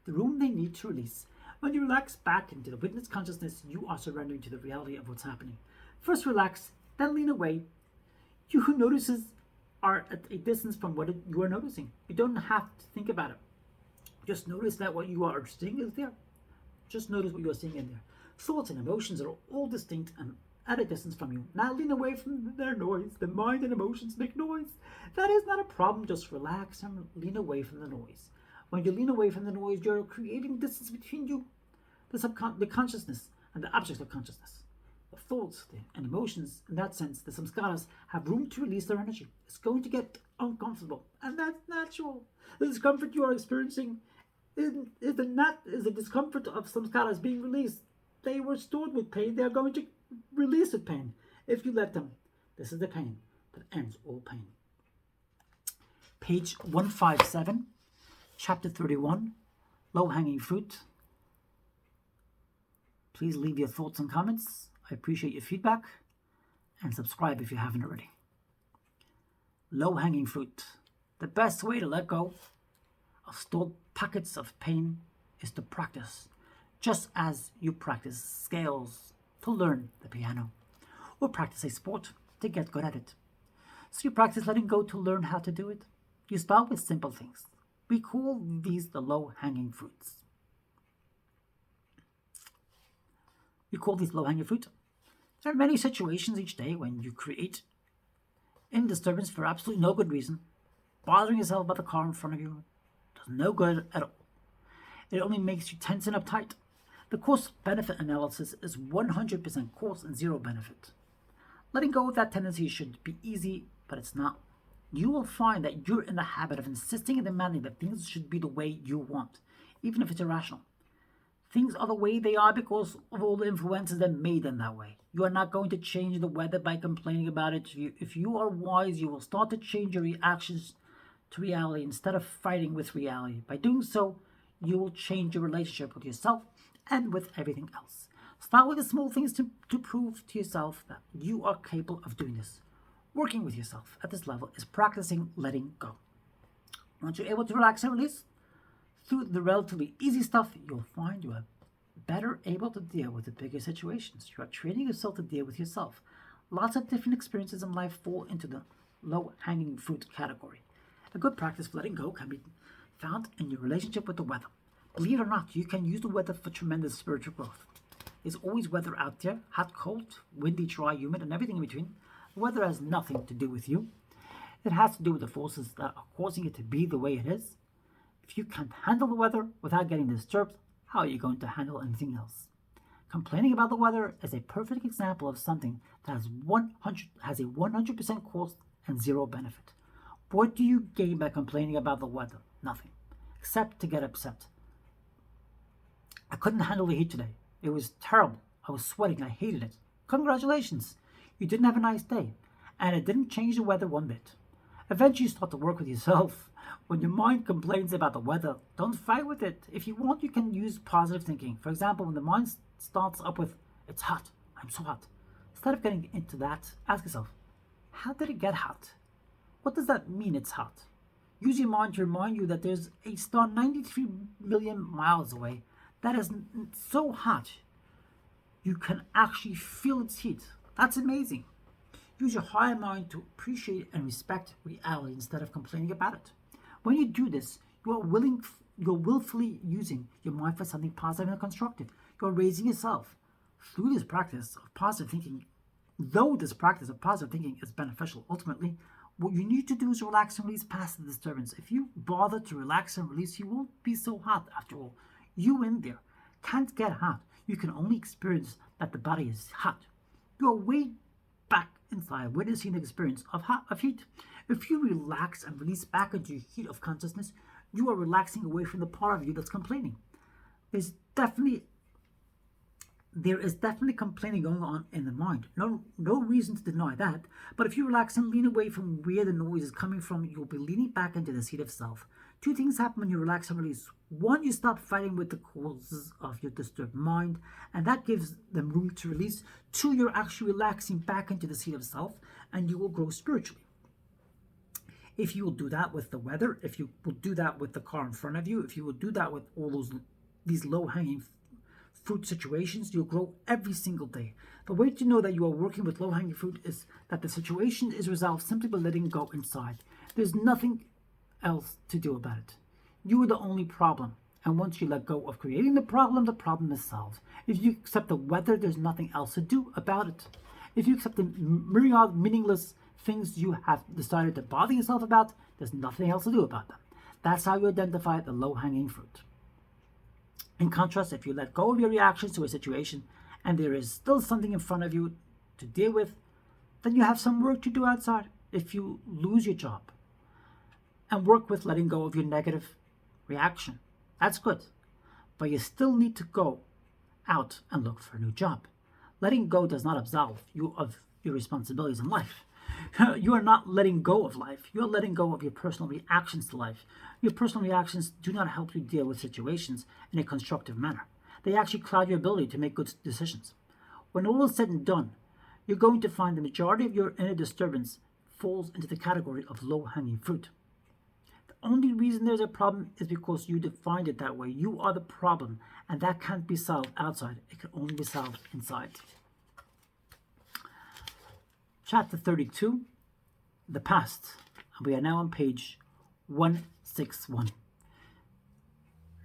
[SPEAKER 1] the room they need to release. When you relax back into the witness consciousness, you are surrendering to the reality of what's happening. First relax, then lean away. You who notices are at a distance from what you are noticing. You don't have to think about it. Just notice that what you are seeing is there. Just notice what you are seeing in there. Thoughts and emotions are all distinct and at a distance from you. Now lean away from their noise. The mind and emotions make noise. That is not a problem. Just relax and lean away from the noise. When you lean away from the noise, you're creating distance between you, the consciousness, and the object of consciousness. The thoughts and emotions, in that sense, the samskaras have room to release their energy. It's going to get uncomfortable, and that's natural. The discomfort you are experiencing is the discomfort of samskaras being released. They were stored with pain. They are going to release the pain if you let them. This is the pain that ends all pain. Page 157, chapter 31, low-hanging fruit. Please leave your thoughts and comments. I appreciate your feedback, and subscribe if you haven't already. Low-hanging fruit. The best way to let go of stored packets of pain is to practice, just as you practice scales to learn the piano, or practice a sport to get good at it. So you practice letting go to learn how to do it. You start with simple things. We call these the low-hanging fruits. We call these low-hanging fruit. There are many situations each day when you create in disturbance for absolutely no good reason. Bothering yourself about the car in front of you does no good at all. It only makes you tense and uptight. The cost-benefit analysis is 100% cost and zero benefit. Letting go of that tendency should be easy, but it's not. You will find that you're in the habit of insisting and demanding that things should be the way you want, even if it's irrational. Things are the way they are because of all the influences that made them that way. You are not going to change the weather by complaining about it. If you are wise, you will start to change your reactions to reality instead of fighting with reality. By doing so, you will change your relationship with yourself and with everything else. Start with the small things to prove to yourself that you are capable of doing this. Working with yourself at this level is practicing letting go. Once you're able to relax and release, through the relatively easy stuff, you'll find you are better able to deal with the bigger situations. You are training yourself to deal with yourself. Lots of different experiences in life fall into the low-hanging fruit category. A good practice for letting go can be found in your relationship with the weather. Believe it or not, you can use the weather for tremendous spiritual growth. There's always weather out there, hot, cold, windy, dry, humid, and everything in between. The weather has nothing to do with you. It has to do with the forces that are causing it to be the way it is. If you can't handle the weather without getting disturbed, how are you going to handle anything else? Complaining about the weather is a perfect example of something that has a 100% cost and zero benefit. What do you gain by complaining about the weather? Nothing, except to get upset. I couldn't handle the heat today. It was terrible. I was sweating. I hated it. Congratulations. You didn't have a nice day, and it didn't change the weather one bit. Eventually, you start to work with yourself. When your mind complains about the weather, don't fight with it. If you want, you can use positive thinking. For example, when the mind starts up with, it's hot, I'm so hot. Instead of getting into that, ask yourself, how did it get hot? What does that mean it's hot? Use your mind to remind you that there's a star 93 million miles away that is so hot you can actually feel its heat. That's amazing. Use your higher mind to appreciate and respect reality instead of complaining about it. When you do this, you're willfully using your mind for something positive and constructive. You're raising yourself. Through this practice of positive thinking, though this practice of positive thinking is beneficial, ultimately, what you need to do is relax and release past the disturbance. If you bother to relax and release, you won't be so hot after all. You in there can't get hot. You can only experience that the body is hot. You are way back inside witnessing the experience of heat. If you relax and release back into your heat of consciousness, you are relaxing away from the part of you that's complaining. There is definitely complaining going on in the mind. No reason to deny that. But if you relax and lean away from where the noise is coming from, you'll be leaning back into the seat of self. Two things happen when you relax and release. One, you stop fighting with the causes of your disturbed mind, and that gives them room to release. Two, you're actually relaxing back into the seat of self, and you will grow spiritually. If you will do that with the weather, if you will do that with the car in front of you, if you will do that with all these low-hanging fruit situations, you'll grow every single day. The way to know that you are working with low-hanging fruit is that the situation is resolved simply by letting go inside. There's nothing else to do about it. You are the only problem. And once you let go of creating the problem is solved. If you accept the weather, there's nothing else to do about it. If you accept the myriad meaningless things you have decided to bother yourself about, there's nothing else to do about them. That's how you identify the low-hanging fruit. In contrast, if you let go of your reactions to a situation and there is still something in front of you to deal with, then you have some work to do outside. If you lose your job and work with letting go of your negative reaction, that's good. But you still need to go out and look for a new job. Letting go does not absolve you of your responsibilities in life. You are not letting go of life. You are letting go of your personal reactions to life. Your personal reactions do not help you deal with situations in a constructive manner. They actually cloud your ability to make good decisions. When all is said and done, you're going to find the majority of your inner disturbance falls into the category of low-hanging fruit. The only reason there's a problem is because you defined it that way. You are the problem, and that can't be solved outside. It can only be solved inside. Chapter 32, The Past. We are now on page 161.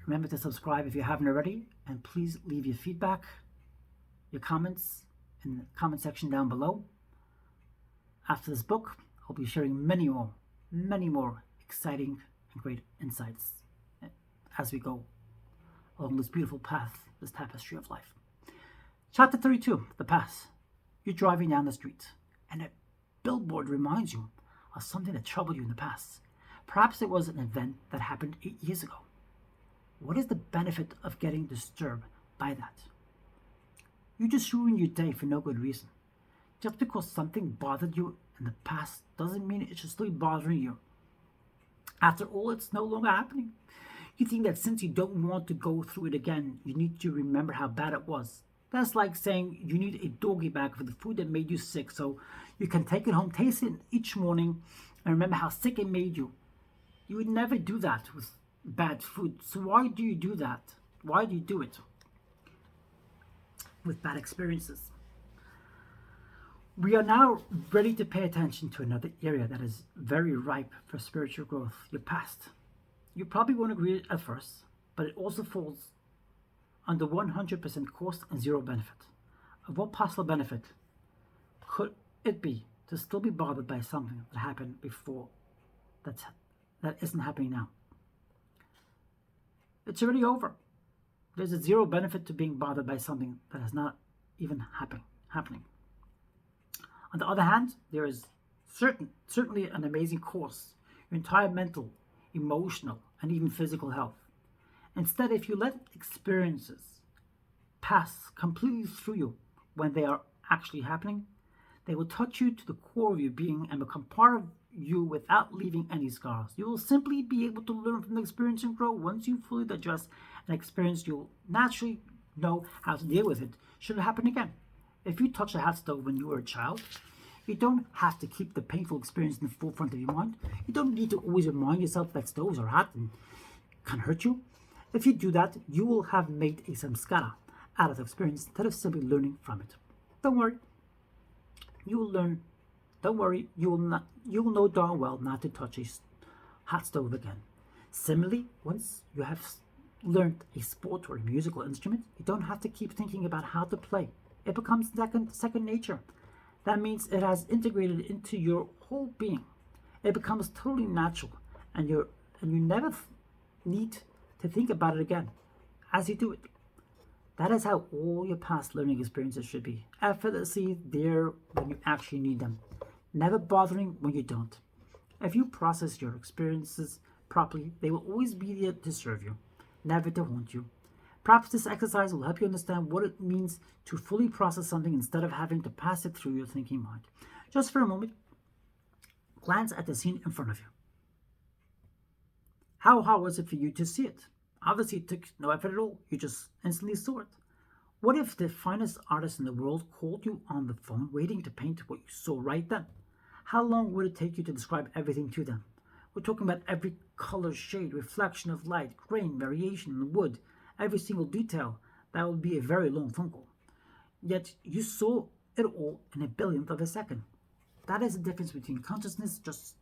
[SPEAKER 1] Remember to subscribe if you haven't already, and please leave your feedback, your comments in the comment section down below. After this book, I'll be sharing many more exciting and great insights as we go along this beautiful path, this tapestry of life. Chapter 32, The Past. You're driving down the street, and a billboard reminds you of something that troubled you in the past. Perhaps it was an event that happened 8 years ago. What is the benefit of getting disturbed by that? You just ruined your day for no good reason. Just because something bothered you in the past doesn't mean it should still be bothering you. After all, it's no longer happening. You think that since you don't want to go through it again, you need to remember how bad it was. That's like saying you need a doggy bag for the food that made you sick so you can take it home, taste it each morning, and remember how sick it made you. You would never do that with bad food. So why do you do that? Why do you do it with bad experiences? We are now ready to pay attention to another area that is very ripe for spiritual growth, your past. You probably won't agree at first, but it also falls under 100% cost and zero benefit. Of what possible benefit could it be to still be bothered by something that happened before that isn't happening now? It's already over. There's a zero benefit to being bothered by something that is not even happening. On the other hand, there is certainly an amazing course, your entire mental, emotional, and even physical health. Instead, if you let experiences pass completely through you when they are actually happening, they will touch you to the core of your being and become part of you without leaving any scars. You will simply be able to learn from the experience and grow. Once you fully digest an experience, you'll naturally know how to deal with it should it happen again. If you touched a hot stove when you were a child, you don't have to keep the painful experience in the forefront of your mind. You don't need to always remind yourself that stoves are hot and can hurt you. If you do that, you will have made a samskara out of the experience instead of simply learning from it. Don't worry. You will learn. Don't worry. You will know darn well not to touch a hot stove again. Similarly, once you have learned a sport or a musical instrument, you don't have to keep thinking about how to play. It becomes second nature. That means it has integrated into your whole being. It becomes totally natural, and you never need to think about it again as you do it. That is how all your past learning experiences should be. Effortlessly there when you actually need them. Never bothering when you don't. If you process your experiences properly, they will always be there to serve you, never to haunt you. Perhaps this exercise will help you understand what it means to fully process something instead of having to pass it through your thinking mind. Just for a moment, glance at the scene in front of you. How hard was it for you to see it? Obviously, it took no effort at all. You just instantly saw it. What if the finest artist in the world called you on the phone waiting to paint what you saw right then? How long would it take you to describe everything to them? We're talking about every color, shade, reflection of light, grain, variation in the wood, every single detail. That would be a very long phone call. Yet you saw it all in a billionth of a second. That is the difference between consciousness just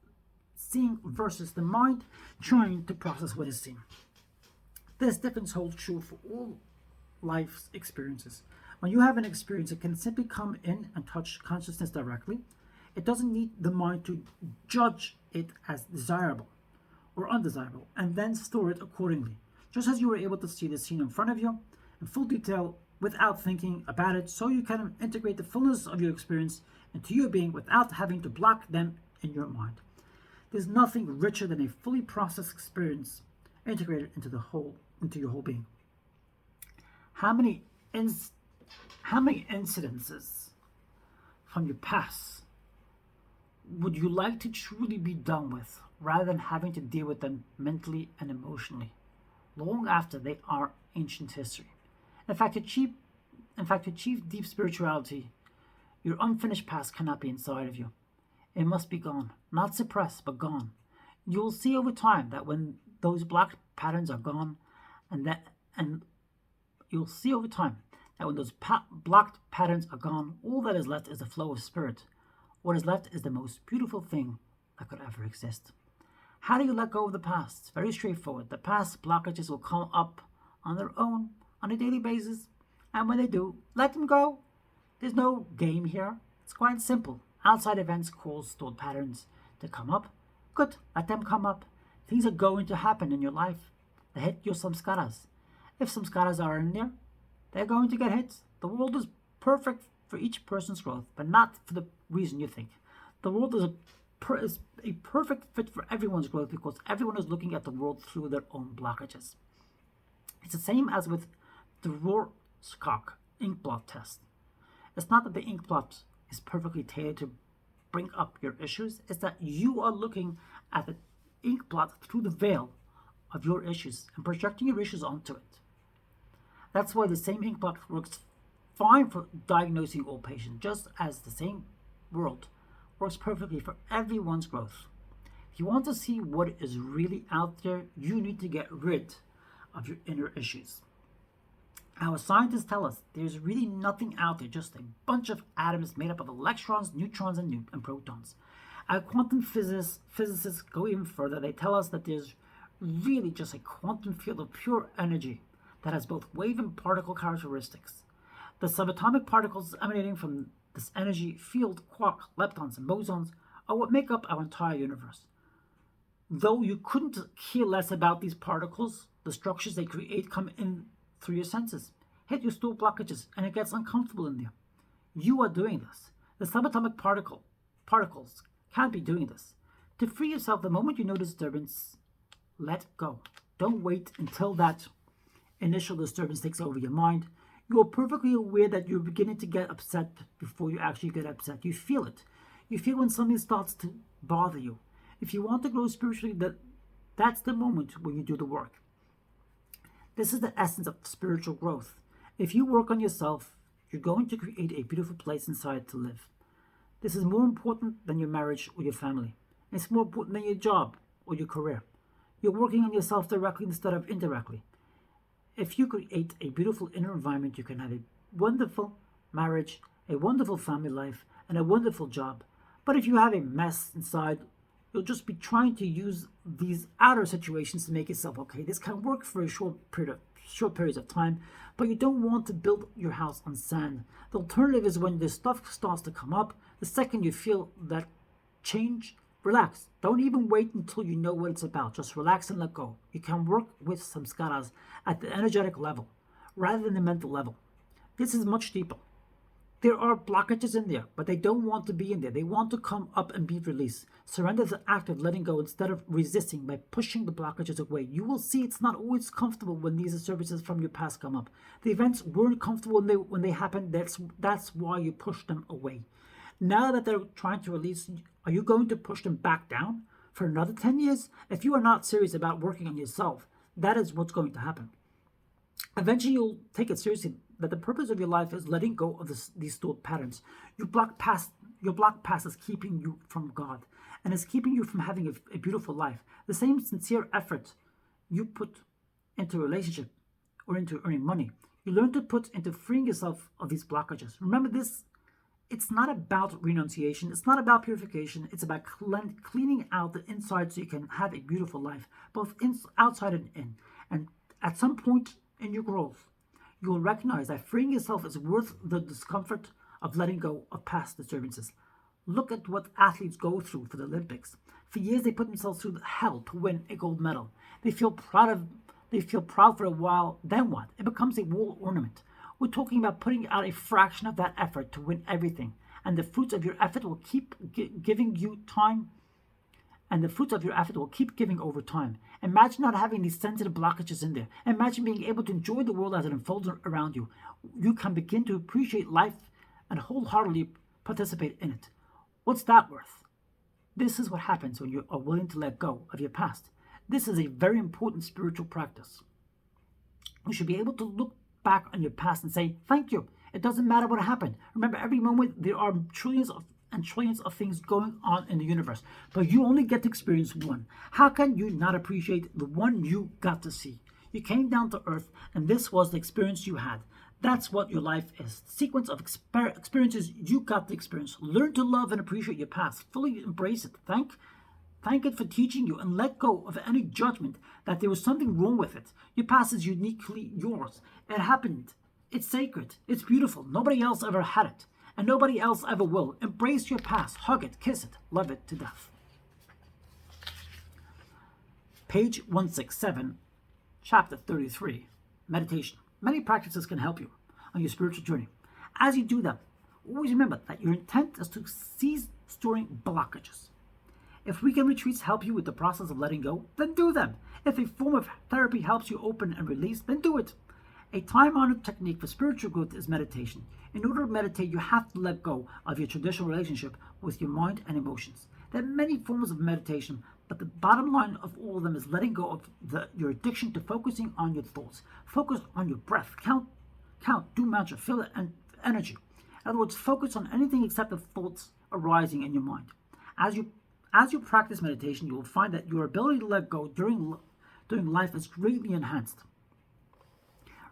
[SPEAKER 1] seeing versus the mind trying to process what is seen. This difference holds true for all life's experiences. When you have an experience, it can simply come in and touch consciousness directly. It doesn't need the mind to judge it as desirable or undesirable and then store it accordingly. Just as you were able to see the scene in front of you in full detail without thinking about it, so you can integrate the fullness of your experience into your being without having to block them in your mind. There's nothing richer than a fully processed experience integrated into your whole being. How many incidences from your past would you like to truly be done with, rather than having to deal with them mentally and emotionally, long after they are ancient history? In fact, to achieve deep spirituality, your unfinished past cannot be inside of you. It must be gone, not suppressed, but gone. You will see over time that when those blocked patterns are gone, and you'll see over time that when those blocked patterns are gone, all that is left is the flow of spirit. What is left is the most beautiful thing that could ever exist. How do you let go of the past? It's very straightforward. The past blockages will come up on their own on a daily basis, and when they do, let them go. There's no game here. It's quite simple. Outside events cause stored patterns to come up. Good, let them come up. Things are going to happen in your life. They hit your samskaras. If samskaras are in there, they're going to get hit. The world is perfect for each person's growth, but not for the reason you think. The world is a perfect fit for everyone's growth because everyone is looking at the world through their own blockages. It's the same as with the Rorschach ink blot test. It's not that the ink blot is perfectly tailored to bring up your issues. It's that you are looking at the ink blot through the veil of your issues and projecting your issues onto it. That's why the same ink blot works fine for diagnosing all patients, just as the same world works perfectly for everyone's growth. If you want to see what is really out there, you need to get rid of your inner issues. Our scientists tell us there's really nothing out there, just a bunch of atoms made up of electrons, neutrons, and protons. Our quantum physicists go even further. They tell us that there's really just a quantum field of pure energy that has both wave and particle characteristics. The subatomic particles emanating from this energy field, quarks, leptons, and bosons, are what make up our entire universe. Though you couldn't care less about these particles, the structures they create come in through your senses, hit your stool blockages, and it gets uncomfortable in there. You are doing this. The subatomic particles can't be doing this. To free yourself the moment you notice disturbance, let go. Don't wait until that initial disturbance takes over your mind. You are perfectly aware that you're beginning to get upset before you actually get upset. You feel it. You feel when something starts to bother you. If you want to grow spiritually, that's the moment when you do the work. This is the essence of spiritual growth. If you work on yourself, you're going to create a beautiful place inside to live. This is more important than your marriage or your family. It's more important than your job or your career. You're working on yourself directly instead of indirectly. If you create a beautiful inner environment, you can have a wonderful marriage, a wonderful family life, and a wonderful job. But if you have a mess inside, you'll just be trying to use these outer situations to make yourself okay. This can work for a short periods of time, but you don't want to build your house on sand. The alternative is when this stuff starts to come up, the second you feel that change, relax. Don't even wait until you know what it's about. Just relax and let go. You can work with samskaras at the energetic level rather than the mental level. This is much deeper. There are blockages in there, but they don't want to be in there. They want to come up and be released. Surrender is the act of letting go instead of resisting by pushing the blockages away. You will see it's not always comfortable when these disturbances from your past come up. The events weren't comfortable when they happened. That's why you push them away. Now that they're trying to release, are you going to push them back down for another 10 years? If you are not serious about working on yourself, that is what's going to happen. Eventually, you'll take it seriously that the purpose of your life is letting go of these stored patterns. Your block past is keeping you from God and is keeping you from having a beautiful life. The same sincere effort you put into a relationship or into earning money, you learn to put into freeing yourself of these blockages. Remember this, it's not about renunciation. It's not about purification. It's about cleaning out the inside so you can have a beautiful life, both outside and in. And at some point in your growth, you will recognize that freeing yourself is worth the discomfort of letting go of past disturbances. Look at what athletes go through for the Olympics. For years, they put themselves through hell to win a gold medal. They feel proud for a while. Then what? It becomes a wall ornament. We're talking about putting out a fraction of that effort to win everything, and the fruits of your effort will keep giving you time. And the fruits of your effort will keep giving over time. Imagine not having these sensitive blockages in there. Imagine being able to enjoy the world as it unfolds around you. You can begin to appreciate life and wholeheartedly participate in it. What's that worth? This is what happens when you are willing to let go of your past. This is a very important spiritual practice. You should be able to look back on your past and say, thank you. It doesn't matter what happened. Remember, every moment there are trillions of and trillions of things going on in the universe, but you only get to experience one. How can you not appreciate the one you got to see? You came down to Earth, and this was the experience you had. That's what your life is. The sequence of experiences you got to experience. Learn to love and appreciate your past. Fully embrace it. Thank it for teaching you, and let go of any judgment that there was something wrong with it. Your past is uniquely yours. It happened. It's sacred. It's beautiful. Nobody else ever had it, and nobody else ever will. Embrace your past. Hug it. Kiss it. Love it to death. Page 167, Chapter 33, Meditation. Many practices can help you on your spiritual journey. As you do them, always remember that your intent is to cease storing blockages. If weekend retreats help you with the process of letting go, then do them. If a form of therapy helps you open and release, then do it. A time-honored technique for spiritual growth is meditation. In order to meditate, you have to let go of your traditional relationship with your mind and emotions. There are many forms of meditation, but the bottom line of all of them is letting go of your addiction to focusing on your thoughts. Focus on your breath. Count, do mantra, feel it, and energy. In other words, focus on anything except the thoughts arising in your mind. As you practice meditation, you will find that your ability to let go during life is greatly enhanced.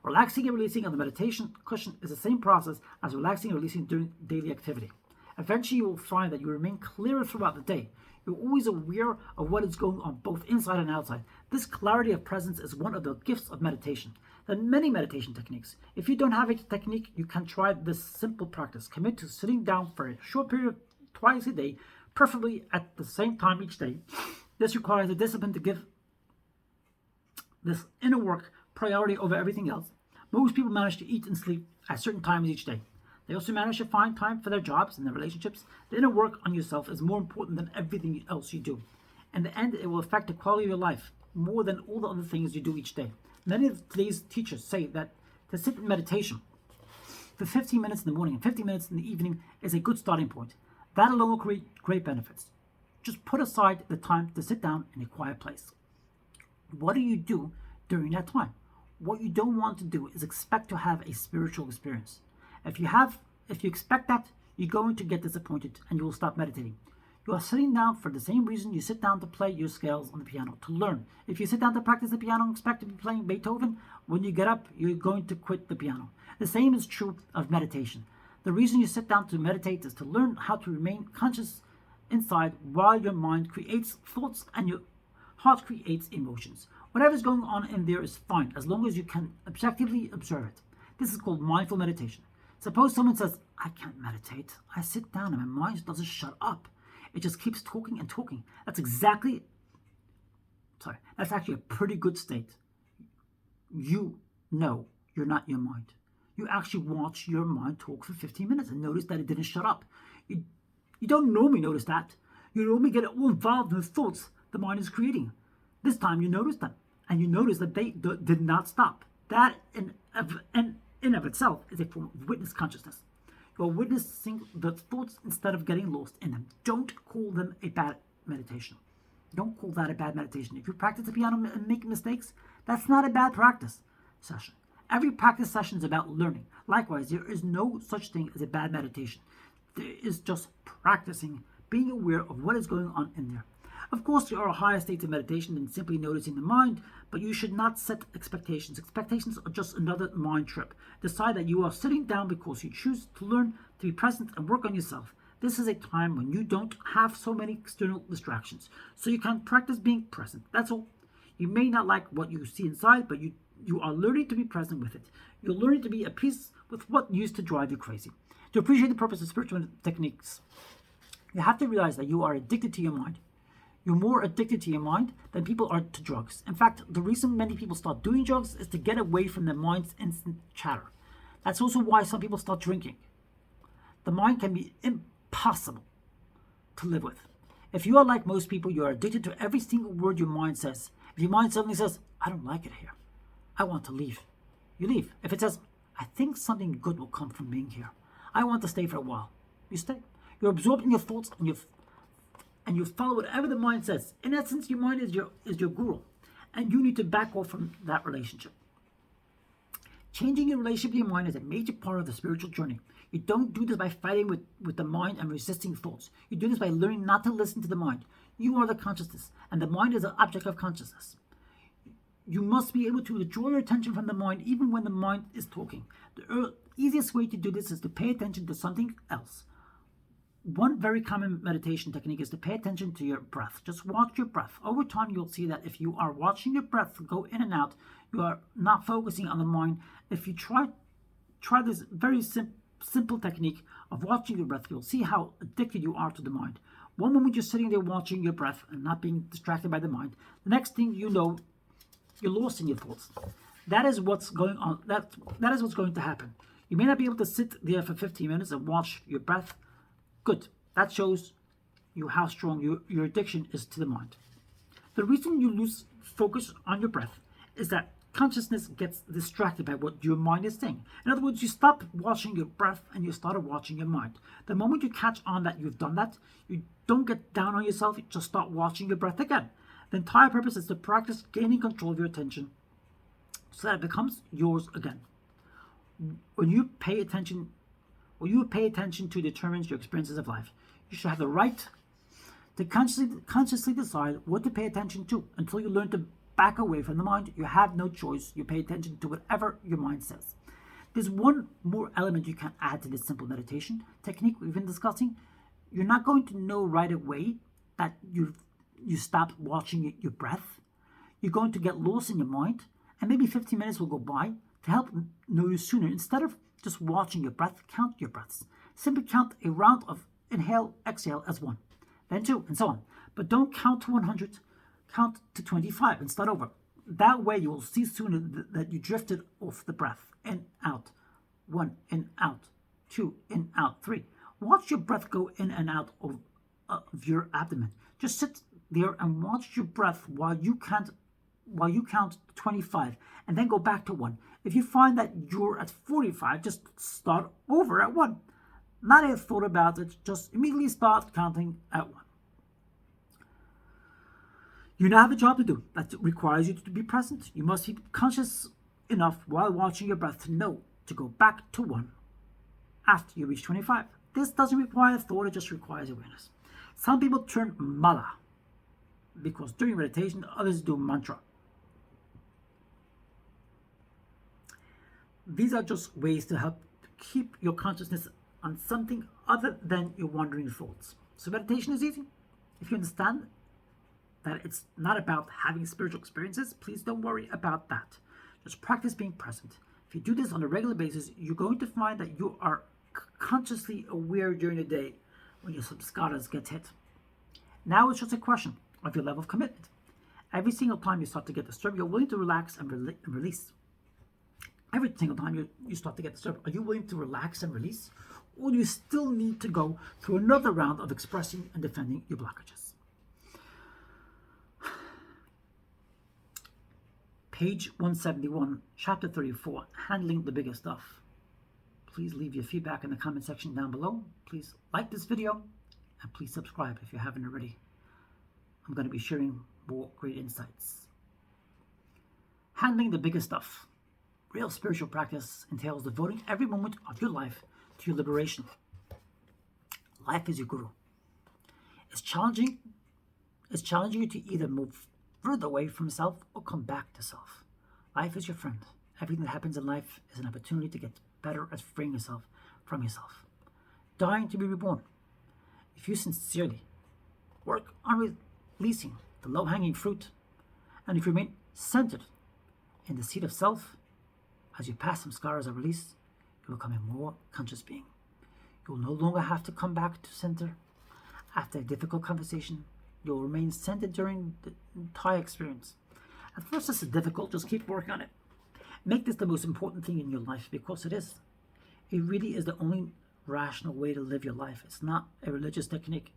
[SPEAKER 1] Relaxing and releasing on the meditation cushion is the same process as relaxing and releasing during daily activity. Eventually, you will find that you remain clearer throughout the day. You're always aware of what is going on both inside and outside. This clarity of presence is one of the gifts of meditation. There are many meditation techniques. If you don't have a technique, you can try this simple practice. Commit to sitting down for a short period twice a day, preferably at the same time each day. This requires a discipline to give this inner work priority over everything else. Most people manage to eat and sleep at certain times each day. They also manage to find time for their jobs and their relationships. The inner work on yourself is more important than everything else you do. In the end, it will affect the quality of your life more than all the other things you do each day. Many of today's teachers say that to sit in meditation for 15 minutes in the morning and 15 minutes in the evening is a good starting point. That alone will create great benefits. Just put aside the time to sit down in a quiet place. What do you do during that time? What you don't want to do is expect to have a spiritual experience. If you expect that, you're going to get disappointed and you will stop meditating. You are sitting down for the same reason you sit down to play your scales on the piano, to learn. If you sit down to practice the piano and expect to be playing Beethoven, when you get up, you're going to quit the piano. The same is true of meditation. The reason you sit down to meditate is to learn how to remain conscious inside while your mind creates thoughts and your heart creates emotions. Whatever's going on in there is fine as long as you can objectively observe it. This is called mindful meditation. Suppose someone says, I can't meditate. I sit down and my mind doesn't shut up. It just keeps talking and talking. That's actually a pretty good state. You know you're not your mind. You actually watch your mind talk for 15 minutes and notice that it didn't shut up. You don't normally notice that. You normally get all involved in the thoughts the mind is creating. This time you notice them, and you notice that they did not stop. That in of itself is a form of witness consciousness. You're witnessing the thoughts instead of getting lost in them. Don't call them a bad meditation. Don't call that a bad meditation. If you practice the piano and make mistakes, that's not a bad practice session. Every practice session is about learning. Likewise, there is no such thing as a bad meditation. There is just practicing, being aware of what is going on in there. Of course, there are higher states of meditation than simply noticing the mind, but you should not set expectations. Expectations are just another mind trip. Decide that you are sitting down because you choose to learn to be present and work on yourself. This is a time when you don't have so many external distractions, so you can practice being present. That's all. You may not like what you see inside, but you are learning to be present with it. You're learning to be at peace with what used to drive you crazy. To appreciate the purpose of spiritual techniques, you have to realize that you are addicted to your mind. You're more addicted to your mind than people are to drugs. In fact, the reason many people start doing drugs is to get away from their mind's instant chatter. That's also why some people start drinking. The mind can be impossible to live with. If you are like most people, you are addicted to every single word your mind says. If your mind suddenly says, I don't like it here, I want to leave, you leave. If it says, I think something good will come from being here, I want to stay for a while, you stay. You're absorbed in your thoughts and you follow whatever the mind says. In essence, your mind is your guru, and you need to back off from that relationship. Changing your relationship with your mind is a major part of the spiritual journey. You don't do this by fighting with the mind and resisting thoughts. You do this by learning not to listen to the mind. You are the consciousness, and the mind is an object of consciousness. You must be able to withdraw your attention from the mind even when the mind is talking. The easiest way to do this is to pay attention to something else. One very common meditation technique is to pay attention to your breath. Just watch your breath. Over time, you'll see that if you are watching your breath go in and out, you are not focusing on the mind. If you try this very simple technique of watching your breath, you'll see how addicted you are to the mind. One moment you're sitting there watching your breath and not being distracted by the mind. The next thing you know, you're lost in your thoughts. That is what's going on. That is what's going to happen. You may not be able to sit there for 15 minutes and watch your breath. Good. That shows you how strong your addiction is to the mind. The reason you lose focus on your breath is that consciousness gets distracted by what your mind is saying. In other words, you stop watching your breath and you start watching your mind. The moment you catch on that you've done that, you don't get down on yourself, you just start watching your breath again. The entire purpose is to practice gaining control of your attention so that it becomes yours again. When you pay attention to determines your experiences of life. You should have the right to consciously decide what to pay attention to. Until you learn to back away from the mind, you have no choice. You pay attention to whatever your mind says. There's one more element you can add to this simple meditation technique we've been discussing. You're not going to know right away that you stopped watching your breath. You're going to get lost in your mind, and maybe 15 minutes will go by. To help know you sooner, instead of just watching your breath, count your breaths. Simply count a round of inhale, exhale as 1, then 2, and so on. But don't count to 100, count to 25 and start over. That way you will see sooner that you drifted off the breath. In, out, 1, in, out, 2, in, out, 3. Watch your breath go in and out of your abdomen. Just sit there and watch your breath while you count 25 and then go back to 1. If you find that you're at 45, just start over at 1. Not a thought about it, just immediately start counting at 1. You now have a job to do that requires you to be present. You must be conscious enough while watching your breath to know to go back to 1 after you reach 25. This doesn't require thought, it just requires awareness. Some people turn mala because during meditation others do mantra. These are just ways to help keep your consciousness on something other than your wandering thoughts. So meditation is easy. If you understand that it's not about having spiritual experiences, please don't worry about that. Just practice being present. If you do this on a regular basis, you're going to find that you are consciously aware during the day when your samskaras get hit. Now it's just a question of your level of commitment. Every single time you start to get disturbed, you're willing to relax and release. Every single time you start to get disturbed, are you willing to relax and release? Or do you still need to go through another round of expressing and defending your blockages? Page 171, chapter 34, handling the bigger stuff. Please leave your feedback in the comment section down below. Please like this video and please subscribe if you haven't already. I'm going to be sharing more great insights. Handling the bigger stuff. Real spiritual practice entails devoting every moment of your life to your liberation. Life is your guru. It's challenging you to either move further away from self or come back to self. Life is your friend. Everything that happens in life is an opportunity to get better at freeing yourself from yourself. Dying to be reborn. If you sincerely work on releasing the low-hanging fruit, and if you remain centered in the seat of self, as you pass some scars of release, you will become a more conscious being. You will no longer have to come back to center after a difficult conversation. You will remain centered during the entire experience. At first, this is difficult. Just keep working on it. Make this the most important thing in your life because it is. It really is the only rational way to live your life. It's not a religious technique.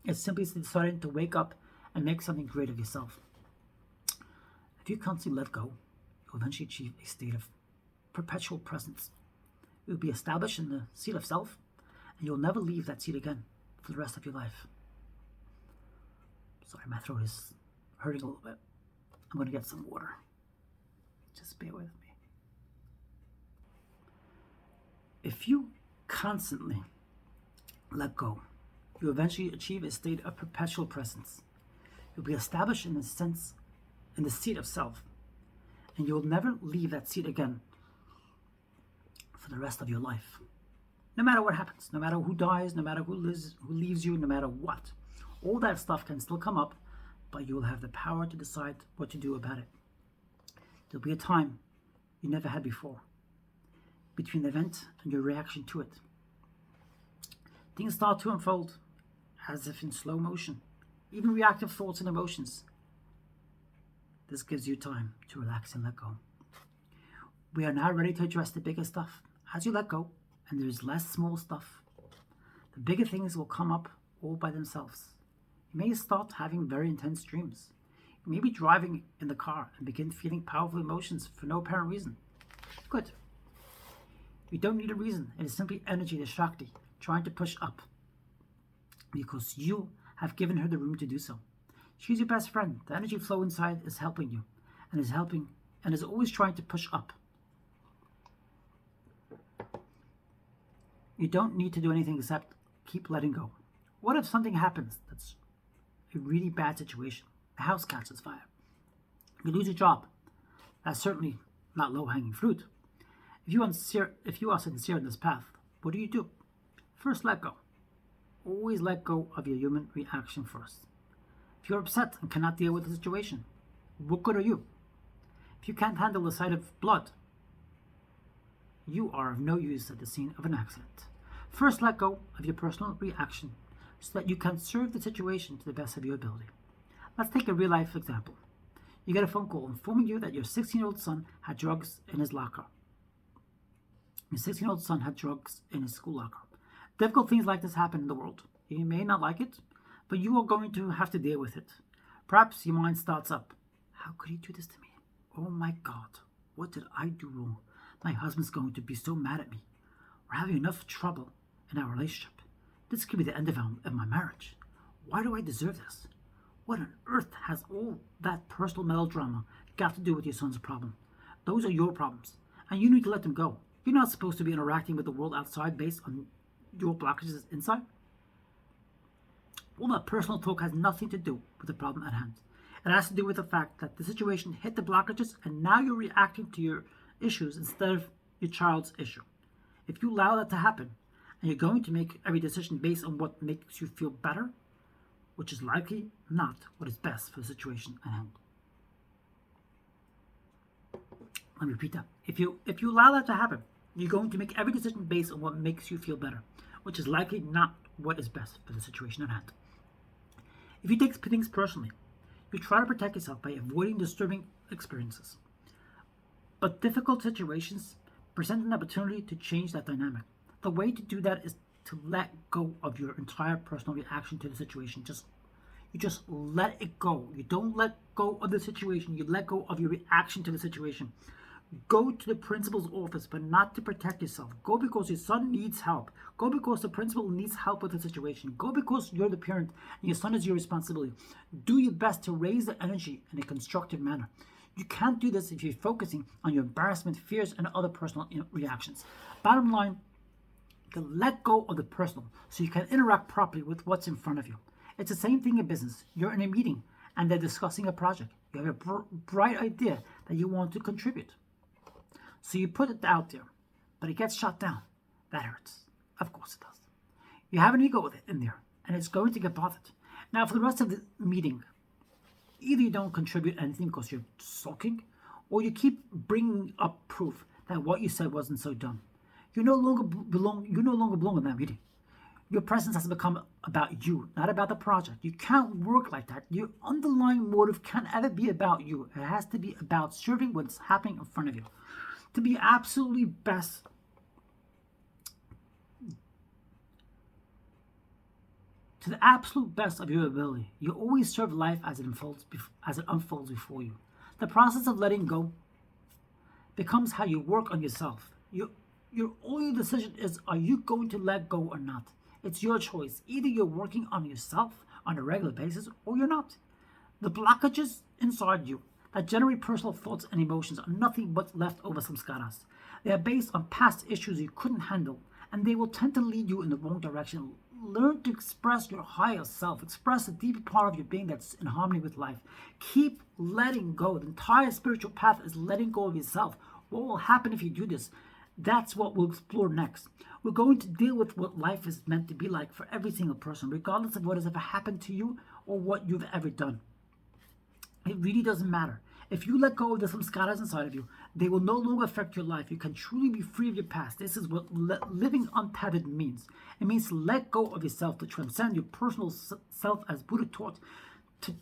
[SPEAKER 1] It's simply deciding to wake up and make something great of yourself. If you constantly let go, you'll eventually achieve a state of perpetual presence. You'll be established in the seat of self, and you'll never leave that seat again for the rest of your life. Sorry, my throat is hurting a little bit. I'm going to get some water. Just bear with me. If you constantly let go, you eventually achieve a state of perpetual presence. You'll be established in the seat of self, and you'll never leave that seat again for the rest of your life. No matter what happens, no matter who dies, no matter who leaves you, no matter what, all that stuff can still come up, but you will have the power to decide what to do about it. There'll be a time you never had before between the event and your reaction to it. Things start to unfold as if in slow motion, even reactive thoughts and emotions. This gives you time to relax and let go. We are now ready to address the bigger stuff. As you let go, and there is less small stuff, the bigger things will come up all by themselves. You may start having very intense dreams. You may be driving in the car and begin feeling powerful emotions for no apparent reason. Good. You don't need a reason. It is simply energy, the Shakti, trying to push up. Because you have given her the room to do so. She's your best friend. The energy flow inside is helping you, and is always trying to push up. You don't need to do anything except keep letting go. What if something happens that's a really bad situation? The house catches fire. You lose your job. That's certainly not low-hanging fruit. If you are sincere in this path, what do? First, let go. Always let go of your human reaction first. If you're upset and cannot deal with the situation, what good are you? If you can't handle the sight of blood, you are of no use at the scene of an accident. First, let go of your personal reaction so that you can serve the situation to the best of your ability. Let's take a real-life example. You get a phone call informing you that your 16-year-old son had drugs in his locker. Your 16-year-old son had drugs in his school locker. Difficult things like this happen in the world. You may not like it, but you are going to have to deal with it. Perhaps your mind starts up. How could he do this to me? Oh my God, what did I do wrong? My husband's going to be so mad at me. We're having enough trouble in our relationship. This could be the end of my marriage. Why do I deserve this? What on earth has all that personal melodrama got to do with your son's problem? Those are your problems, and you need to let them go. You're not supposed to be interacting with the world outside based on your blockages inside. All that personal talk has nothing to do with the problem at hand. It has to do with the fact that the situation hit the blockages, and now you're reacting to your issues instead of your child's issue. If you allow that to happen, and you're going to make every decision based on what makes you feel better, which is likely not what is best for the situation at hand. Let me repeat that. If you allow that to happen, you're going to make every decision based on what makes you feel better, which is likely not what is best for the situation at hand. If you take things personally, you try to protect yourself by avoiding disturbing experiences. But difficult situations present an opportunity to change that dynamic. The way to do that is to let go of your entire personal reaction to the situation. You just let it go. You don't let go of the situation. You let go of your reaction to the situation. Go to the principal's office, but not to protect yourself. Go because your son needs help. Go because the principal needs help with the situation. Go because you're the parent and your son is your responsibility. Do your best to raise the energy in a constructive manner. You can't do this if you're focusing on your embarrassment, fears, and other personal reactions. Bottom line, you can let go of the personal so you can interact properly with what's in front of you. It's the same thing in business. You're in a meeting and they're discussing a project. You have a bright idea that you want to contribute. So you put it out there, but it gets shot down. That hurts. Of course it does. You have an ego with it in there, and it's going to get bothered. Now, for the rest of the meeting, either you don't contribute anything because you're sulking, or you keep bringing up proof that what you said wasn't so dumb. You no longer belong in that meeting. Your presence has become about you, not about the project. You can't work like that. Your underlying motive can't ever be about you. It has to be about serving what's happening in front of you. To be absolutely best, to the absolute best of your ability, you always serve life as it unfolds before you. The process of letting go becomes how you work on yourself. Your only decision is, are you going to let go or not? It's your choice. Either you're working on yourself on a regular basis or you're not. The blockages inside you that generate personal thoughts and emotions are nothing but leftover samskaras. They are based on past issues you couldn't handle, and they will tend to lead you in the wrong direction. Learn to express your higher self. Express the deeper part of your being that's in harmony with life. Keep letting go. The entire spiritual path is letting go of yourself. What will happen if you do this? That's what we'll explore next. We're going to deal with what life is meant to be like for every single person, regardless of what has ever happened to you or what you've ever done. It really doesn't matter. If you let go of the samskaras inside of you, they will no longer affect your life. You can truly be free of your past. This is what living untethered means. It means to let go of yourself, to transcend your personal self as Buddha taught, to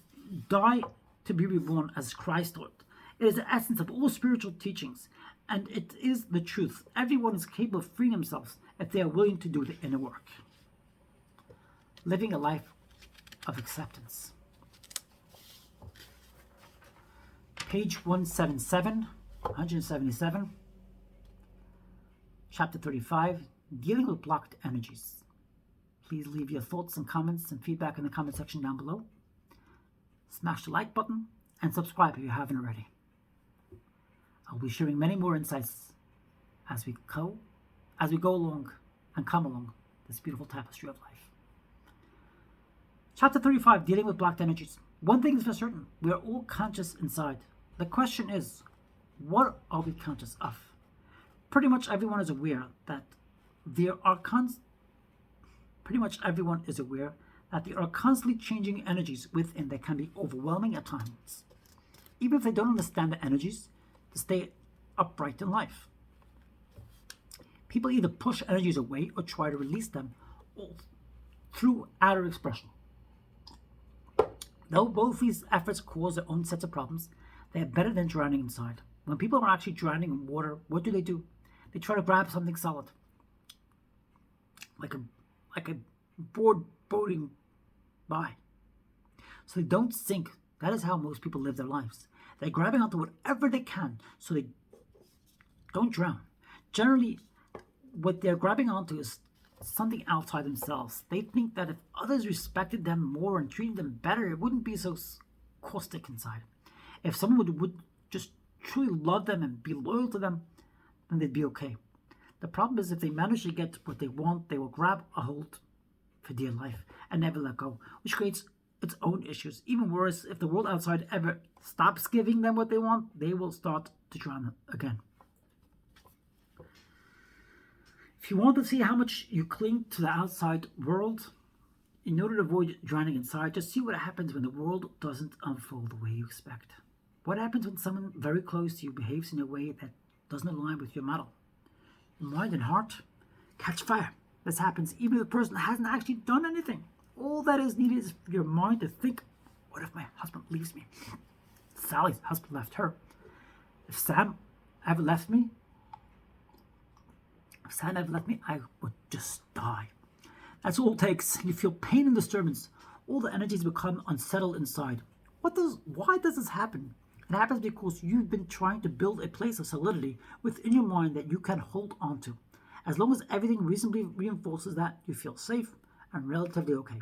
[SPEAKER 1] die to be reborn as Christ taught. It is the essence of all spiritual teachings, and it is the truth. Everyone is capable of freeing themselves if they are willing to do the inner work. Living a life of acceptance. Page 177, Chapter 35, Dealing with Blocked Energies. Please leave your thoughts and comments and feedback in the comment section down below. Smash the like button and subscribe if you haven't already. I'll be sharing many more insights as we go along and come along this beautiful tapestry of life. Chapter 35, Dealing with Blocked Energies. One thing is for certain, we are all conscious inside. The question is, what are we conscious of? Pretty much everyone is aware that there are constantly changing energies within that can be overwhelming at times. Even if they don't understand the energies, to stay upright in life. People either push energies away or try to release them through outer expression. Though both these efforts cause their own sets of problems, they are better than drowning inside. When people are actually drowning in water, what do? They try to grab something solid, like a board boating by, so they don't sink. That is how most people live their lives. They're grabbing onto whatever they can so they don't drown. Generally, what they're grabbing onto is something outside themselves. They think that if others respected them more and treated them better, it wouldn't be so caustic inside. If someone would just truly love them and be loyal to them, then they'd be okay. The problem is if they manage to get what they want, they will grab a hold for dear life and never let go, which creates its own issues. Even worse, if the world outside ever stops giving them what they want, they will start to drown again. If you want to see how much you cling to the outside world, in order to avoid drowning inside, just see what happens when the world doesn't unfold the way you expect. What happens when someone very close to you behaves in a way that doesn't align with your model? Your mind and heart catch fire. This happens even if the person hasn't actually done anything. All that is needed is for your mind to think, what if my husband leaves me? Sally's husband left her. If Sam ever left me, I would just die. That's all it takes. You feel pain and disturbance. All the energies become unsettled inside. Why does this happen? It happens because you've been trying to build a place of solidity within your mind that you can hold on to. As long as everything reasonably reinforces that, you feel safe and relatively okay.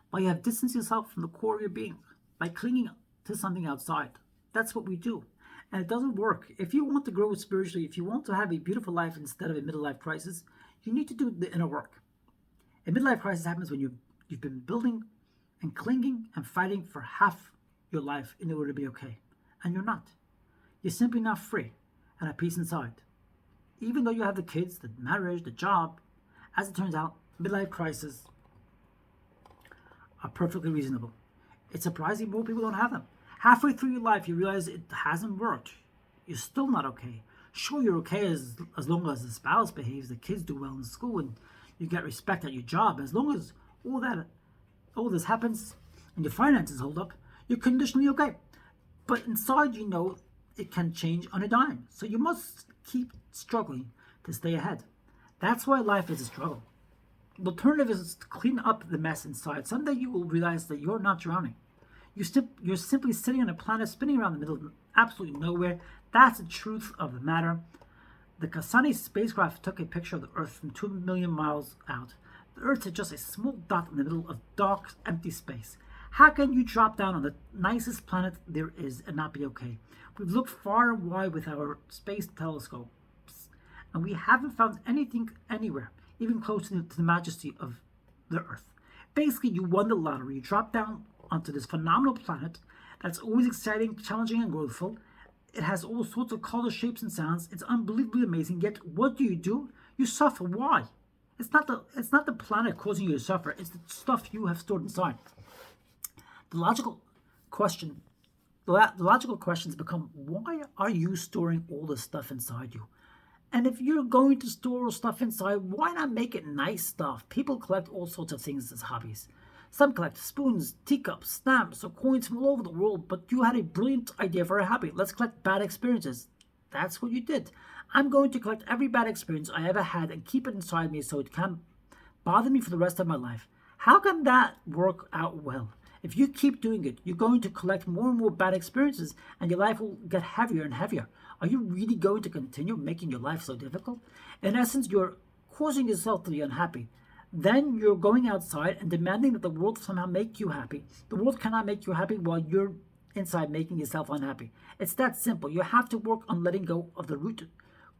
[SPEAKER 1] But you have distanced yourself from the core of your being by clinging to something outside. That's what we do. And it doesn't work. If you want to grow spiritually, if you want to have a beautiful life instead of a midlife crisis, you need to do the inner work. A midlife crisis happens when you've been building and clinging and fighting for half your life in order to be okay. And you're not. You're simply not free and at peace inside. Even though you have the kids, the marriage, the job, as it turns out, midlife crises are perfectly reasonable. It's surprising more people don't have them. Halfway through your life, you realize it hasn't worked. You're still not okay. Sure, you're okay as long as the spouse behaves, the kids do well in school, and you get respect at your job. As long as all this happens and your finances hold up, you're conditionally okay. But inside, you know it can change on a dime. So you must keep struggling to stay ahead. That's why life is a struggle. The alternative is to clean up the mess inside. Someday you will realize that you're not drowning. You're simply sitting on a planet spinning around the middle of absolutely nowhere. That's the truth of the matter. The Cassini spacecraft took a picture of the Earth from 2 million miles out. The Earth is just a small dot in the middle of dark, empty space. How can you drop down on the nicest planet there is and not be okay? We've looked far and wide with our space telescopes, and we haven't found anything anywhere, even close to the majesty of the Earth. Basically, you won the lottery. You drop down onto this phenomenal planet that's always exciting, challenging, and growthful. It has all sorts of colors, shapes, and sounds. It's unbelievably amazing. Yet, what do? You suffer. Why? It's not the planet causing you to suffer. It's the stuff you have stored inside. The logical questions become: why are you storing all this stuff inside you? And if you're going to store stuff inside, why not make it nice stuff? People collect all sorts of things as hobbies. Some collect spoons, teacups, stamps, or coins from all over the world, but you had a brilliant idea for a hobby. Let's collect bad experiences. That's what you did. I'm going to collect every bad experience I ever had and keep it inside me so it can't bother me for the rest of my life. How can that work out well? If you keep doing it, you're going to collect more and more bad experiences, and your life will get heavier and heavier. Are you really going to continue making your life so difficult? In essence, you're causing yourself to be unhappy. Then you're going outside and demanding that the world somehow make you happy. The world cannot make you happy while you're inside making yourself unhappy. It's that simple. You have to work on letting go of the root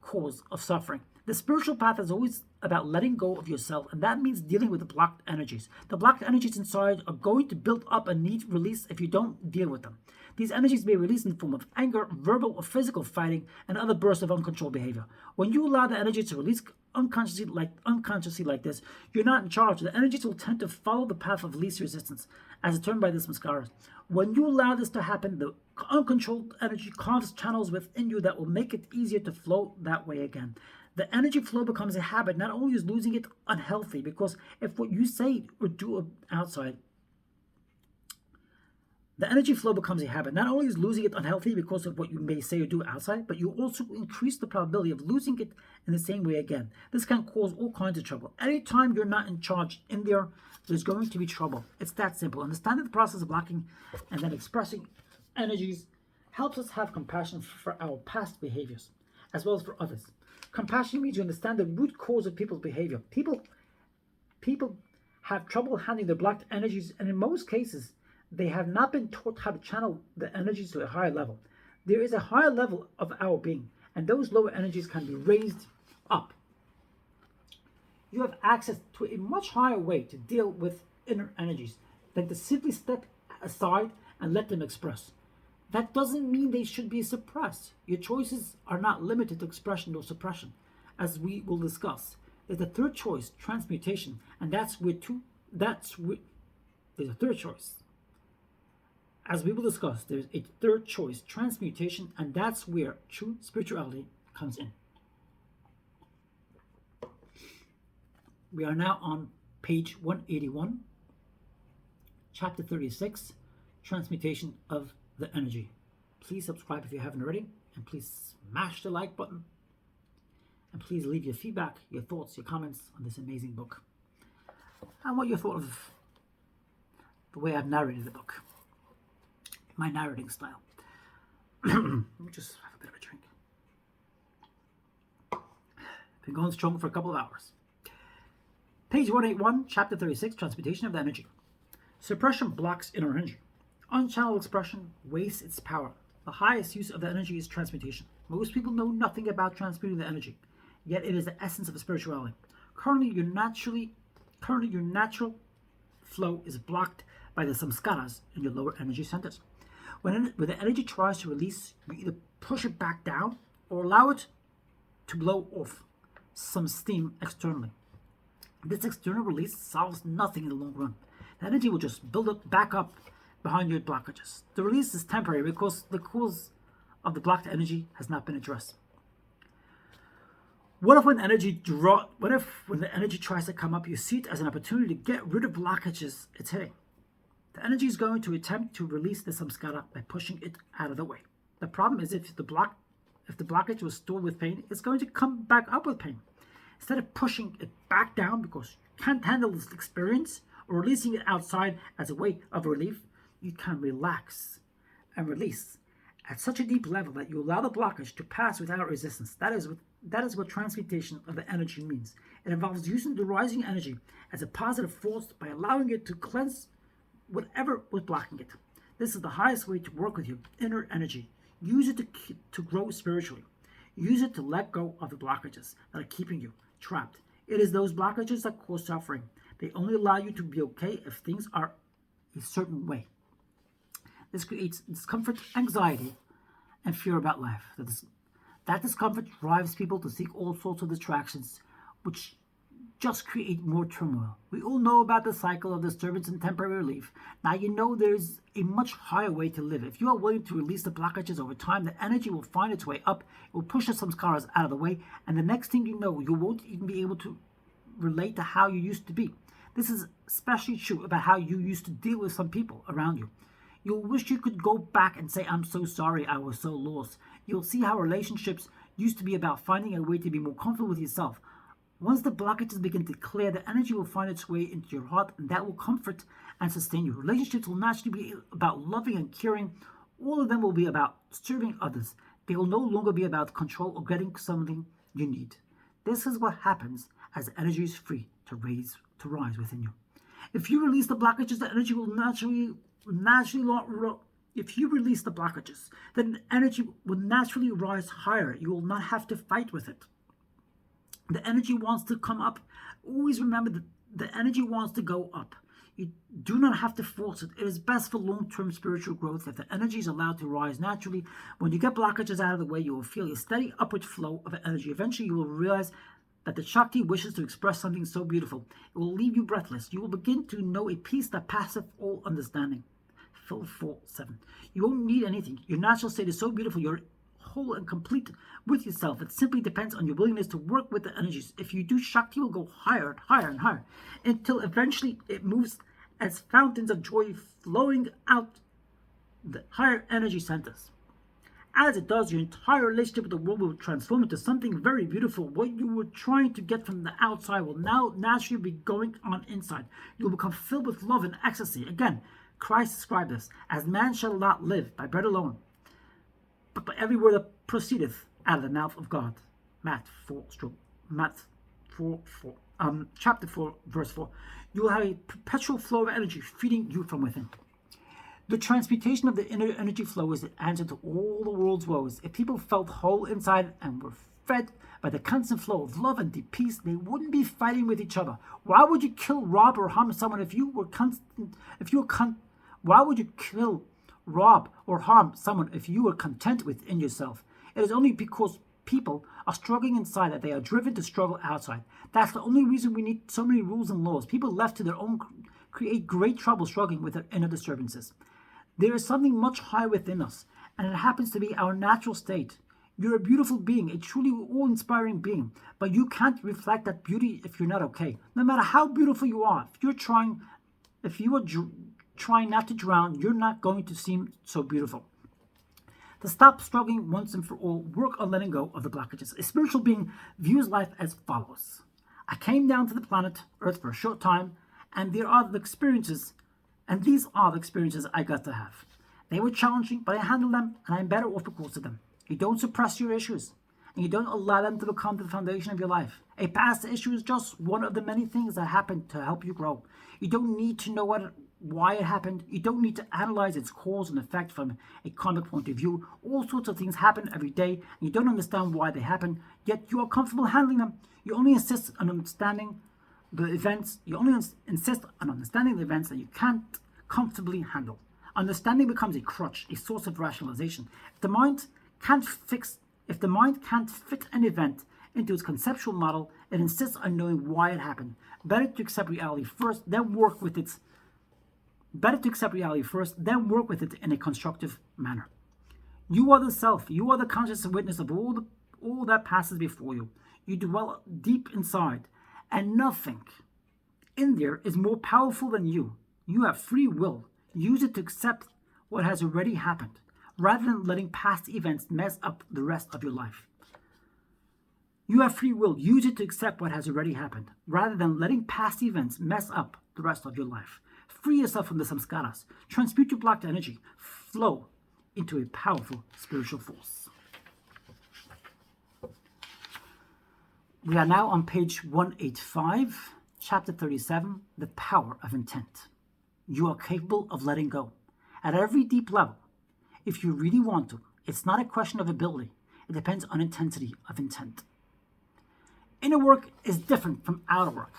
[SPEAKER 1] cause of suffering. The spiritual path is always about letting go of yourself, and that means dealing with the blocked energies. The blocked energies inside are going to build up and need release if you don't deal with them. These energies may release in the form of anger, verbal or physical fighting, and other bursts of uncontrolled behavior. When you allow the energy to release unconsciously like this, you're not in charge. The energies will tend to follow the path of least resistance, as determined by this mascara. When you allow this to happen, the uncontrolled energy carves channels within you that will make it easier to flow that way again. The energy flow becomes a habit. Not only is losing it unhealthy, because if what you say or do outside, the energy flow becomes a habit. Not only is losing it unhealthy because of what you may say or do outside, but you also increase the probability of losing it in the same way again. This can cause all kinds of trouble. Anytime you're not in charge in there, there's going to be trouble. It's that simple. Understanding the process of blocking and then expressing energies helps us have compassion for our past behaviors, as well as for others. Compassion means you understand the root cause of people's behavior. People have trouble handling their blocked energies, and in most cases, they have not been taught how to channel the energies to a higher level. There is a higher level of our being, and those lower energies can be raised up. You have access to a much higher way to deal with inner energies than to simply step aside and let them express. That doesn't mean they should be suppressed. Your choices are not limited to expression or suppression, as we will discuss. There's a third choice, transmutation, and there's a third choice. As we will discuss, there's a third choice, transmutation, and that's where true spirituality comes in. We are now on page 181, chapter 36, transmutation of the energy. Please subscribe if you haven't already, and please smash the like button, and please leave your feedback, your thoughts, your comments on this amazing book, and what you thought of the way I've narrated the book, my narrating style. Let me just have a bit of a drink. Been going strong for a couple of hours. Page 181, chapter 36, transmutation of the energy. Suppression blocks inner energy. Unchanneled expression wastes its power. The highest use of the energy is transmutation. Most people know nothing about transmuting the energy, yet it is the essence of spirituality. Currently, your natural flow is blocked by the samskaras in your lower energy centers. When the energy tries to release, you either push it back down or allow it to blow off some steam externally. This external release solves nothing in the long run. The energy will just build up back up behind your blockages. The release is temporary because the cause of the blocked energy has not been addressed. What if when the energy tries to come up, you see it as an opportunity to get rid of blockages it's hitting? The energy is going to attempt to release the samskara by pushing it out of the way. The problem is if the blockage was stored with pain, it's going to come back up with pain. Instead of pushing it back down because you can't handle this experience or releasing it outside as a way of relief, you can relax and release at such a deep level that you allow the blockage to pass without resistance. That is what transmutation of the energy means. It involves using the rising energy as a positive force by allowing it to cleanse whatever was blocking it. This is the highest way to work with your inner energy. Use it to grow spiritually. Use it to let go of the blockages that are keeping you trapped. It is those blockages that cause suffering. They only allow you to be okay if things are a certain way. This creates discomfort, anxiety, and fear about life. That discomfort drives people to seek all sorts of distractions, which just create more turmoil. We all know about the cycle of disturbance and temporary relief. Now you know there's a much higher way to live. If you are willing to release the blockages over time, the energy will find its way up. It will push the samskaras out of the way, and the next thing you know, you won't even be able to relate to how you used to be. This is especially true about how you used to deal with some people around you. You'll wish you could go back and say, I'm so sorry, I was so lost. You'll see how relationships used to be about finding a way to be more comfortable with yourself. Once the blockages begin to clear, the energy will find its way into your heart, and that will comfort and sustain you. Relationships will naturally be about loving and caring. All of them will be about serving others. They will no longer be about control or getting something you need. This is what happens as the energy is free to rise within you. If you release the blockages, the energy will naturally if you release the blockages, then the energy will naturally rise higher. You will not have to fight with it. The energy wants to come up. Always remember that the energy wants to go up. You do not have to force it. It is best for long-term spiritual growth if the energy is allowed to rise naturally. When you get blockages out of the way, you will feel a steady upward flow of energy. Eventually, you will realize that the Shakti wishes to express something so beautiful. It will leave you breathless. You will begin to know a peace that passeth all understanding. Phil 4:7. You won't need anything. Your natural state is so beautiful. You're whole and complete with yourself. It simply depends on your willingness to work with the energies. If you do, Shakti will go higher and higher and higher until eventually it moves as fountains of joy flowing out the higher energy centers. As it does, your entire relationship with the world will transform into something very beautiful. What you were trying to get from the outside will now naturally be going on inside. You will become filled with love and ecstasy. Again, Christ described this as man shall not live by bread alone, but by every word that proceedeth out of the mouth of God. Chapter 4, verse 4. You will have a perpetual flow of energy feeding you from within. The transmutation of the inner energy flow is the answer to all the world's woes. If people felt whole inside and were fed by the constant flow of love and deep peace, they wouldn't be fighting with each other. Why would you kill, rob, or harm someone Why would you kill, rob, or harm someone if you were content within yourself? It is only because people are struggling inside that they are driven to struggle outside. That's the only reason we need so many rules and laws. People left to their own create great trouble struggling with their inner disturbances. There is something much higher within us, and it happens to be our natural state. You're a beautiful being, a truly awe-inspiring being, but you can't reflect that beauty if you're not okay. No matter how beautiful you are, if you are trying not to drown, you're not going to seem so beautiful. To stop struggling once and for all, work on letting go of the blockages. A spiritual being views life as follows. I came down to the planet Earth for a short time, and these are the experiences I got to have. They were challenging, but I handled them, and I'm better off because of them. You don't suppress your issues, and you don't allow them to become the foundation of your life. A past issue is just one of the many things that happen to help you grow. You don't need to know why it happened. You don't need to analyze its cause and effect from a karmic point of view. All sorts of things happen every day, and you don't understand why they happen, yet you are comfortable handling them. You only insist on understanding the events that you can't comfortably handle. Understanding becomes a crutch, a source of rationalization. If the mind can't fit an event into its conceptual model, it insists on knowing why it happened. Better to accept reality first, then work with it in a constructive manner. You are the self. You are the conscious witness of all that passes before you. You dwell deep inside, and nothing in there is more powerful than you. You have free will. Use it to accept what has already happened, rather than letting past events mess up the rest of your life. You have free will. Use it to accept what has already happened, rather than letting past events mess up the rest of your life. Free yourself from the samskaras. Transmute your blocked energy. Flow into a powerful spiritual force. We are now on page 185, chapter 37, The Power of Intent. You are capable of letting go. At every deep level, if you really want to, It's not a question of ability. It depends on intensity of intent. Inner work is different from outer work.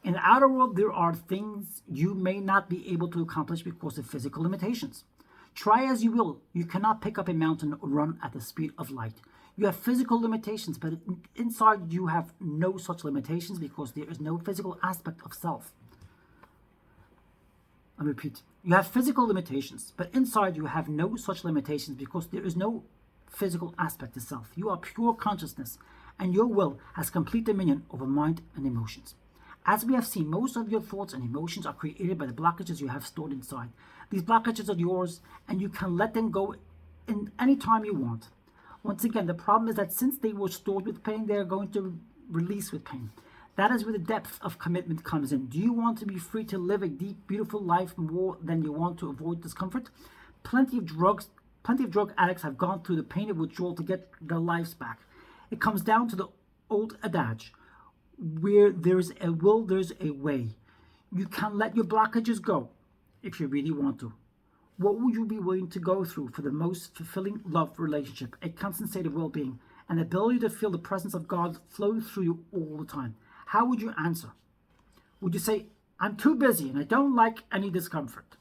[SPEAKER 1] In the outer world, there are things you may not be able to accomplish because of physical limitations. Try as you will, you cannot pick up a mountain or run at the speed of light. You have physical limitations, but inside you have no such limitations because there is no physical aspect of self. I repeat, you have physical limitations, but inside you have no such limitations because there is no physical aspect of self. You are pure consciousness, and your will has complete dominion over mind and emotions. As we have seen, most of your thoughts and emotions are created by the blockages you have stored inside. These blockages are yours, and you can let them go in any time you want. Once again, the problem is that since they were stored with pain, they are going to release with pain. That is where the depth of commitment comes in. Do you want to be free to live a deep, beautiful life more than you want to avoid discomfort? Plenty of drug addicts have gone through the pain of withdrawal to get their lives back. It comes down to the old adage, where there's a will, there's a way. You can let your blockages go if you really want to. What would you be willing to go through for the most fulfilling love relationship, a constant state of well-being, an ability to feel the presence of God flow through you all the time? How would you answer? Would you say, I'm too busy and I don't like any discomfort?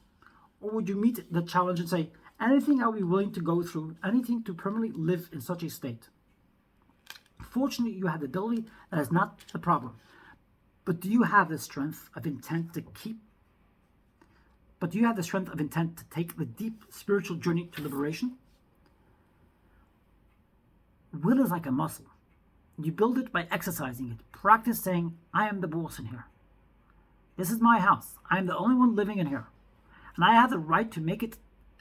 [SPEAKER 1] Or would you meet the challenge and say, anything I'll be willing to go through, anything to permanently live in such a state? Fortunately, you have the ability. That is not the problem. But do you have the strength of intent to take the deep spiritual journey to liberation? Will is like a muscle. You build it by exercising it. Practice saying, I am the boss in here. This is my house. I am the only one living in here. And I have the right to make it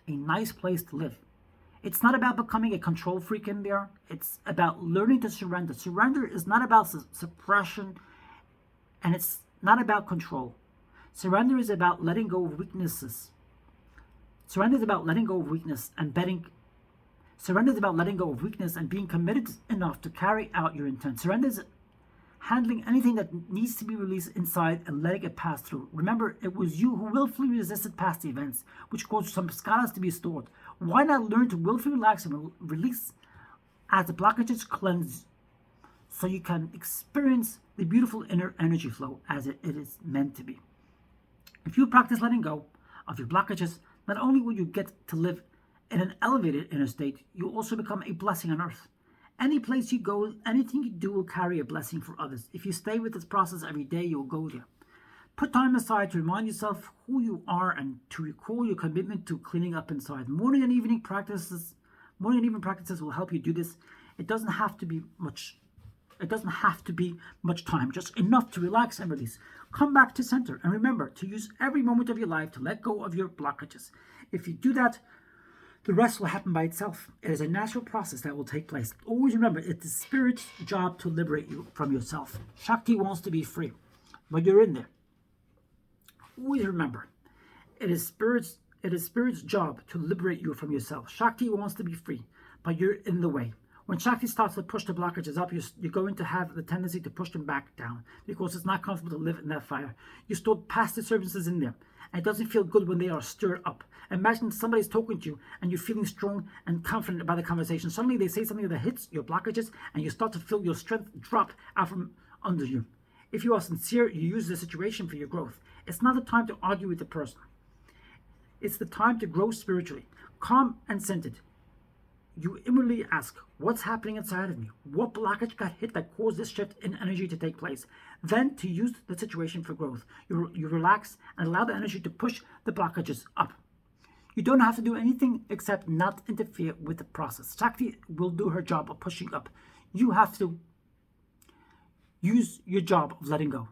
[SPEAKER 1] a nice place to live. It's not about becoming a control freak in there. It's about learning to surrender. Surrender is not about suppression, and it's not about control. Surrender is about letting go of weaknesses. Surrender is about letting go of weakness and Surrender is about letting go of weakness and being committed enough to carry out your intent. Surrender is handling anything that needs to be released inside and letting it pass through. Remember, it was you who willfully resisted past events, which caused some skanas to be stored. Why not learn to willfully relax and release as the blockages cleanse, so you can experience the beautiful inner energy flow as it is meant to be? If you practice letting go of your blockages, not only will you get to live in an elevated inner state, you'll also become a blessing on earth. Any place you go, anything you do will carry a blessing for others. If you stay with this process every day, you'll go there. Put time aside to remind yourself who you are and to recall your commitment to cleaning up inside. Morning and evening practices will help you do this. It doesn't have to be much time, just enough to relax and release. Come back to center and remember to use every moment of your life to let go of your blockages. If you do that, the rest will happen by itself. It is a natural process that will take place. Always remember, it's the spirit's job to liberate you from yourself. Shakti wants to be free, but you're in there. Always remember, it is spirit's job to liberate you from yourself. Shakti wants to be free, but you're in the way. When Shakti starts to push the blockages up, you're going to have the tendency to push them back down because it's not comfortable to live in that fire. You stored past disturbances in there, and it doesn't feel good when they are stirred up. Imagine somebody's talking to you and you're feeling strong and confident about the conversation. Suddenly they say something that hits your blockages and you start to feel your strength drop out from under you. If you are sincere, you use the situation for your growth. It's not the time to argue with the person. It's the time to grow spiritually. Calm and centered. You inwardly ask, what's happening inside of me? What blockage got hit that caused this shift in energy to take place? Then to use the situation for growth. You relax and allow the energy to push the blockages up. You don't have to do anything except not interfere with the process. Shakti will do her job of pushing up. You have to use your job of letting go.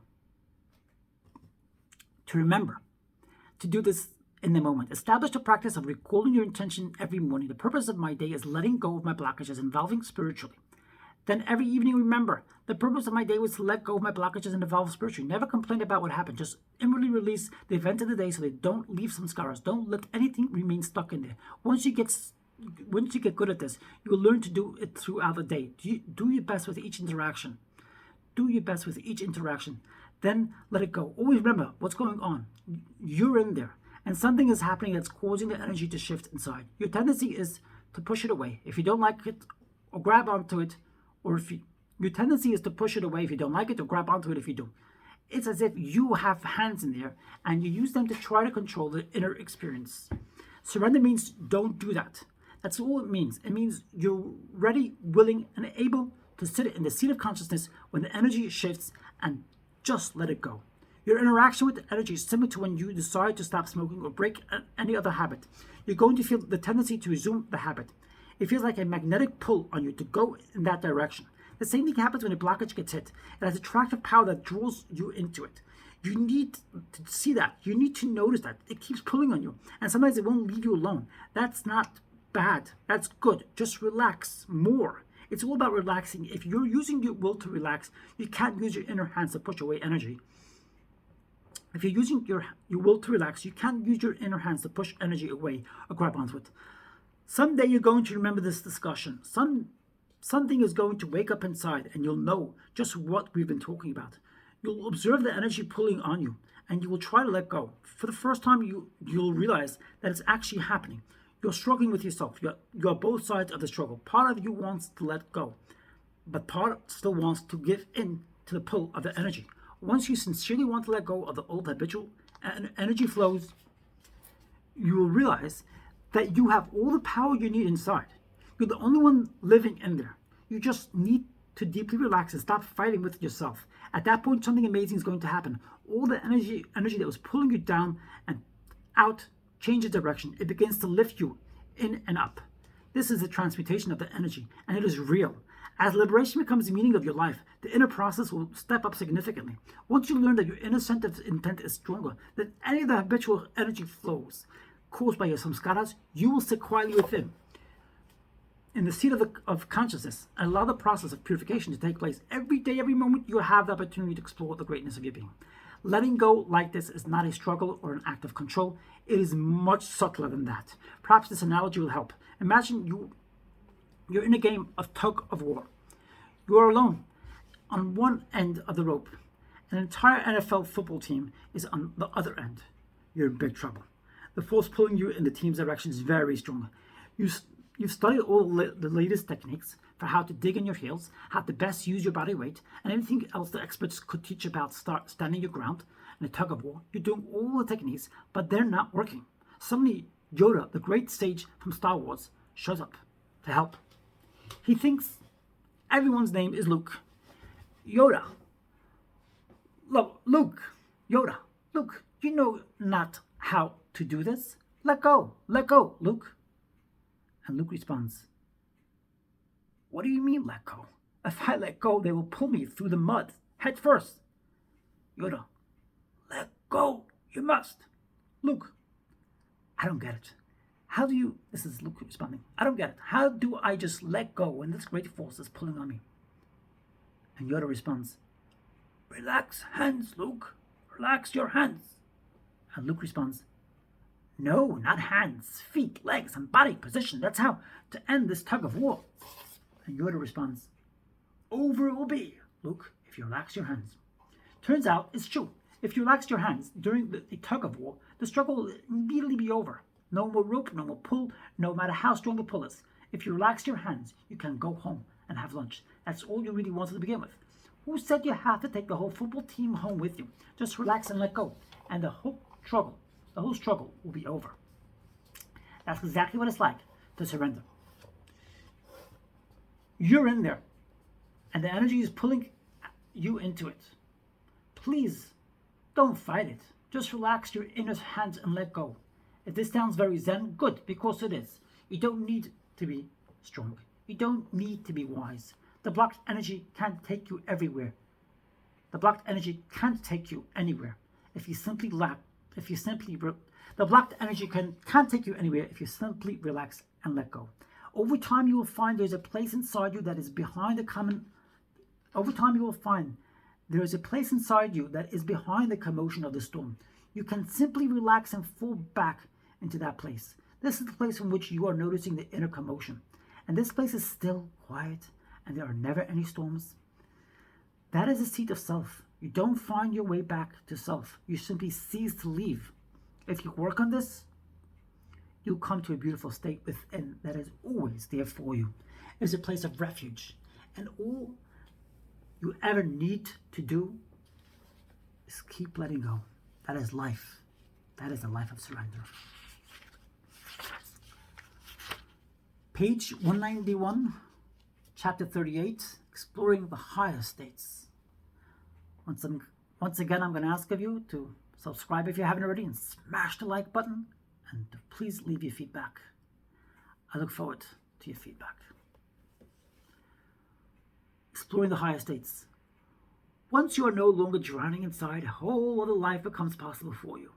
[SPEAKER 1] To remember to do this in the moment. Establish the practice of recalling your intention every morning. The purpose of my day is letting go of my blockages, involving spiritually. Then every evening, remember, the purpose of my day was to let go of my blockages and evolve spiritually. Never complain about what happened. Just inwardly release the events of the day so they don't leave some scars. Don't let anything remain stuck in there. Once you get good at this, you will learn to do it throughout the day. Do your best with each interaction. Then let it go. Always remember what's going on. You're in there. And something is happening that's causing the energy to shift inside. Your tendency is to push it away if you don't like it, or grab onto it, or if your tendency is to push it away if you don't like it, or grab onto it if you do. It's as if you have hands in there and you use them to try to control the inner experience. Surrender means don't do that. That's all it means. It means you're ready, willing, and able to sit in the seat of consciousness when the energy shifts and just let it go. Your interaction with the energy is similar to when you decide to stop smoking or break any other habit. You're going to feel the tendency to resume the habit. It feels like a magnetic pull on you to go in that direction. The same thing happens when a blockage gets hit. It has attractive power that draws you into it. You need to see that. You need to notice that. It keeps pulling on you. And sometimes it won't leave you alone. That's not bad. That's good. Just relax more. It's all about relaxing. If you're using your will to relax, you can't use your inner hands to push away energy. If you're using your will to relax, you can't use your inner hands to push energy away or grab onto it. Someday you're going to remember this discussion. Something is going to wake up inside and you'll know just what we've been talking about. You'll observe the energy pulling on you and you will try to let go. For the first time, you'll realize that it's actually happening. You're struggling with yourself. You're both sides of the struggle. Part of you wants to let go, but part still wants to give in to the pull of the energy. Once you sincerely want to let go of the old habitual energy flows, you will realize that you have all the power you need inside. You're the only one living in there. You just need to deeply relax and stop fighting with yourself. At that point, something amazing is going to happen. All the energy that was pulling you down and out changes direction. It begins to lift you in and up. This is a transmutation of the energy, and it is real. As liberation becomes the meaning of your life, the inner process will step up significantly. Once you learn that your inner center of intent is stronger than any of the habitual energy flows caused by your samskaras, you will sit quietly within, in the seat of consciousness, and allow the process of purification to take place. Every day, every moment, you have the opportunity to explore the greatness of your being. Letting go like this is not a struggle or an act of control. It is much subtler than that. Perhaps this analogy will help. Imagine you're in a game of tug of war. You are alone on one end of the rope. An entire NFL football team is on the other end. You're in big trouble. The force pulling you in the team's direction is very strong. You've studied all the latest techniques for how to dig in your heels, how to best use your body weight, and anything else the experts could teach about standing your ground in a tug of war. You're doing all the techniques, but they're not working. Suddenly, Yoda, the great sage from Star Wars, shows up to help. He thinks everyone's name is Luke. Yoda. Luke. Yoda. Luke, you know not how to do this. Let go, Luke. And Luke responds, what do you mean let go? If I let go, they will pull me through the mud, head first. Yoda, let go, you must. Luke, I don't get it. How do you, this is Luke responding, I don't get it. How do I just let go when this great force is pulling on me? And Yoda responds, relax hands, Luke. Relax your hands. And Luke responds, no, not hands, feet, legs, and body position. That's how to end this tug of war. And Yoda responds, over it will be, Luke, if you relax your hands. Turns out it's true. If you relax your hands during the tug of war, the struggle will immediately be over. No more rope, no more pull, no matter how strong the pull is. If you relax your hands, you can go home and have lunch. That's all you really wanted to begin with. Who said you have to take the whole football team home with you? Just relax and let go. And the whole struggle will be over. That's exactly what it's like to surrender. You're in there, and the energy is pulling you into it. Please, don't fight it. Just relax your inner hands and let go. If this sounds very zen, good, because it is. You don't need to be strong. You don't need to be wise. The blocked energy can't take you everywhere. The blocked energy can't take you anywhere. The blocked energy can't take you anywhere if you simply relax and let go. Over time, you will find there's a place inside you that is behind the commotion of the storm. You can simply relax and fall back into that place. This is the place from which you are noticing the inner commotion. And this place is still quiet, and there are never any storms. That is the seat of self. You don't find your way back to self. You simply cease to leave. If you work on this, you'll come to a beautiful state within that is always there for you. It's a place of refuge. And all you ever need to do is keep letting go. That is life. That is the life of surrender. Page 191, chapter 38, exploring the higher states. Once again, I'm going to ask of you to subscribe if you haven't already and smash the like button, and please leave your feedback. I look forward to your feedback. Exploring the higher states. Once you are no longer drowning inside, a whole other life becomes possible for you.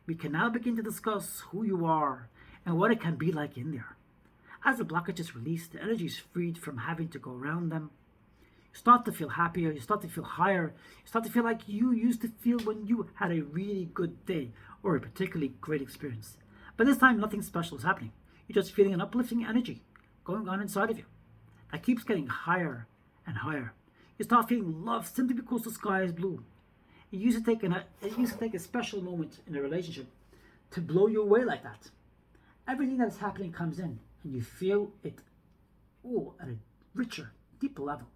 [SPEAKER 1] We can now begin to discuss who you are and what it can be like in there. As the blockage is released, the energy is freed from having to go around them. You start to feel happier, you start to feel higher, you start to feel like you used to feel when you had a really good day or a particularly great experience. But this time, nothing special is happening. You're just feeling an uplifting energy going on inside of you that keeps getting higher and higher. You start feeling love simply because the sky is blue. It used to take a special moment in a relationship to blow you away like that. Everything that's happening comes in, and you feel it all at a richer, deeper level.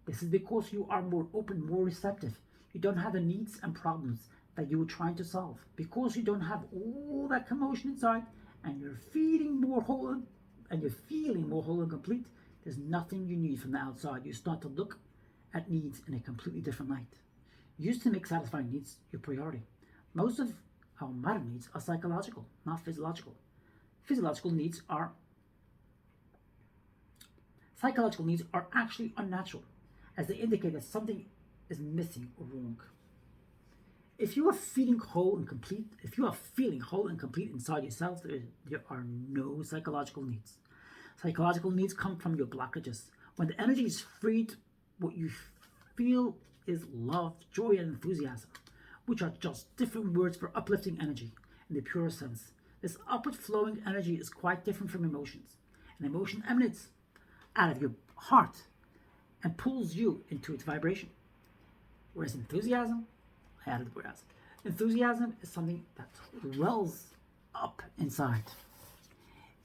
[SPEAKER 1] This is because you are more open, more receptive. You don't have the needs and problems that you were trying to solve. Because you don't have all that commotion inside, and you're feeling more whole and you're feeling more whole and complete, there's nothing you need from the outside. You start to look at needs in a completely different light. You used to make satisfying needs your priority. Most of our modern needs are psychological, not physiological. Psychological needs are actually unnatural, as they indicate that something is missing or wrong. If you are feeling whole and complete, inside yourself, there are no psychological needs. Psychological needs come from your blockages. When the energy is freed, what you feel is love, joy, and enthusiasm, which are just different words for uplifting energy in the purest sense. This upward flowing energy is quite different from emotions. An emotion emanates out of your heart and pulls you into its vibration. Whereas enthusiasm is something that wells up inside.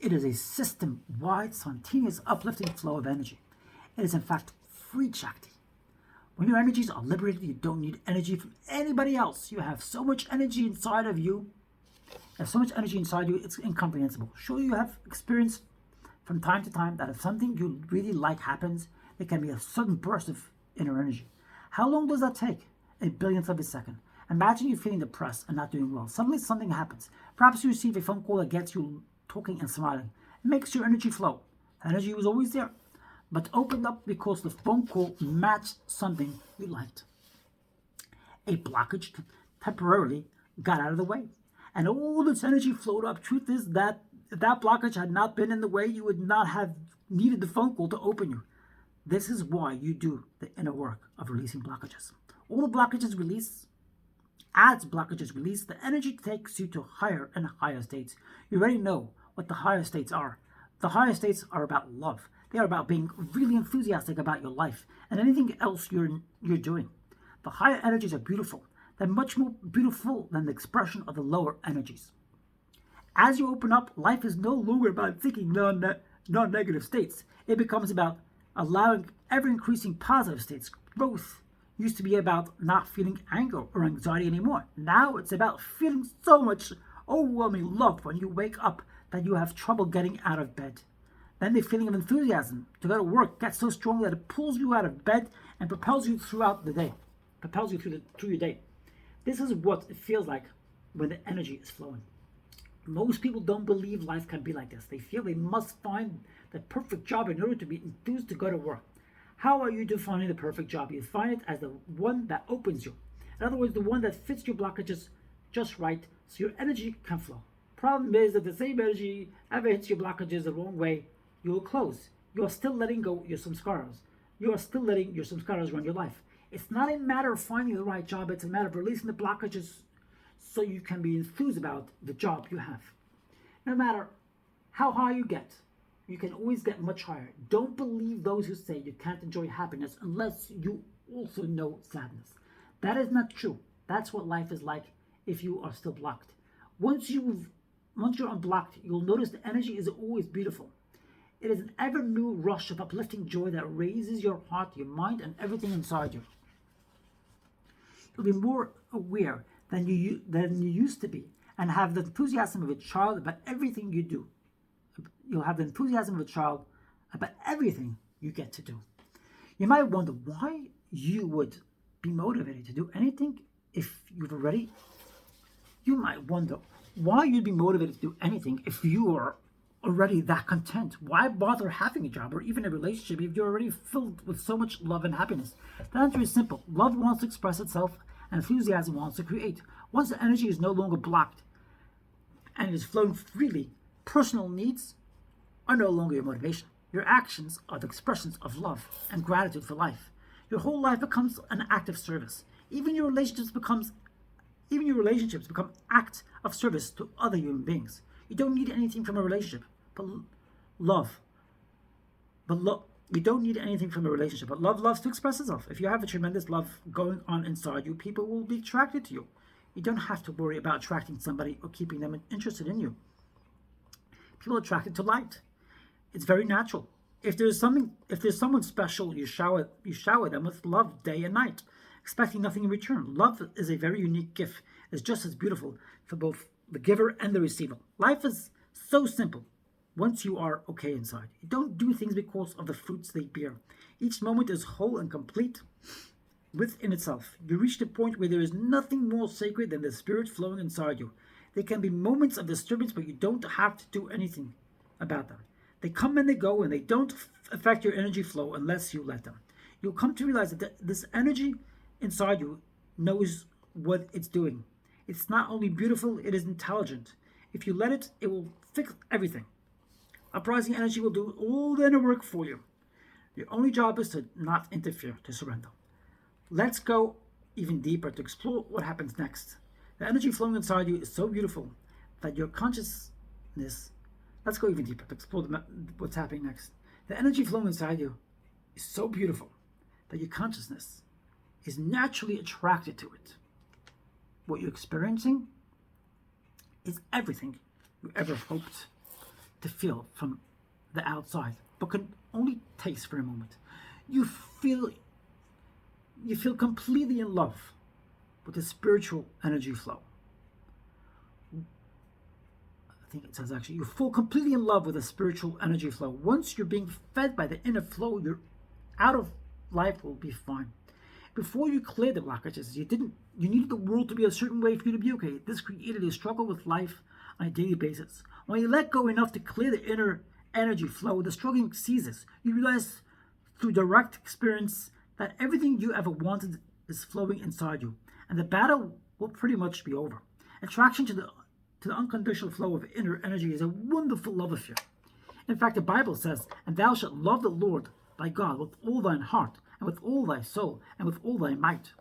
[SPEAKER 1] It is a system-wide, spontaneous, uplifting flow of energy. It is in fact free Shakti. When your energies are liberated, you don't need energy from anybody else. You have so much energy inside of you. It's incomprehensible. Sure, you have experienced from time to time that if something you really like happens, it can be a sudden burst of inner energy. How long does that take? A billionth of a second. Imagine you feeling depressed and not doing well. Suddenly something happens. Perhaps you receive a phone call that gets you talking and smiling. It makes your energy flow. The energy was always there, but opened up because the phone call matched something you liked. A blockage temporarily got out of the way, and all this energy flowed up. Truth is that if that blockage had not been in the way, you would not have needed the phone call to open you. This is why you do the inner work of releasing blockages. All the blockages release. As blockages release, the energy takes you to higher and higher states. You already know what the higher states are. The higher states are about love. They are about being really enthusiastic about your life and anything else you're doing. The higher energies are beautiful. They're much more beautiful than the expression of the lower energies. As you open up, life is no longer about thinking non-negative states. It becomes about allowing ever-increasing positive states. Growth used to be about not feeling anger or anxiety anymore. Now it's about feeling so much overwhelming love when you wake up that you have trouble getting out of bed. Then the feeling of enthusiasm to go to work gets so strong that it pulls you out of bed and propels you throughout the day, through your day. This is what it feels like when the energy is flowing. Most people don't believe life can be like this. They feel they must find the perfect job in order to be enthused to go to work. How are you defining the perfect job? You define it as the one that opens you. In other words, the one that fits your blockages just right so your energy can flow. Problem is that the same energy ever hits your blockages the wrong way, you will close. You are still letting go your samskaras. You are still letting your samskaras run your life. It's not a matter of finding the right job. It's a matter of releasing the blockages so you can be enthused about the job you have. No matter how high you get, you can always get much higher. Don't believe those who say you can't enjoy happiness unless you also know sadness. That is not true. That's what life is like if you are still blocked. Once you've once you're unblocked, you'll notice the energy is always beautiful. It is an ever new rush of uplifting joy that raises your heart, your mind, and everything inside you. You'll be more aware than you used to be, and have the enthusiasm of a child about everything you do. You'll have the enthusiasm of a child about everything you get to do. You might wonder why you would be motivated to do anything if you've already. You might wonder why you'd be motivated to do anything if you are already that content. Why bother having a job or even a relationship if you're already filled with so much love and happiness? The answer is simple. Love wants to express itself, and enthusiasm wants to create. Once the energy is no longer blocked and it is flowing freely, personal needs are no longer your motivation. Your actions are the expressions of love and gratitude for life. Your whole life becomes an act of service. Even your relationships become acts of service to other human beings. You don't need anything from a relationship, but love. You don't need anything from a relationship, but love loves to express itself. If you have a tremendous love going on inside you, people will be attracted to you. You don't have to worry about attracting somebody or keeping them interested in you. People are attracted to light. It's very natural. If there's someone special, you shower them with love day and night, expecting nothing in return. Love is a very unique gift. It's just as beautiful for both the giver and the receiver. Life is so simple once you are okay inside. You don't do things because of the fruits they bear. Each moment is whole and complete within itself. You reach the point where there is nothing more sacred than the spirit flowing inside you. There can be moments of disturbance, but you don't have to do anything about them. They come and they go, and they don't affect your energy flow unless you let them. You'll come to realize that this energy inside you knows what it's doing. It's not only beautiful, it is intelligent. If you let it, it will fix everything. Uprising energy will do all the inner work for you. Your only job is to not interfere, to surrender. Let's go even deeper to explore what happens next. The energy flowing inside you is so beautiful that your consciousness. Let's go even deeper to explore what's happening next. The energy flowing inside you is so beautiful that your consciousness is naturally attracted to it. What you're experiencing is everything you ever hoped to feel from the outside, but can only taste for a moment. You feel completely in love with the spiritual energy flow. I think it says actually, you fall completely in love with the spiritual energy flow. Once you're being fed by the inner flow, your out of life will be fine. Before you clear the blockages, you needed the world to be a certain way for you to be okay. This created a struggle with life on a daily basis. When you let go enough to clear the inner energy flow, the struggling ceases. You realize through direct experience that everything you ever wanted is flowing inside you, and the battle will pretty much be over. Attraction to the unconditional flow of inner energy is a wonderful love affair. In fact, the Bible says, "And thou shalt love the Lord thy God with all thine heart, and with all thy soul, and with all thy might."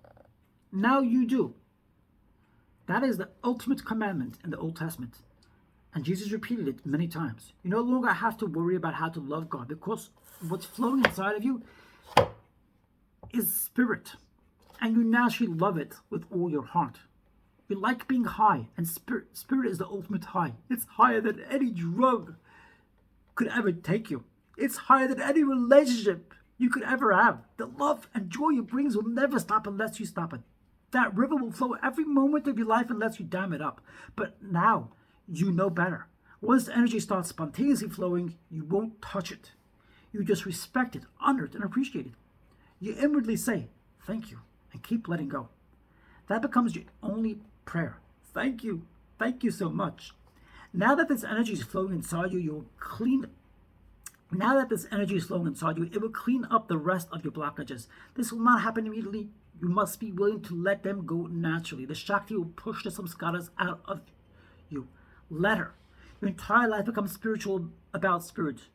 [SPEAKER 1] Now you do. That is the ultimate commandment in the Old Testament, and Jesus repeated it many times. You no longer have to worry about how to love God, because what's flowing inside of you is spirit, and you naturally love it with all your heart. You like being high, and spirit is the ultimate high. It's higher than any drug could ever take you. It's higher than any relationship you could ever have. The love and joy it brings will never stop unless you stop it. That river will flow every moment of your life unless you dam it up. But now you know better. Once the energy starts spontaneously flowing, you won't touch it. You just respect it, honor it, and appreciate it. You inwardly say, "Thank you," and keep letting go. That becomes your only prayer. Thank you so much. Now that this energy is flowing inside you, it will clean up the rest of your blockages. This will not happen immediately. You must be willing to let them go naturally. The Shakti will push the samskaras out of you. Let her. Your entire life becomes spiritual about spirit.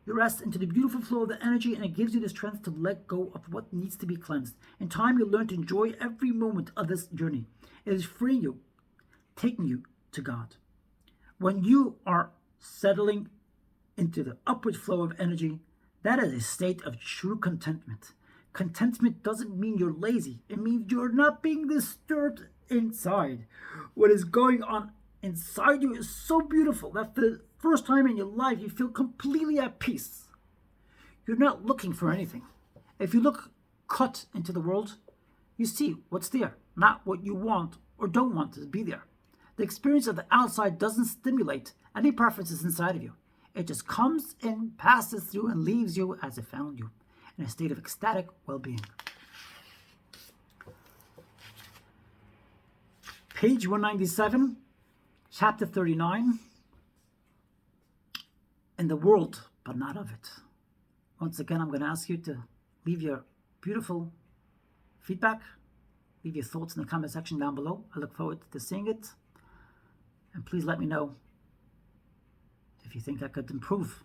[SPEAKER 1] You rest into the beautiful flow of the energy, and it gives you the strength to let go of what needs to be cleansed. In time, you'll learn to enjoy every moment of this journey. It is freeing you, taking you to God. When you are settling into the upward flow of energy, that is a state of true contentment. Contentment doesn't mean you're lazy. It means you're not being disturbed inside. What is going on inside you is so beautiful that for the first time in your life you feel completely at peace. You're not looking for anything. If you look cut into the world, you see what's there, not what you want or don't want to be there. The experience of the outside doesn't stimulate any preferences inside of you. It just comes in, passes through, and leaves you as it found you, in a state of ecstatic well-being. Page 197, chapter 39. In the world, but not of it. Once again, I'm going to ask you to leave your beautiful feedback. Leave your thoughts in the comment section down below. I look forward to seeing it. And please let me know if you think I could improve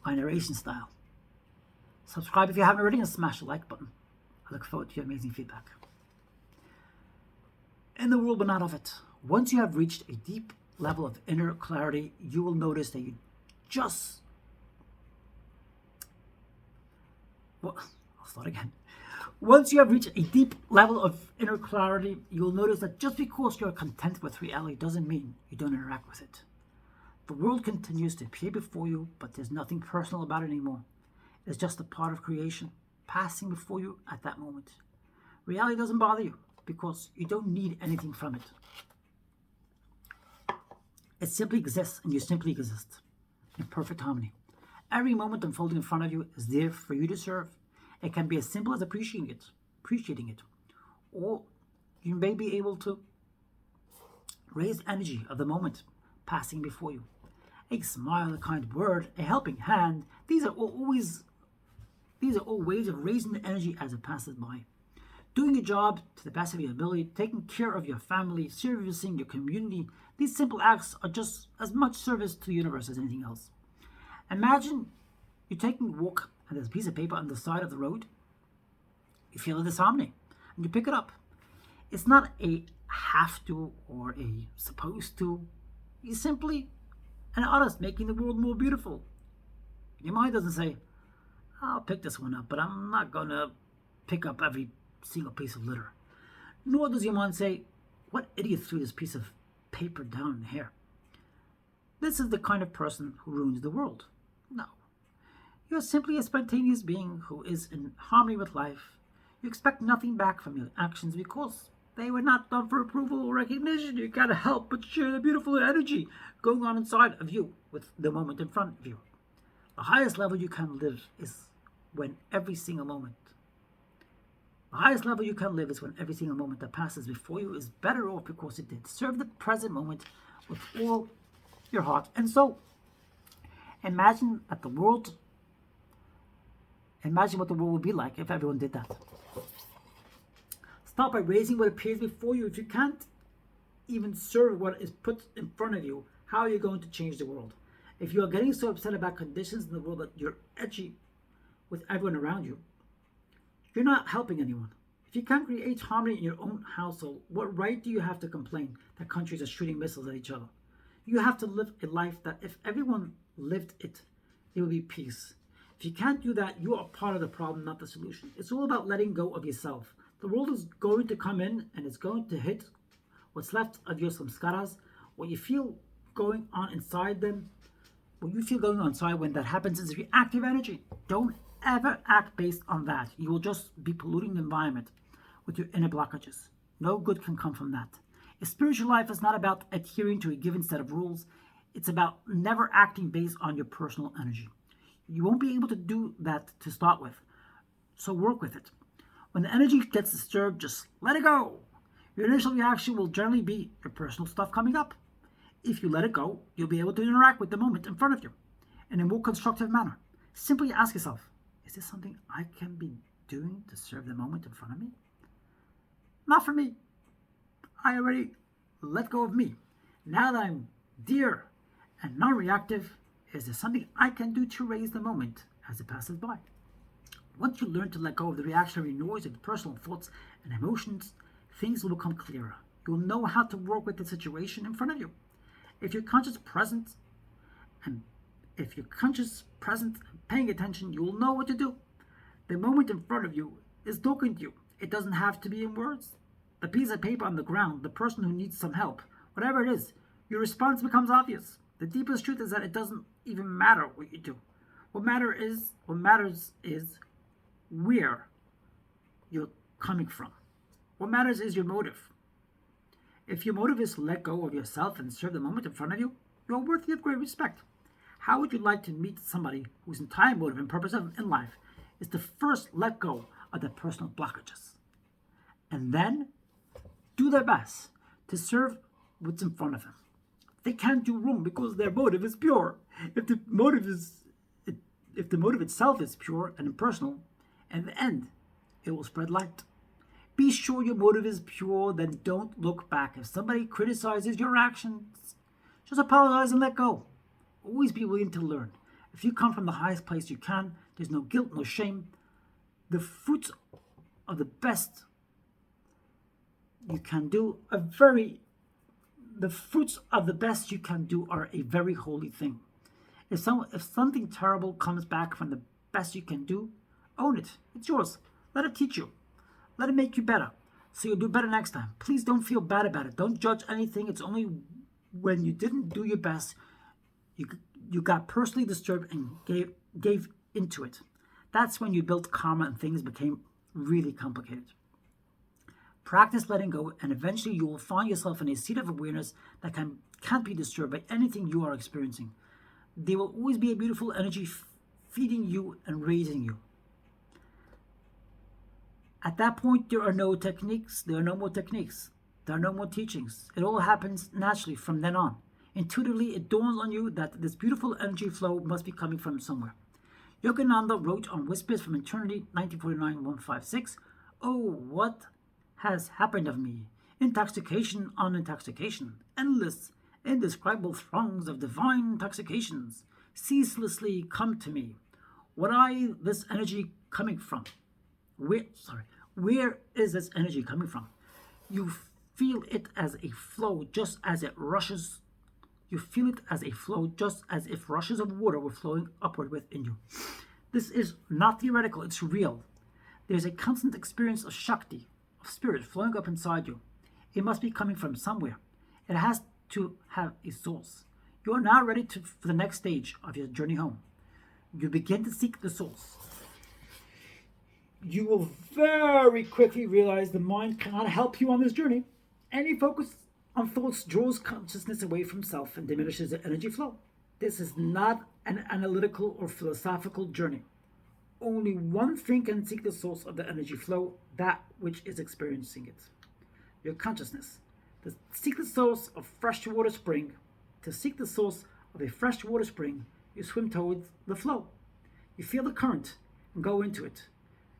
[SPEAKER 1] my narration style. Subscribe if you haven't already and smash the like button. I look forward to your amazing feedback. In the world, but not of it. Once you have reached a deep level of inner clarity, you will notice that you just... Well, I'll start again. Once you have reached a deep level of inner clarity, you will notice that just because you're content with reality doesn't mean you don't interact with it. The world continues to appear before you, but there's nothing personal about it anymore. It's just a part of creation, passing before you at that moment. Reality doesn't bother you because you don't need anything from it. It simply exists, and you simply exist in perfect harmony. Every moment unfolding in front of you is there for you to serve. It can be as simple as appreciating it, or you may be able to raise energy of the moment passing before you. A smile, a kind word, a helping hand, these are all ways of raising the energy as it passes by. Doing your job to the best of your ability, taking care of your family, servicing your community, these simple acts are just as much service to the universe as anything else. Imagine you're taking a walk and there's a piece of paper on the side of the road. You feel a disharmony and you pick it up. It's not a have to or a supposed to. You're simply an artist making the world more beautiful. Your mind doesn't say, I'll pick this one up, but I'm not going to pick up every single piece of litter. Nor does your mind say, what idiot threw this piece of paper down here? This is the kind of person who ruins the world. No. You're simply a spontaneous being who is in harmony with life. You expect nothing back from your actions because they were not done for approval or recognition. You can't help but share the beautiful energy going on inside of you with the moment in front of you. The highest level you can live is when every single moment that passes before you is better off because it did. Serve the present moment with all your heart and soul. Imagine what the world would be like if everyone did that. Start by raising what appears before you. If you can't even serve what is put in front of you, how are you going to change the world? If you are getting so upset about conditions in the world that you're edgy with everyone around you, you're not helping anyone. If you can't create harmony in your own household, what right do you have to complain that countries are shooting missiles at each other? You have to live a life that if everyone lived it, there would be peace. If you can't do that, you are part of the problem, not the solution. It's all about letting go of yourself. The world is going to come in and it's going to hit what's left of your samskaras, what you feel going on inside them. What you feel going on inside when that happens is reactive energy. Don't ever act based on that. You will just be polluting the environment with your inner blockages. No good can come from that. A spiritual life is not about adhering to a given set of rules. It's about never acting based on your personal energy. You won't be able to do that to start with, so work with it. When the energy gets disturbed, just let it go. Your initial reaction will generally be your personal stuff coming up. If you let it go, you'll be able to interact with the moment in front of you in a more constructive manner. Simply ask yourself, is this something I can be doing to serve the moment in front of me? Not for me. I already let go of me. Now that I'm dear and non-reactive, is there something I can do to raise the moment as it passes by? Once you learn to let go of the reactionary noise of the personal thoughts and emotions, things will become clearer. You'll know how to work with the situation in front of you. If you're conscious present and paying attention, you will know what to do. The moment in front of you is talking to you. It doesn't have to be in words. the piece of paper on the ground, the person who needs some help, whatever it is, your response becomes obvious. The deepest truth is that it doesn't even matter what you do. What matters is where you're coming from. What matters is your motive. If your motive is to let go of yourself and serve the moment in front of you, you're worthy of great respect. How would you like to meet somebody whose entire motive and purpose in life is to first let go of their personal blockages and then do their best to serve what's in front of them? They can't do wrong because their motive is pure. If the motive itself is pure and impersonal, in the end, it will spread light. Be sure your motive is pure, then don't look back. If somebody criticizes your actions, just apologize and let go. Always be willing to learn. If you come from the highest place you can, there's no guilt, no shame. The fruits of the best you can do are a very holy thing. If something terrible comes back from the best you can do, own it. It's yours. Let it teach you. Let it make you better, so you'll do better next time. Please don't feel bad about it. Don't judge anything. It's only when you didn't do your best, you got personally disturbed and gave into it. That's when you built karma and things became really complicated. Practice letting go, and eventually you will find yourself in a state of awareness that can't be disturbed by anything you are experiencing. There will always be a beautiful energy feeding you and raising you. At that point, there are no more techniques, there are no more teachings. It all happens naturally from then on. Intuitively, it dawns on you that this beautiful energy flow must be coming from somewhere. Yogananda wrote on Whispers from Eternity, 1949-156, "Oh, what has happened of me? Intoxication on intoxication, endless, indescribable throngs of divine intoxications ceaselessly come to me. This energy coming from? Where is this energy coming from? You feel it as a flow, just as it rushes. You feel it as a flow, just as if rushes of water were flowing upward within you. This is not theoretical, it's real. There's a constant experience of Shakti, of spirit flowing up inside you. It must be coming from somewhere. It has to have a source. You are now ready for the next stage of your journey home. You begin to seek the source. You will very quickly realize the mind cannot help you on this journey. Any focus on thoughts draws consciousness away from self and diminishes the energy flow. This is not an analytical or philosophical journey. Only one thing can seek the source of the energy flow, that which is experiencing it. Your consciousness. To seek the source of freshwater spring, to seek the source of a freshwater spring, you swim towards the flow. You feel the current and go into it.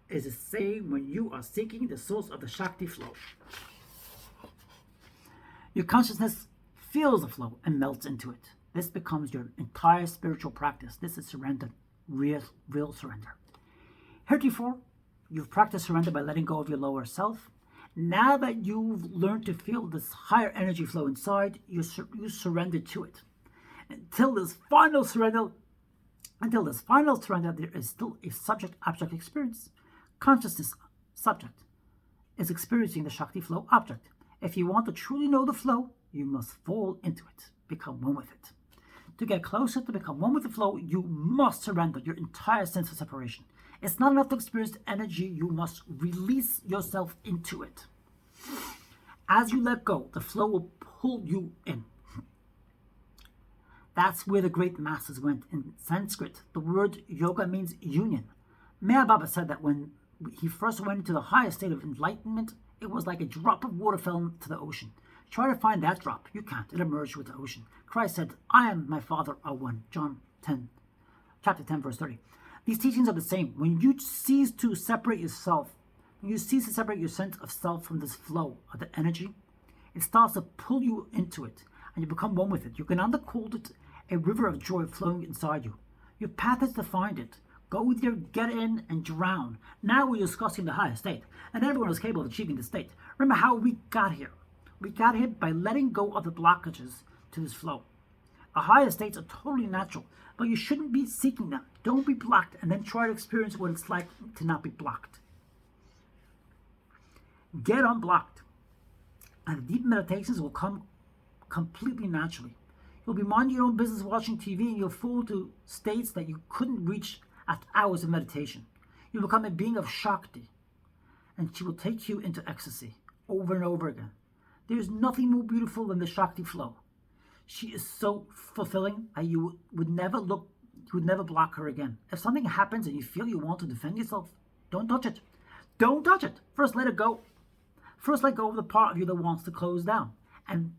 [SPEAKER 1] It is the same when you are seeking the source of the Shakti flow. Your consciousness feels the flow and melts into it. This becomes your entire spiritual practice. This is surrender, real surrender. Heretofore, you've practiced surrender by letting go of your lower self. Now that you've learned to feel this higher energy flow inside, you surrender to it. Until this final surrender, there is still a subject-object experience. Consciousness subject is experiencing the Shakti flow object. If you want to truly know the flow, you must fall into it, become one with it. To get closer to become one with the flow, you must surrender your entire sense of separation. It's not enough to experience the energy, you must release yourself into it. As you let go, the flow will pull you in. That's where the great masters went. In Sanskrit, the word yoga means union. Meher Baba said that when he first went into the highest state of enlightenment, it was like a drop of water fell into the ocean. Try to find that drop. You can't. It emerged with the ocean. Christ said, "I and my Father are one." John 10, chapter 10, verse 30. These teachings are the same. When you cease to separate your sense of self from this flow of the energy, it starts to pull you into it, and you become one with it. You can call it a river of joy flowing inside you. Your path is to find it. Go there, get in, and drown. Now we're discussing the higher state, and everyone is capable of achieving the state. Remember how we got here. We got here by letting go of the blockages to this flow. The higher states are totally natural, but you shouldn't be seeking them. Don't be blocked, and then try to experience what it's like to not be blocked. Get unblocked. And the deep meditations will come completely naturally. You'll be minding your own business watching TV and you'll fall to states that you couldn't reach after hours of meditation. You'll become a being of Shakti, and she will take you into ecstasy over and over again. There is nothing more beautiful than the Shakti flow. She is so fulfilling that you would never block her again. If something happens and you feel you want to defend yourself, don't touch it. Don't touch it. First, let it go. First, let go of the part of you that wants to close down, and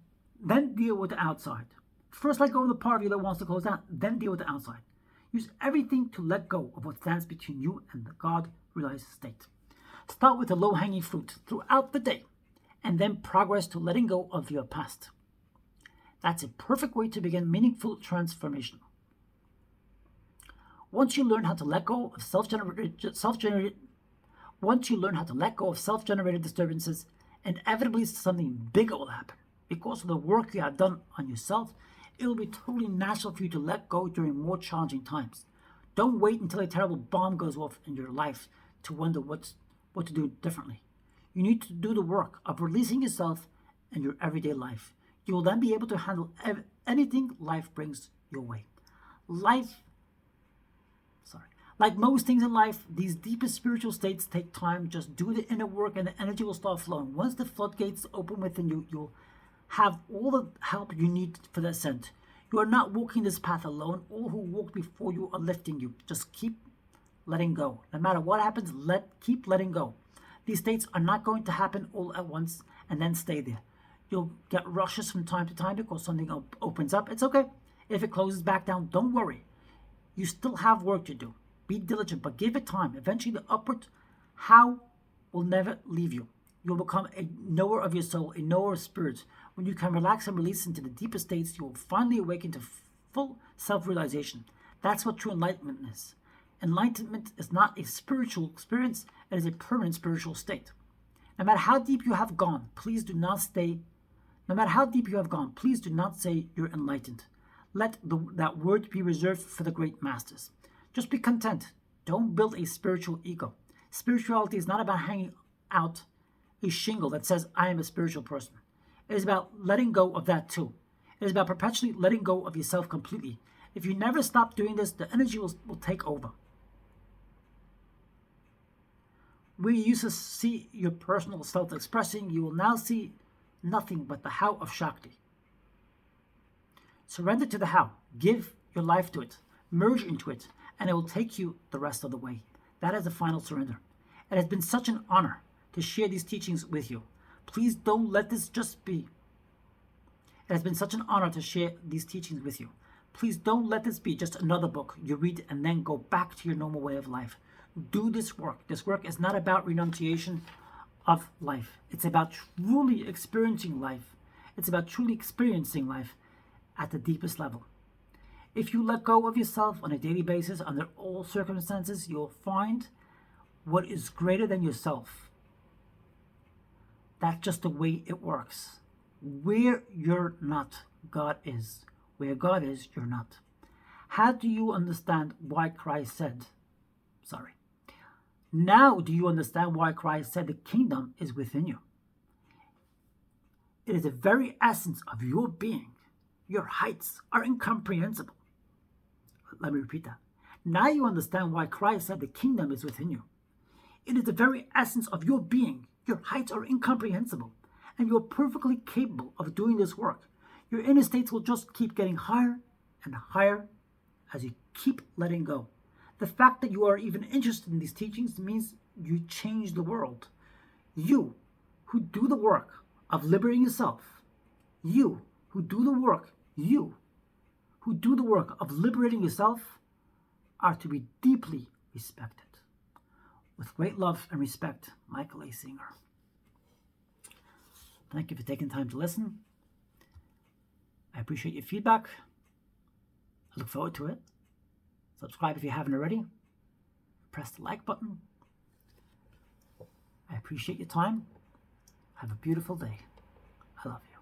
[SPEAKER 1] then deal with the outside. First, let go of the part of you that wants to close down, then deal with the outside. Use everything to let go of what stands between you and the God-realized state. Start with the low-hanging fruit throughout the day, and then progress to letting go of your past. That's a perfect way to begin meaningful transformation. Once you learn how to let go of self-generated disturbances, inevitably something bigger will happen. Because of the work you have done on yourself, it will be totally natural for you to let go during more challenging times. Don't wait until a terrible bomb goes off in your life to wonder what to do differently. You need to do the work of releasing yourself in your everyday life. You will then be able to handle anything life brings your way. Like most things in life, these deepest spiritual states take time. Just do the inner work and the energy will start flowing. Once the floodgates open within you, you'll have all the help you need for the ascent. You are not walking this path alone. All who walked before you are lifting you. Just keep letting go. No matter what happens, keep letting go. These states are not going to happen all at once and then stay there. You'll get rushes from time to time because something opens up. It's okay. If it closes back down, don't worry. You still have work to do. Be diligent, but give it time. Eventually, the upward how will never leave you. You'll become a knower of your soul, a knower of spirits. When you can relax and release into the deepest states, you will finally awaken to full self-realization. That's what true enlightenment is. Enlightenment is not a spiritual experience, it is a permanent spiritual state. No matter how deep you have gone, please do not say you're enlightened. Let that word be reserved for the great masters. Just be content. Don't build a spiritual ego. Spirituality is not about hanging out a shingle that says, I am a spiritual person. It is about letting go of that too. It is about perpetually letting go of yourself completely. If you never stop doing this, the energy will take over. Where you used to see your personal self expressing, you will now see nothing but the how of Shakti. Surrender to the how. Give your life to it. Merge into it, and it will take you the rest of the way. That is the final surrender. It has been such an honor to share these teachings with you. Please don't let this just be. It has been such an honor to share these teachings with you. Please don't let this be just another book you read and then go back to your normal way of life. Do this work. This work is not about renunciation of life. It's about truly experiencing life. It's about truly experiencing life at the deepest level. If you let go of yourself on a daily basis under all circumstances, you'll find what is greater than yourself. That's just the way it works. Where you're not, God is. Where God is, you're not. How do you understand why Christ said, Now do you understand why Christ said the kingdom is within you? It is the very essence of your being. Your heights are incomprehensible. Let me repeat that. Now you understand why Christ said the kingdom is within you. It is the very essence of your being. Your heights are incomprehensible, and you're perfectly capable of doing this work. Your inner states will just keep getting higher and higher as you keep letting go. The fact that you are even interested in these teachings means you change the world. You who do the work of liberating yourself, you who do the work of liberating yourself are to be deeply respected. With great love and respect, Michael A. Singer. Thank you for taking time to listen. I appreciate your feedback. I look forward to it. Subscribe if you haven't already. Press the like button. I appreciate your time. Have a beautiful day. I love you.